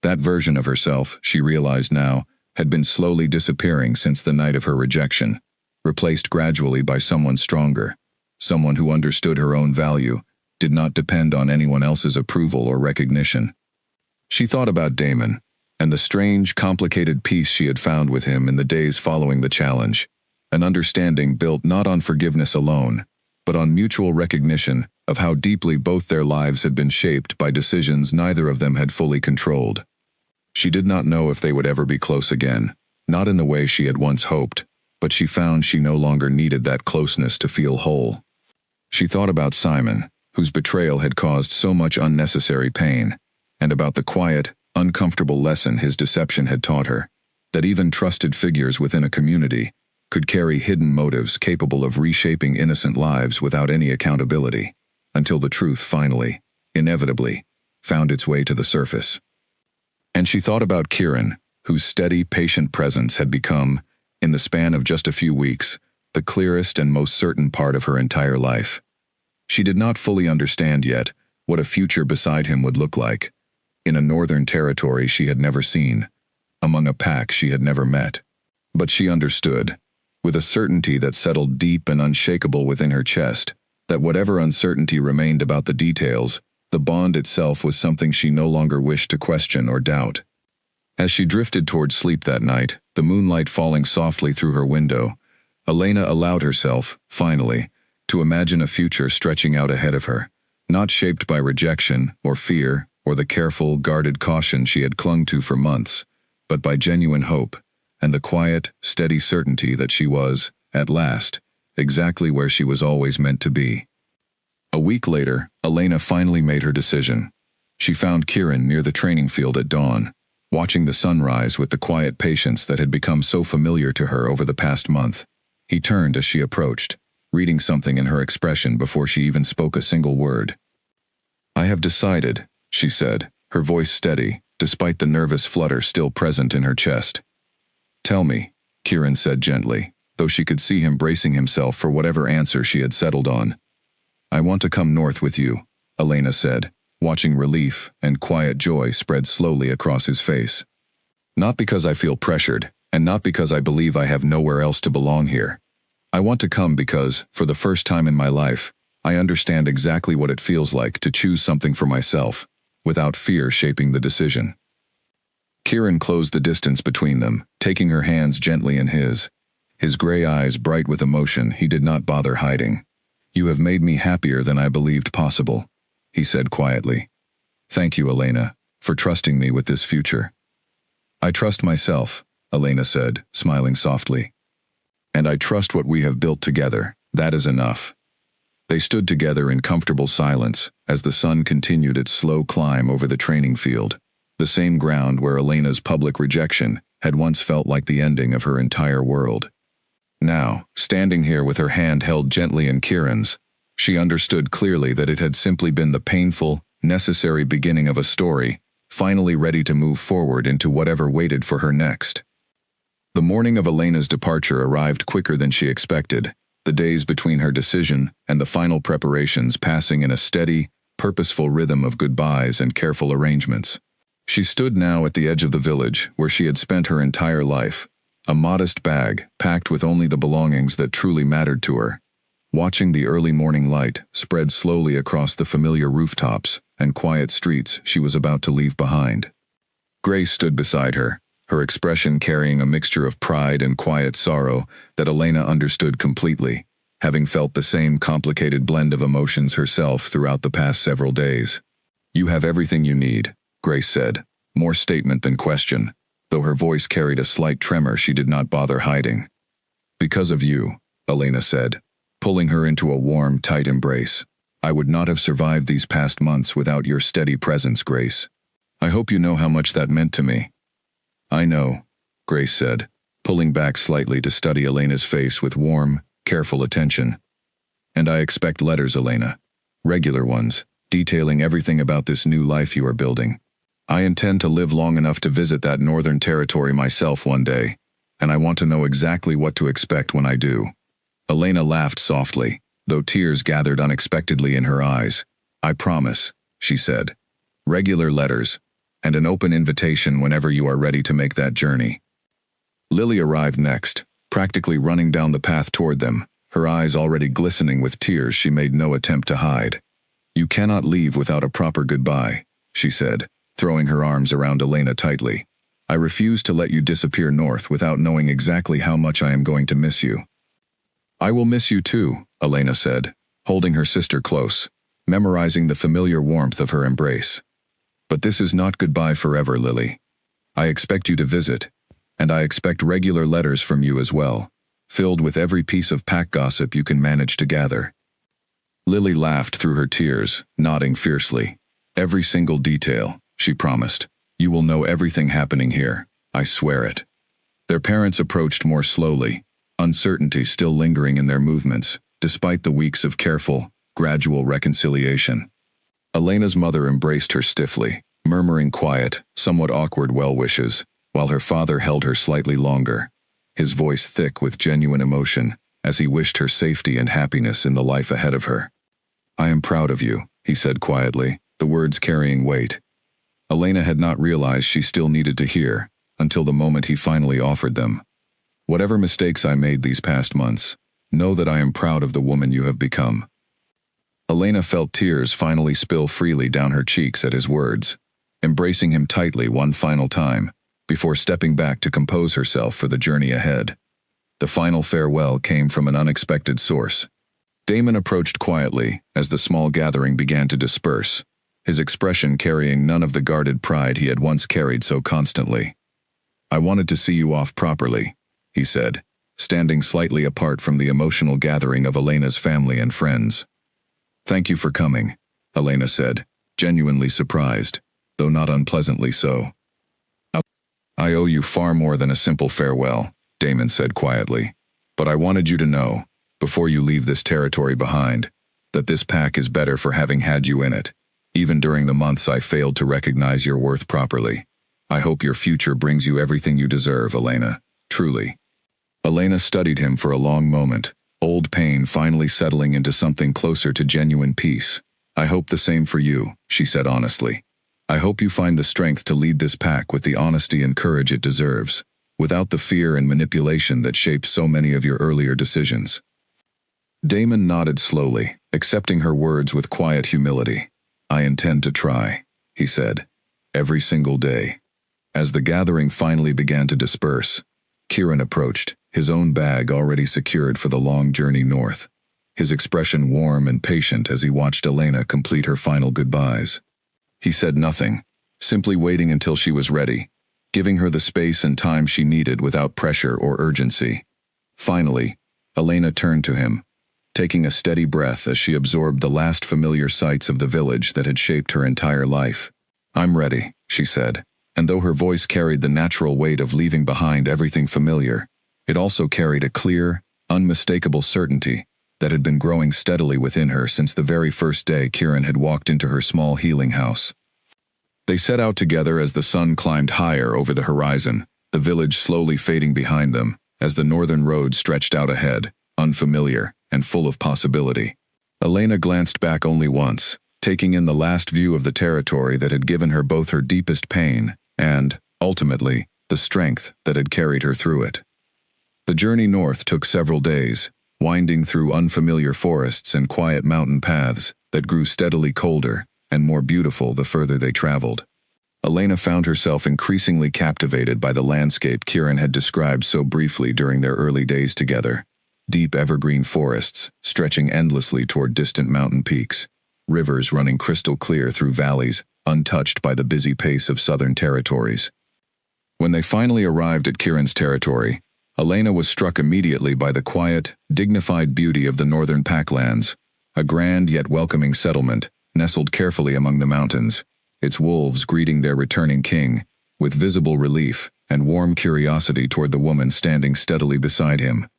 That version of herself, she realized now, had been slowly disappearing since the night of her rejection, replaced gradually by someone stronger, someone who understood her own value, did not depend on anyone else's approval or recognition. She thought about Damon, and the strange, complicated peace she had found with him in the days following the challenge, an understanding built not on forgiveness alone, but on mutual recognition of how deeply both their lives had been shaped by decisions neither of them had fully controlled. She did not know if they would ever be close again, not in the way she had once hoped, but she found she no longer needed that closeness to feel whole. She thought about Simon, whose betrayal had caused so much unnecessary pain, and about the quiet, uncomfortable lesson his deception had taught her, that even trusted figures within a community could carry hidden motives capable of reshaping innocent lives without any accountability, until the truth finally, inevitably, found its way to the surface. And she thought about Kieran, whose steady, patient presence had become, in the span of just a few weeks, the clearest and most certain part of her entire life. She did not fully understand yet what a future beside him would look like, in a northern territory she had never seen, among a pack she had never met. But she understood, with a certainty that settled deep and unshakable within her chest, that whatever uncertainty remained about the details, the bond itself was something she no longer wished to question or doubt. As she drifted toward sleep that night, the moonlight falling softly through her window, Elena allowed herself, finally, to imagine a future stretching out ahead of her, not shaped by rejection or fear or the careful, guarded caution she had clung to for months, but by genuine hope and the quiet, steady certainty that she was, at last, exactly where she was always meant to be. A week later, Elena finally made her decision. She found Kieran near the training field at dawn, watching the sunrise with the quiet patience that had become so familiar to her over the past month. He turned as she approached, reading something in her expression before she even spoke a single word. "I have decided," she said, her voice steady, despite the nervous flutter still present in her chest. "Tell me," Kieran said gently, though she could see him bracing himself for whatever answer she had settled on. "I want to come north with you," Elena said, watching relief and quiet joy spread slowly across his face. "Not because I feel pressured, and not because I believe I have nowhere else to belong here. I want to come because, for the first time in my life, I understand exactly what it feels like to choose something for myself, without fear shaping the decision." Kieran closed the distance between them, taking her hands gently in his gray eyes bright with emotion he did not bother hiding. "You have made me happier than I believed possible," he said quietly. "Thank you, Elena, for trusting me with this future." "I trust myself," Elena said, smiling softly. "And I trust what we have built together. That is enough." They stood together in comfortable silence as the sun continued its slow climb over the training field, the same ground where Elena's public rejection had once felt like the ending of her entire world. Now, standing here with her hand held gently in Kieran's, she understood clearly that it had simply been the painful, necessary beginning of a story, finally ready to move forward into whatever waited for her next. The morning of Elena's departure arrived quicker than she expected, the days between her decision and the final preparations passing in a steady, purposeful rhythm of goodbyes and careful arrangements. She stood now at the edge of the village where she had spent her entire life, a modest bag packed with only the belongings that truly mattered to her, watching the early morning light spread slowly across the familiar rooftops and quiet streets she was about to leave behind. Grace stood beside her, her expression carrying a mixture of pride and quiet sorrow that Elena understood completely, having felt the same complicated blend of emotions herself throughout the past several days. "You have everything you need," Grace said, more statement than question, though her voice carried a slight tremor she did not bother hiding. "Because of you," Elena said, pulling her into a warm, tight embrace. "I would not have survived these past months without your steady presence, Grace. I hope you know how much that meant to me." "I know," Grace said, pulling back slightly to study Elena's face with warm, careful attention. "And I expect letters, Elena. Regular ones, detailing everything about this new life you are building. I intend to live long enough to visit that northern territory myself one day, and I want to know exactly what to expect when I do." Elena laughed softly, though tears gathered unexpectedly in her eyes. "I promise," she said. "Regular letters, and an open invitation whenever you are ready to make that journey." Lily arrived next, practically running down the path toward them, her eyes already glistening with tears she made no attempt to hide. "You cannot leave without a proper goodbye," she said, throwing her arms around Elena tightly. "I refuse to let you disappear north without knowing exactly how much I am going to miss you." "I will miss you too," Elena said, holding her sister close, memorizing the familiar warmth of her embrace. "But this is not goodbye forever, Lily. I expect you to visit, and I expect regular letters from you as well, filled with every piece of pack gossip you can manage to gather." Lily laughed through her tears, nodding fiercely. "Every single detail," she promised. "You will know everything happening here, I swear it." Their parents approached more slowly, uncertainty still lingering in their movements, despite the weeks of careful, gradual reconciliation. Elena's mother embraced her stiffly, murmuring quiet, somewhat awkward well wishes, while her father held her slightly longer, his voice thick with genuine emotion, as he wished her safety and happiness in the life ahead of her. "I am proud of you," he said quietly, the words carrying weight. Elena had not realized she still needed to hear, until the moment he finally offered them. "Whatever mistakes I made these past months, know that I am proud of the woman you have become." Elena felt tears finally spill freely down her cheeks at his words, embracing him tightly one final time, before stepping back to compose herself for the journey ahead. The final farewell came from an unexpected source. Damon approached quietly as the small gathering began to disperse, his expression carrying none of the guarded pride he had once carried so constantly. "I wanted to see you off properly," he said, standing slightly apart from the emotional gathering of Elena's family and friends. "Thank you for coming," Elena said, genuinely surprised, though not unpleasantly so. I owe you far more than a simple farewell, Damon said quietly. But I wanted you to know, before you leave this territory behind, that this pack is better for having had you in it, even during the months I failed to recognize your worth properly. I hope your future brings you everything you deserve, Elena. Truly. Elena studied him for a long moment, old pain finally settling into something closer to genuine peace. I hope the same for you, she said honestly. I hope you find the strength to lead this pack with the honesty and courage it deserves, without the fear and manipulation that shaped so many of your earlier decisions. Damon nodded slowly, accepting her words with quiet humility. I intend to try, he said, every single day. As the gathering finally began to disperse, Kieran approached, his own bag already secured for the long journey north, his expression warm and patient as he watched Elena complete her final goodbyes. He said nothing, simply waiting until she was ready, giving her the space and time she needed without pressure or urgency. Finally, Elena turned to him, taking a steady breath as she absorbed the last familiar sights of the village that had shaped her entire life. I'm ready, she said, and though her voice carried the natural weight of leaving behind everything familiar, it also carried a clear, unmistakable certainty that had been growing steadily within her since the very first day Kieran had walked into her small healing house. They set out together as the sun climbed higher over the horizon, the village slowly fading behind them, as the northern road stretched out ahead, unfamiliar and full of possibility. Elena glanced back only once, taking in the last view of the territory that had given her both her deepest pain and, ultimately, the strength that had carried her through it. The journey north took several days, winding through unfamiliar forests and quiet mountain paths that grew steadily colder and more beautiful the further they traveled. Elena found herself increasingly captivated by the landscape Kieran had described so briefly during their early days together. Deep evergreen forests, stretching endlessly toward distant mountain peaks, rivers running crystal clear through valleys, untouched by the busy pace of southern territories. When they finally arrived at Kieran's territory, Elena was struck immediately by the quiet, dignified beauty of the northern Packlands, a grand yet welcoming settlement, nestled carefully among the mountains, its wolves greeting their returning king, with visible relief and warm curiosity toward the woman standing steadily beside him.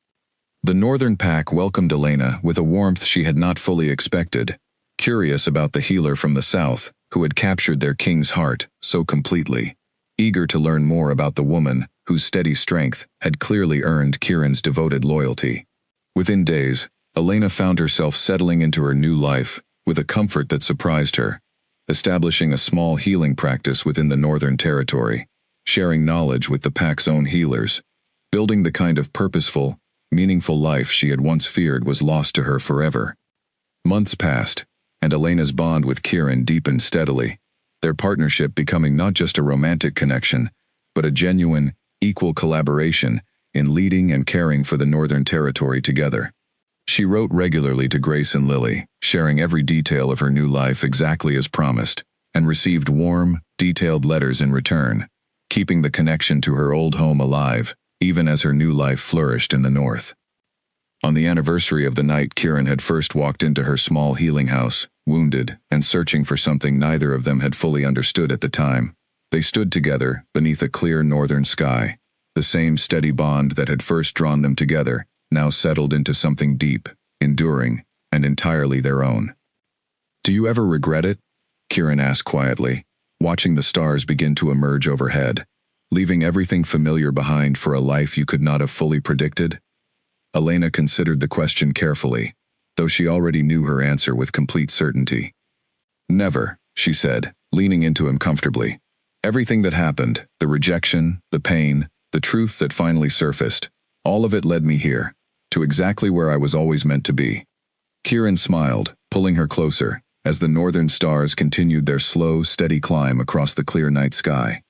The northern pack welcomed Elena with a warmth she had not fully expected, curious about the healer from the south, who had captured their king's heart so completely, eager to learn more about the woman whose steady strength had clearly earned Kieran's devoted loyalty. Within days, Elena found herself settling into her new life with a comfort that surprised her, establishing a small healing practice within the Northern Territory, sharing knowledge with the pack's own healers, building the kind of purposeful, meaningful life she had once feared was lost to her forever. Months passed, and Elena's bond with Kieran deepened steadily, their partnership becoming not just a romantic connection, but a genuine, equal collaboration in leading and caring for the Northern Territory together. She wrote regularly to Grace and Lily, sharing every detail of her new life exactly as promised, and received warm, detailed letters in return, keeping the connection to her old home alive, even as her new life flourished in the north. On the anniversary of the night Kieran had first walked into her small healing house, wounded and searching for something neither of them had fully understood at the time, they stood together beneath a clear northern sky, the same steady bond that had first drawn them together, now settled into something deep, enduring, and entirely their own. Do you ever regret it? Kieran asked quietly, watching the stars begin to emerge overhead, leaving everything familiar behind for a life you could not have fully predicted? Elena considered the question carefully, though she already knew her answer with complete certainty. Never, she said, leaning into him comfortably. Everything that happened, the rejection, the pain, the truth that finally surfaced, all of it led me here, to exactly where I was always meant to be. Kieran smiled, pulling her closer, as the northern stars continued their slow, steady climb across the clear night sky.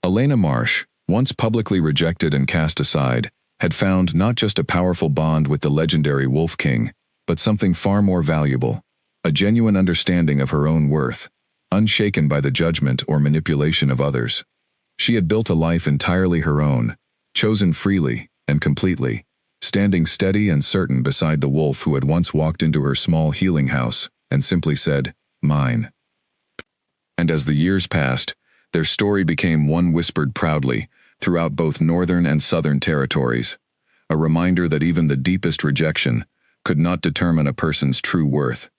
Elena Marsh, once publicly rejected and cast aside, had found not just a powerful bond with the legendary Wolf King, but something far more valuable, a genuine understanding of her own worth, unshaken by the judgment or manipulation of others. She had built a life entirely her own, chosen freely and completely, standing steady and certain beside the wolf who had once walked into her small healing house and simply said, "Mine." And as the years passed, Their story became one whispered proudly throughout both northern and southern territories, a reminder that even the deepest rejection could not determine a person's true worth,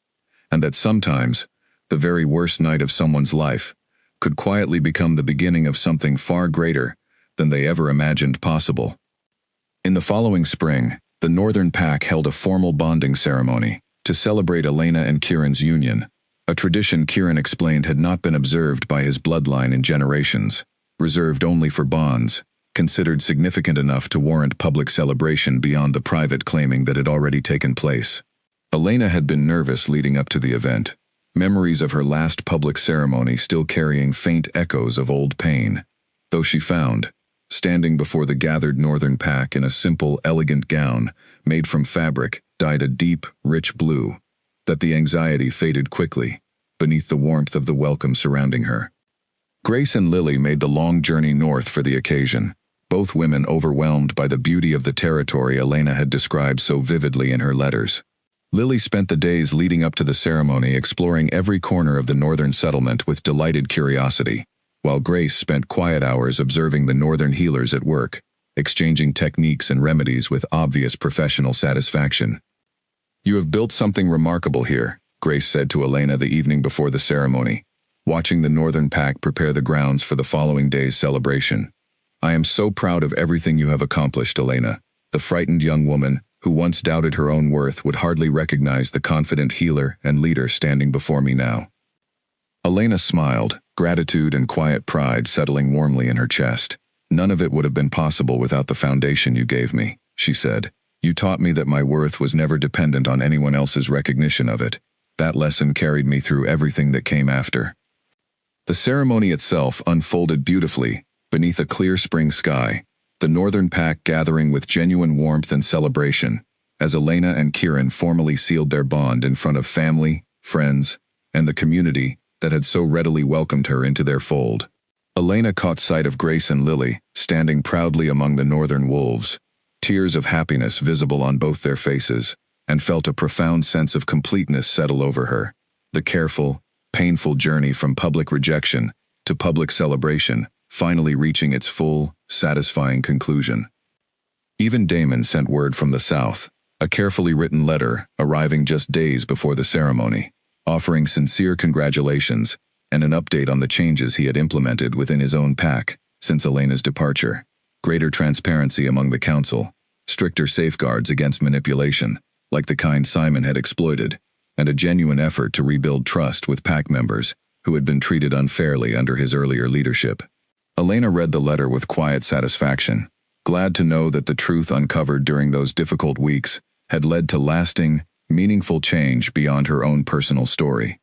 and that sometimes the very worst night of someone's life could quietly become the beginning of something far greater than they ever imagined possible. In the following spring, the Northern Pack held a formal bonding ceremony to celebrate Elena and Kieran's union, a tradition Kieran explained had not been observed by his bloodline in generations, reserved only for bonds, considered significant enough to warrant public celebration beyond the private claiming that had already taken place. Elena had been nervous leading up to the event, memories of her last public ceremony still carrying faint echoes of old pain, though she found, standing before the gathered Northern Pack in a simple, elegant gown made from fabric dyed a deep, rich blue, that the anxiety faded quickly beneath the warmth of the welcome surrounding her. Grace and Lily made the long journey north for the occasion, both women overwhelmed by the beauty of the territory Elena had described so vividly in her letters. Lily spent the days leading up to the ceremony exploring every corner of the northern settlement with delighted curiosity, while Grace spent quiet hours observing the northern healers at work, exchanging techniques and remedies with obvious professional satisfaction. "You have built something remarkable here," Grace said to Elena the evening before the ceremony, watching the Northern Pack prepare the grounds for the following day's celebration. "I am so proud of everything you have accomplished, Elena." The frightened young woman, who once doubted her own worth, would hardly recognize the confident healer and leader standing before me now. Elena smiled, gratitude and quiet pride settling warmly in her chest. "None of it would have been possible without the foundation you gave me," she said. "You taught me that my worth was never dependent on anyone else's recognition of it. That lesson carried me through everything that came after." The ceremony itself unfolded beautifully, beneath a clear spring sky, the Northern Pack gathering with genuine warmth and celebration, as Elena and Kieran formally sealed their bond in front of family, friends, and the community that had so readily welcomed her into their fold. Elena caught sight of Grace and Lily, standing proudly among the northern wolves, tears of happiness visible on both their faces, and felt a profound sense of completeness settle over her. The careful, painful journey from public rejection to public celebration, finally reaching its full, satisfying conclusion. Even Damon sent word from the south, a carefully written letter arriving just days before the ceremony, offering sincere congratulations and an update on the changes he had implemented within his own pack since Elena's departure. Greater transparency among the council, stricter safeguards against manipulation, like the kind Simon had exploited, and a genuine effort to rebuild trust with pack members who had been treated unfairly under his earlier leadership. Elena read the letter with quiet satisfaction, glad to know that the truth uncovered during those difficult weeks had led to lasting, meaningful change beyond her own personal story.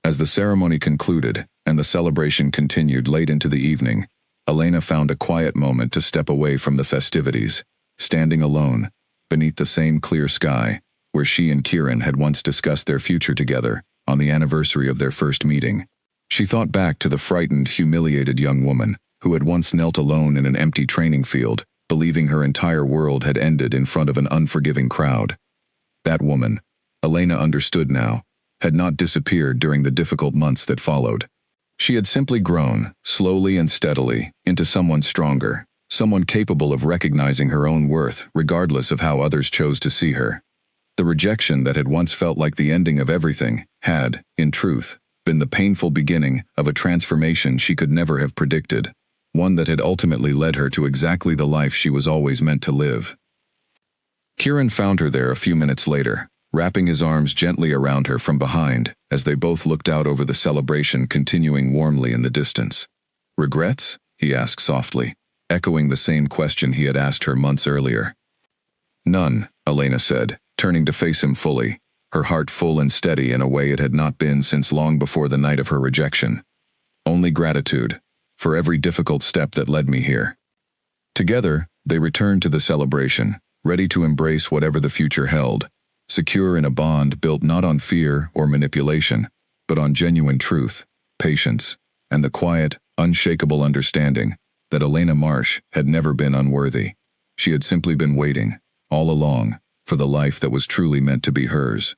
As the ceremony concluded and the celebration continued late into the evening, Elena found a quiet moment to step away from the festivities, standing alone, beneath the same clear sky, where she and Kieran had once discussed their future together on the anniversary of their first meeting. She thought back to the frightened, humiliated young woman who had once knelt alone in an empty training field, believing her entire world had ended in front of an unforgiving crowd. That woman, Elena understood now, had not disappeared during the difficult months that followed. She had simply grown, slowly and steadily, into someone stronger, someone capable of recognizing her own worth regardless of how others chose to see her. The rejection that had once felt like the ending of everything had, in truth, been the painful beginning of a transformation she could never have predicted, one that had ultimately led her to exactly the life she was always meant to live. Kieran found her there a few minutes later, wrapping his arms gently around her from behind as they both looked out over the celebration continuing warmly in the distance. "Regrets?" he asked softly, echoing the same question he had asked her months earlier. "None," Elena said, turning to face him fully, her heart full and steady in a way it had not been since long before the night of her rejection. "Only gratitude, for every difficult step that led me here." Together, they returned to the celebration, ready to embrace whatever the future held, secure in a bond built not on fear or manipulation, but on genuine truth, patience, and the quiet, unshakable understanding that Elena Marsh had never been unworthy. She had simply been waiting, all along, for the life that was truly meant to be hers.